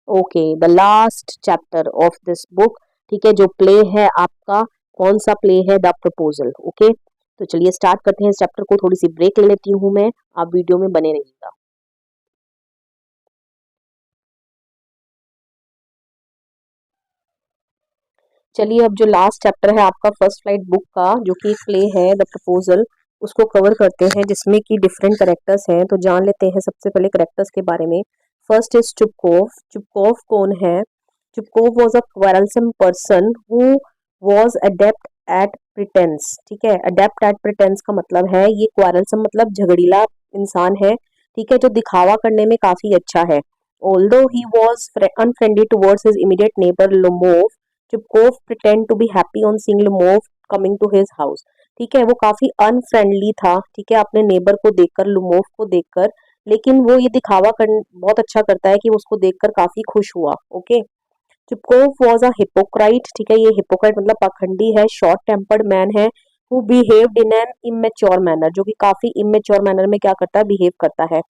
okay the last chapter of this book. ठीक है, जो प्ले है आपका, कौन सा प्ले है? The proposal. ओके, तो चलिए स्टार्ट करते हैं इस चैप्टर को। थोड़ी सी ब्रेक ले लेती हूँ मैं, आप वीडियो में बने रहिएगा। चलिए, अब जो लास्ट चैप्टर है आपका फर्स्ट फ्लाइट बुक का, जो कि एक प्ले है द प्रपोजल, उसको कवर करते हैं, जिसमें कि डिफरेंट करेक्टर्स हैं। तो जान लेते हैं सबसे पहले करेक्टर्स के बारे में। First is चुपकोव। चुपकोव कौन है? Chubukov was a quarrelsome person who was adept at pretence. ठीक है, अडेप्ट एट प्रिटेंस का मतलब है, ये क्वेरलसम मतलब झगड़ीला इंसान है। ठीक है, जो दिखावा करने में काफी अच्छा है। Although he was unfriendly towards his immediate neighbour Lomov, Chubukov pretend to be happy on seeing Lomov coming to his house. ठीक है, वो काफी अनफ्रेंडली था, ठीक है, अपने नेबर को देखकर, लुमोव को देखकर, लेकिन वो ये दिखावा कर बहुत अच्छा करता है कि वो उसको देखकर काफी खुश हुआ। Okay, Chubukov was a hypocrite. ठीक है, ये हिपोक्राइट मतलब पाखंडी है, शॉर्ट टेम्पर्ड मैन है, who behaved in an immature manner, जो कि काफी इमेच्योर मैनर में क्या करता है? बिहेव करता है।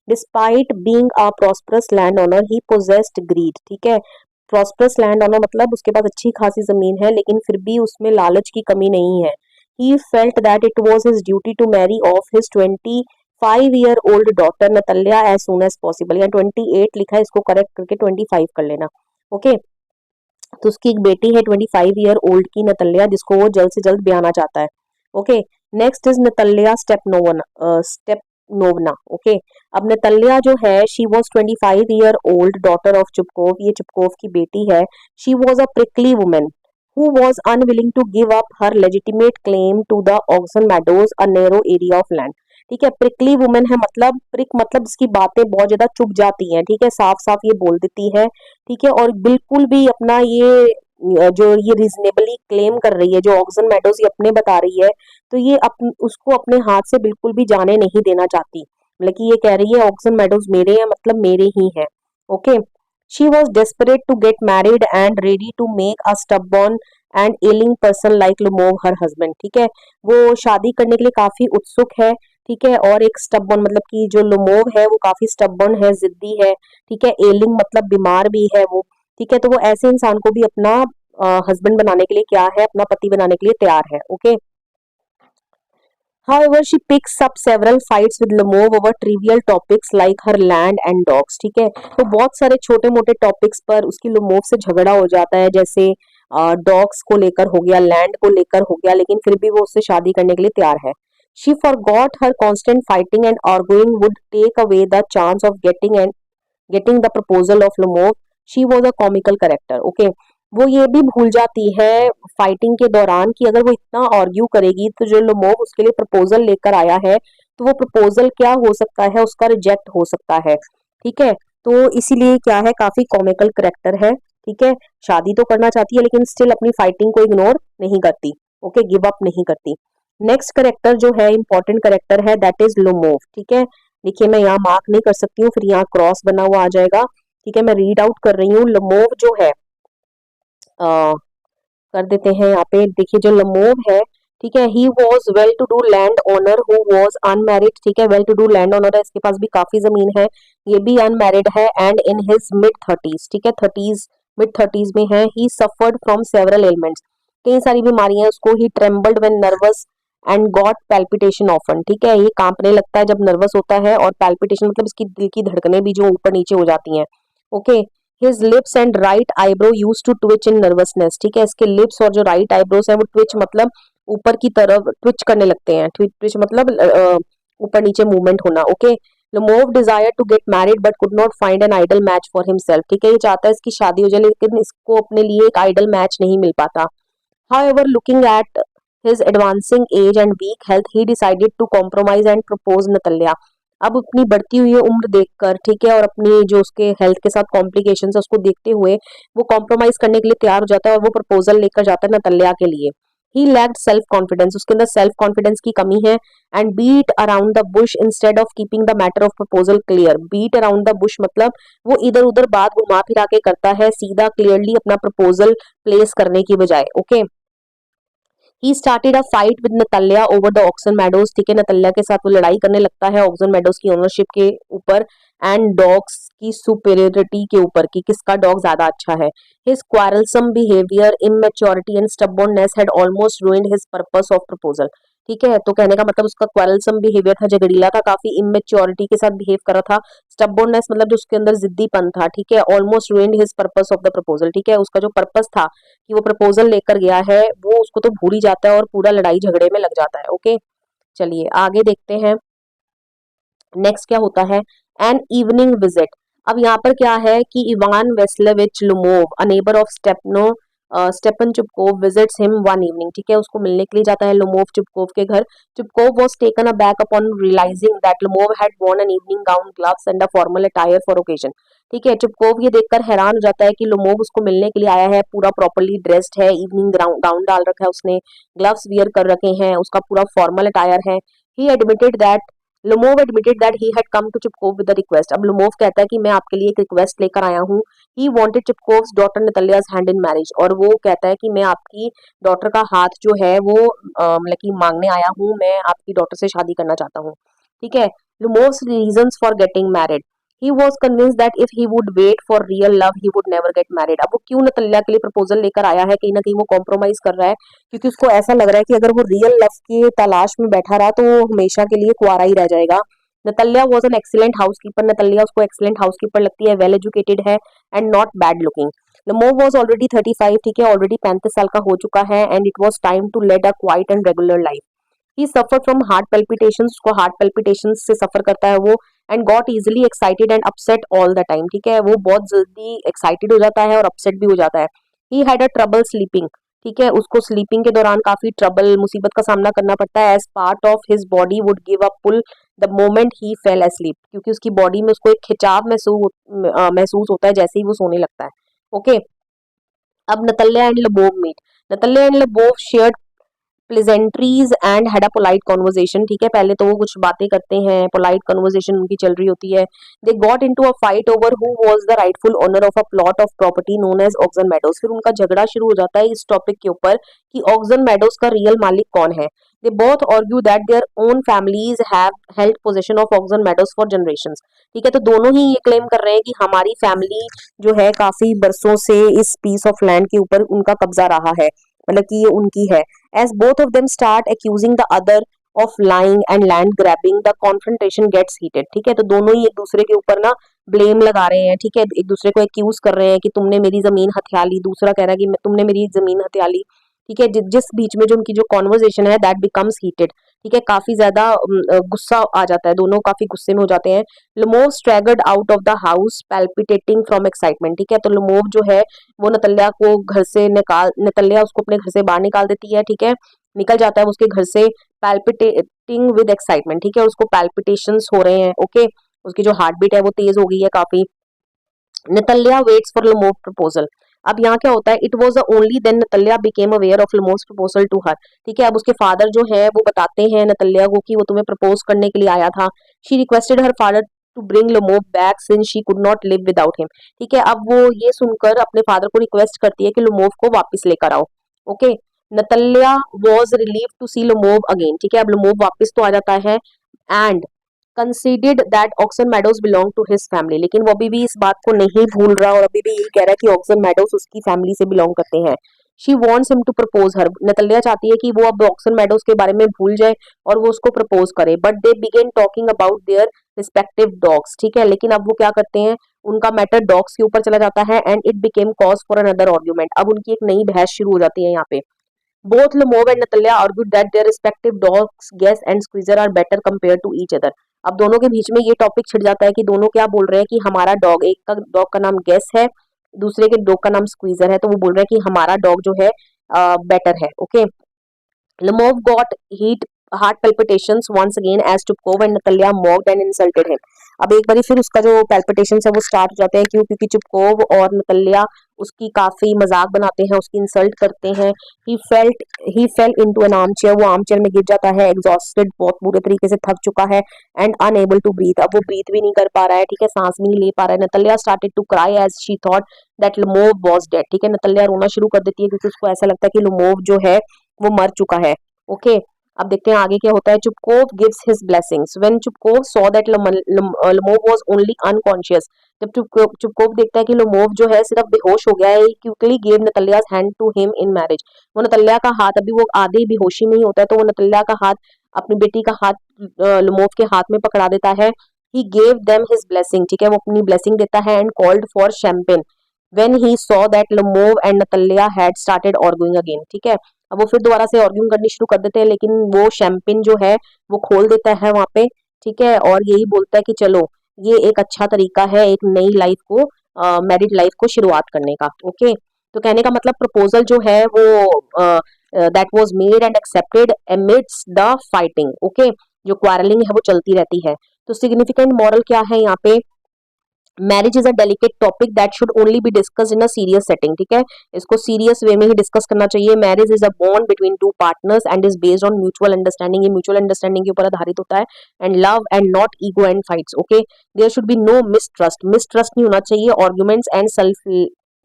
Despite being a prosperous landowner he possessed greed. ठीक है, प्रॉस्परस लैंड ओनर मतलब उसके पास अच्छी खासी जमीन है, लेकिन फिर भी उसमें लालच की कमी नहीं है। He felt that it was his duty to marry off his 25-year-old daughter Natalia as soon as possible। या 28 लिखा है, इसको करेक्ट करके 25 कर लेना। ओके, तो उसकी एक बेटी है 25-year-old की नतल्या, जिसको वो जल्द से जल्द ब्याना चाहता है। Okay, next is Natalya Stepanovna. Okay, अब नतल्या जो है, she was 25-year-old daughter of Chubukov, ये चुपकोव की बेटी है। She was a prickly woman who was unwilling to give up her legitimate claim to the Oxon Meadows, a narrow area of land। ठीक है, प्रिकली वुमेन है, मतलब प्रिक मतलब इसकी बातें बहुत ज्यादा चुभ जाती हैं। ठीक है, साफ साफ ये बोल देती है। ठीक है, और बिल्कुल भी अपना ये जो ये रीजनेबली क्लेम कर रही है, जो ऑक्सन मेडोज ये अपने बता रही है, तो ये उसको अपने हाथ से बिल्कुल भी जाने नहीं देना चाहती। मतलब कि ये कह रही है ऑक्सन मेडोज मेरे हैं, मतलब मेरे ही हैं। Okay, she was desperate to get married and ready to make a stubborn and ailing person like Lumov her husband। ठीक है, वो शादी करने के लिए काफी उत्सुक है। ठीक है, और एक स्टबर्न मतलब कि जो लुमोव है वो काफी स्टबर्न है, जिद्दी है। ठीक है, एलिंग मतलब बीमार भी है वो। ठीक है, तो वो ऐसे इंसान को भी अपना हस्बैंड बनाने के लिए क्या है, अपना पति बनाने के लिए तैयार है। Okay, However, she picks up several fights with Lemov over trivial topics like her land and dogs। ठीक है, तो बहुत सारे छोटे मोटे टॉपिक्स पर उसकी लुमोव से झगड़ा हो जाता है, जैसे डॉग्स को लेकर हो गया, लैंड को लेकर हो गया, लेकिन फिर भी वो उससे शादी करने के लिए तैयार है। She forgot her constant fighting and arguing would take away the chance of getting the proposal of Lumov। She was a comical character। Okay, वो ये भी भूल जाती है फाइटिंग के दौरान कि अगर वो इतना आर्ग्यू करेगी तो जो लोमोव उसके लिए प्रपोजल लेकर आया है, तो वो प्रपोजल क्या हो सकता है? उसका रिजेक्ट हो सकता है। ठीक है, तो इसीलिए क्या है, काफी कॉमिकल करेक्टर है। ठीक है, शादी तो करना चाहती है, लेकिन स्टिल अपनी फाइटिंग को इग्नोर नहीं करती। ओके, गिव अप नहीं करती। नेक्स्ट करेक्टर जो है, इंपॉर्टेंट करेक्टर है, दैट इज लोमोव। ठीक है, देखिए मैं यहाँ मार्क नहीं कर सकती हूँ, फिर यहाँ क्रॉस बना हुआ आ जाएगा। ठीक है, मैं रीड आउट कर रही हूँ। लोमोव जो है, कर देते हैं यहाँ पे, देखिए जो लमोव है, ठीक है, he was well to do landowner who was unmarried. ठीक है, well to do landowner है, इसके पास भी काफी जमीन है, ये भी अनमैरिड है, and in his mid thirties. ठीक है, थर्टीज मिड थर्टीज में है। He suffered from several ailments, कई सारी बीमारियां उसको। He trembled when nervous and got palpitation often. ठीक है, ये कांपने लगता है जब नर्वस होता है, और पैल्पिटेशन मतलब इसकी दिल की धड़कनें भी जो ऊपर नीचे हो जाती हैं। Okay, His lips and right eyebrow used to twitch in nervousness। ठीक है, इसके लिप्स और जो राइट आईब्रोज है वो ट्विच मतलब ऊपर की तरफ ट्विच करने लगते हैं। ट्विच मतलब ऊपर नीचे मूवमेंट होना। Okay, Lemov desired to get married but could not find an ideal match for himself। ठीक है, ये चाहता है इसकी शादी हो जाए, लेकिन इसको अपने लिए एक आइडल मैच नहीं मिल पाता। However, looking at his advancing age and weak health, he decided to compromise and propose Natalya. अब अपनी बढ़ती हुई उम्र देखकर, ठीक है, और अपनी जो उसके हेल्थ के साथ कॉम्प्लिकेशंस है उसको देखते हुए वो कॉम्प्रोमाइज करने के लिए तैयार हो जाता है और वो प्रपोजल लेकर जाता है नतल्या के लिए. ही लैक्ड सेल्फ कॉन्फिडेंस, उसके अंदर सेल्फ कॉन्फिडेंस की कमी है. And beat around the bush instead of keeping the matter of proposal clear. Beat around the bush मतलब वो इधर उधर बात घुमा फिरा के करता है, सीधा क्लियरली अपना प्रपोजल प्लेस करने की बजाय. Okay, he started a fight with Natalya over the Oxen Meadows. ठीक है, नतल्या के साथ वो लड़ाई करने लगता है ऑक्सन मेडोज की ओनरशिप के ऊपर एंड डॉग्स की सुपेरियरिटी के ऊपर कि किसका डॉग ज्यादा अच्छा है. His quarrelsome behaviour, immaturity and stubbornness had almost ruined his purpose of proposal. ठीक है, तो कहने का मतलब उसका क्वारलसम बिहेवियर था, झगड़ीला था, काफी इमेच्योरिटी के साथ बिहेव कर रहा था. स्टबर्ननेस मतलब जो उसके अंदर जिद्दीपन था. ठीक है, almost ruined his purpose of the proposal. ठीक है, उसका जो पर्पस था कि वो प्रपोजल लेकर गया है वो उसको तो भूल ही जाता है और पूरा लड़ाई झगड़े में लग जाता है. ओके, चलिए आगे देखते हैं नेक्स्ट क्या होता है. An evening visit. अब यहाँ पर क्या है कि इवान वेस्लेविच लुमोव, अ नेबर ऑफ स्टेपन चुपकोव, विजिट्स हिम वन इवनिंग. ठीक है, उसको मिलने के लिए जाता है लुमोव चुपकोव के घर. Chubukov was taken aback upon realising that Lomov had worn an evening gown, gloves and a formal attire for occasion. ठीक है, चुपकोव ये देखकर हैरान हो जाता है कि लुमोव उसको मिलने के लिए आया है, पूरा प्रॉपर्ली ड्रेस्ड है, इवनिंग गाउन डाल रखा है उसने, ग्लव्स वियर कर रखे हैं, उसका पूरा फॉर्मल अटायर है. He admitted that Lomov admitted that he had come to Chubukov with the request. अब लुमोव कहता है कि मैं आपके लिए एक रिक्वेस्ट लेकर आया हूँ. He wanted Chubukov's daughter Natalya's hand in marriage. और वो कहता है कि मैं आपकी डॉटर का हाथ जो है वो मतलब कि मांगने आया हूँ, मैं आपकी डॉटर से शादी करना चाहता हूँ. ठीक है, Lomov's reasons for getting married. He was convinced that if he would wait for real love, he would never get married. अब वो क्यों नतल्या के लिए प्रपोजल लेकर आया है, कहीं ना कहीं वो कॉम्प्रोमाइज कर रहा है क्योंकि उसको ऐसा लग रहा है कि अगर वो रियल लव की तलाश में बैठा रहा तो वो हमेशा के लिए कुआरा ही रह जाएगा. Natalya was an excellent housekeeper. Natalya उसको एक्सीलेंट हाउसकीपर लगती है, वेल एजुकेटेड है and not bad looking. Lomov was already 35. ठीक है, ऑलरेडी 35 साल का हो चुका है and it was time to lead a quiet and regular life. He suffer from heart palpitations. उसको हार्ट पेल्पिटेशंस से सफर करता है वो. And got easily excited and upset all the time. ठीक है, वो बहुत जल्दी एक्साइटेड हो जाता है और अपसेट भी हो जाता है. He had a trouble sleeping. ठीक है, उसको स्लीपिंग के दौरान काफी ट्रबल मुसीबत का सामना करना पड़ता है. As part of his body would give a pull the moment he fell asleep. क्योंकि उसकी बॉडी में उसको एक खिंचाव महसूस होता है जैसे ही वो सोने लगता है. ओके, अब Natalya and Lomov meet. Natalya and Lomov shared pleasantries and had a polite conversation. ठीक है, पहले तो वो कुछ बातें करते हैं, पोलाइट कॉन्वर्जेशन उनकी चल रही होती है. They got into a fight over who was the rightful owner of a plot of property known as Oxen Meadows. फिर उनका झगड़ा शुरू हो जाता है इस टॉपिक के ऊपर कि ऑक्सन मेडोज का रियल मालिक कौन है. They both argue that their own families have held possession of Oxen Meadows for generations. ठीक है, तो दोनों ही ये क्लेम कर रहे हैं कि हमारी फैमिली जो है काफी बरसों से इस पीस ऑफ लैंड के ऊपर उनका कब्जा रहा है, मतलब कि ये उनकी है. As both of them start accusing the other of lying and land grabbing, the confrontation gets heated. ठीक है, तो दोनों ही एक दूसरे के ऊपर ना ब्लेम लगा रहे हैं. ठीक है, एक दूसरे को एक्यूज कर रहे हैं कि तुमने मेरी जमीन हथिया ली, दूसरा कह रहा है कि तुमने मेरी जमीन हथिया ली. ठीक है, जिस बीच में जो उनकी जो कॉन्वर्जेशन है दैट बिकम्स हीटेड. ठीक है, काफी ज्यादा गुस्सा आ जाता है, दोनों काफी गुस्से में हो जाते हैं. Lomov staggered out of the house palpitating from excitement. ठीक है, तो लुमोव जो है वो नतल्या उसको अपने घर से बाहर निकाल देती है. ठीक है, निकल जाता है उसके घर से पैल्पिटेटिंग विद एक्साइटमेंट. ठीक है, उसको पैल्पिटेशंस हो रहे हैं. ओके, उसकी जो हार्ट बीट है वो तेज हो गई है काफी. Natalya waits for Lomov proposal. अब यहाँ क्या होता है, it was only then Natalya became aware of Lomov's proposal to her. ठीक है, अब उसके फादर जो है वो बताते हैं नतल्या को कि वो तुम्हें प्रपोज करने के लिए आया था. She requested her father to bring Lomov back since she could not live without him. ठीक है, अब वो ये सुनकर अपने फादर को रिक्वेस्ट करती है कि लुमोव को वापस लेकर आओ. Okay, Natalya was relieved to see Lomov again. ठीक है, अब लुमोव वापस तो आ जाता है and considered that Oxen Meadows belong to his family. लेकिन वो अभी भी इस बात को नहीं भूल रहा और अभी भी यही कह रहा है कि ऑक्सन मेडोज उसकी फैमिली से बिलोंग करते हैं. She wants him to propose her. Natalya चाहती है कि वो अब ऑक्सन मेडोज के बारे में भूल जाए और वो उसको प्रपोज करे. But they began talking about their respective dogs. ठीक है, लेकिन अब वो क्या करते हैं, उनका मैटर डॉग्स के ऊपर चला जाता है and it became cause for another argument. अब उनकी एक नई बहस शुरू हो जाती है यहाँ पे. Both Lemov and Natalia argued that their respective dogs, Guess and Squeezer, are better compared to each other. अब दोनों के बीच में ये टॉपिक छिड़ जाता है कि दोनों क्या बोल रहे हैं कि हमारा डॉग, एक का डॉग का नाम गेस है, दूसरे के डॉग का नाम स्क्वीजर है, तो वो बोल रहे हैं कि हमारा डॉग जो है बेटर है. Okay, Lemov got heart palpitations once again as Chupkov and Natalia mocked and insulted him. अब एक बारी फिर उसका जो palpitations है वो स्टार्ट हो जाते हैं, क्यों? क्योंकि चुपकोव और नतल्या उसकी काफी मजाक बनाते हैं, उसकी इंसल्ट करते हैं. He fell into an arm chair, वो आर्म चेयर में गिर जाता है, एग्जॉस्टेड, बहुत बुरे तरीके से थक चुका है, एंड अनएबल टू ब्रीथ, अब वो ब्रीथ भी नहीं कर पा रहा है, ठीक है, सांस भी नहीं ले पा रहा है. Natalya started to cry as she thought that Lomov was dead, ठीक है, नतल्या रोना शुरू कर देती है क्योंकि उसको ऐसा लगता है कि लुमोव जो है वो मर चुका है. ओके, अब देखते हैं आगे क्या होता है. Chubukov gives his blessings when Chubukov saw that Lomov was only unconscious, जब चुपकोव देखता है कि लुमोव जो है सिर्फ बेहोश हो गया है, he quickly give Natalya's hand to him in marriage, वो नतल्या का हाथ, अभी वो आधे ही बेहोशी में ही होता है तो वो नतल्या का हाथ, अपनी बेटी का हाथ लुमोव के हाथ में पकड़ा देता है. He gave them his blessing, ठीक है, वो अपनी ब्लेसिंग देता है, and called for champagne when he saw that Lomov and Natalya had started arguing again, ठीक है. अब वो फिर दोबारा से आर्ग्यूइंग करनी शुरू कर देते हैं, लेकिन वो शैंपेन जो है वो खोल देता है वहां पे, ठीक है, और यही बोलता है कि चलो ये एक अच्छा तरीका है एक नई लाइफ को, मैरिड लाइफ को शुरुआत करने का. ओके, तो कहने का मतलब प्रपोजल जो है वो that was made and accepted amidst the fighting. Okay, जो क्वारलिंग है वो चलती रहती है. तो सिग्निफिकेंट मॉरल क्या है यहाँ पे? Marriage is a delicate topic that should only be discuss in a serious setting, ठीक है, इसको सीरियस वे में ही डिस्कस करना चाहिए. Marriage is a bond between two partners and is based on mutual understanding, ये म्यूचुअल अंडरस्टैंडिंग के ऊपर आधारित होता है, and love and not ego and fights. Okay, there should be no mistrust, mistrust नहीं होना चाहिए, arguments and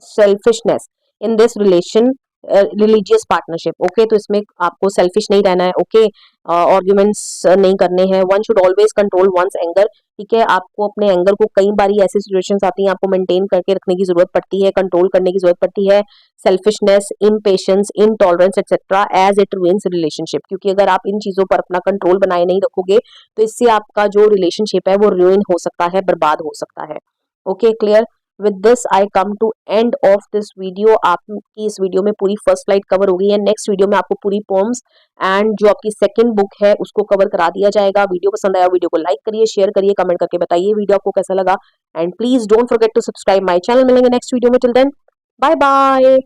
selfishness in this relation, religious partnership. Okay, तो इसमें आपको सेल्फिश नहीं रहना है. ओके, आर्ग्यूमेंट्स नहीं करने हैं. One should always control one's anger, ठीक है, आपको अपने एंगर को, कई बारी ऐसी सिचुएशंस आती हैं आपको मेंटेन करके रखने की जरूरत पड़ती है, कंट्रोल करने की जरूरत पड़ती है. Selfishness, impatience, intolerance etcetera as it ruins relationship, क्योंकि अगर आप इन चीजों पर अपना कंट्रोल बनाए नहीं रखोगे तो इससे आपका जो रिलेशनशिप है वो रूइन हो सकता है, बर्बाद हो सकता है. Okay, clear? With this I come to end of this video. आपकी इस वीडियो में पूरी फर्स्ट स्लाइड कवर हो गई है. नेक्स्ट वीडियो में आपको पूरी पोम्स एंड जो आपकी सेकंड बुक है उसको कवर करा दिया जाएगा. वीडियो पसंद आया, वीडियो को लाइक करिए, शेयर करिए, कमेंट करके बताइए वीडियो आपको कैसा लगा, and please don't forget to subscribe my channel. मिलेंगे नेक्स्ट वीडियो में. Till then, bye bye.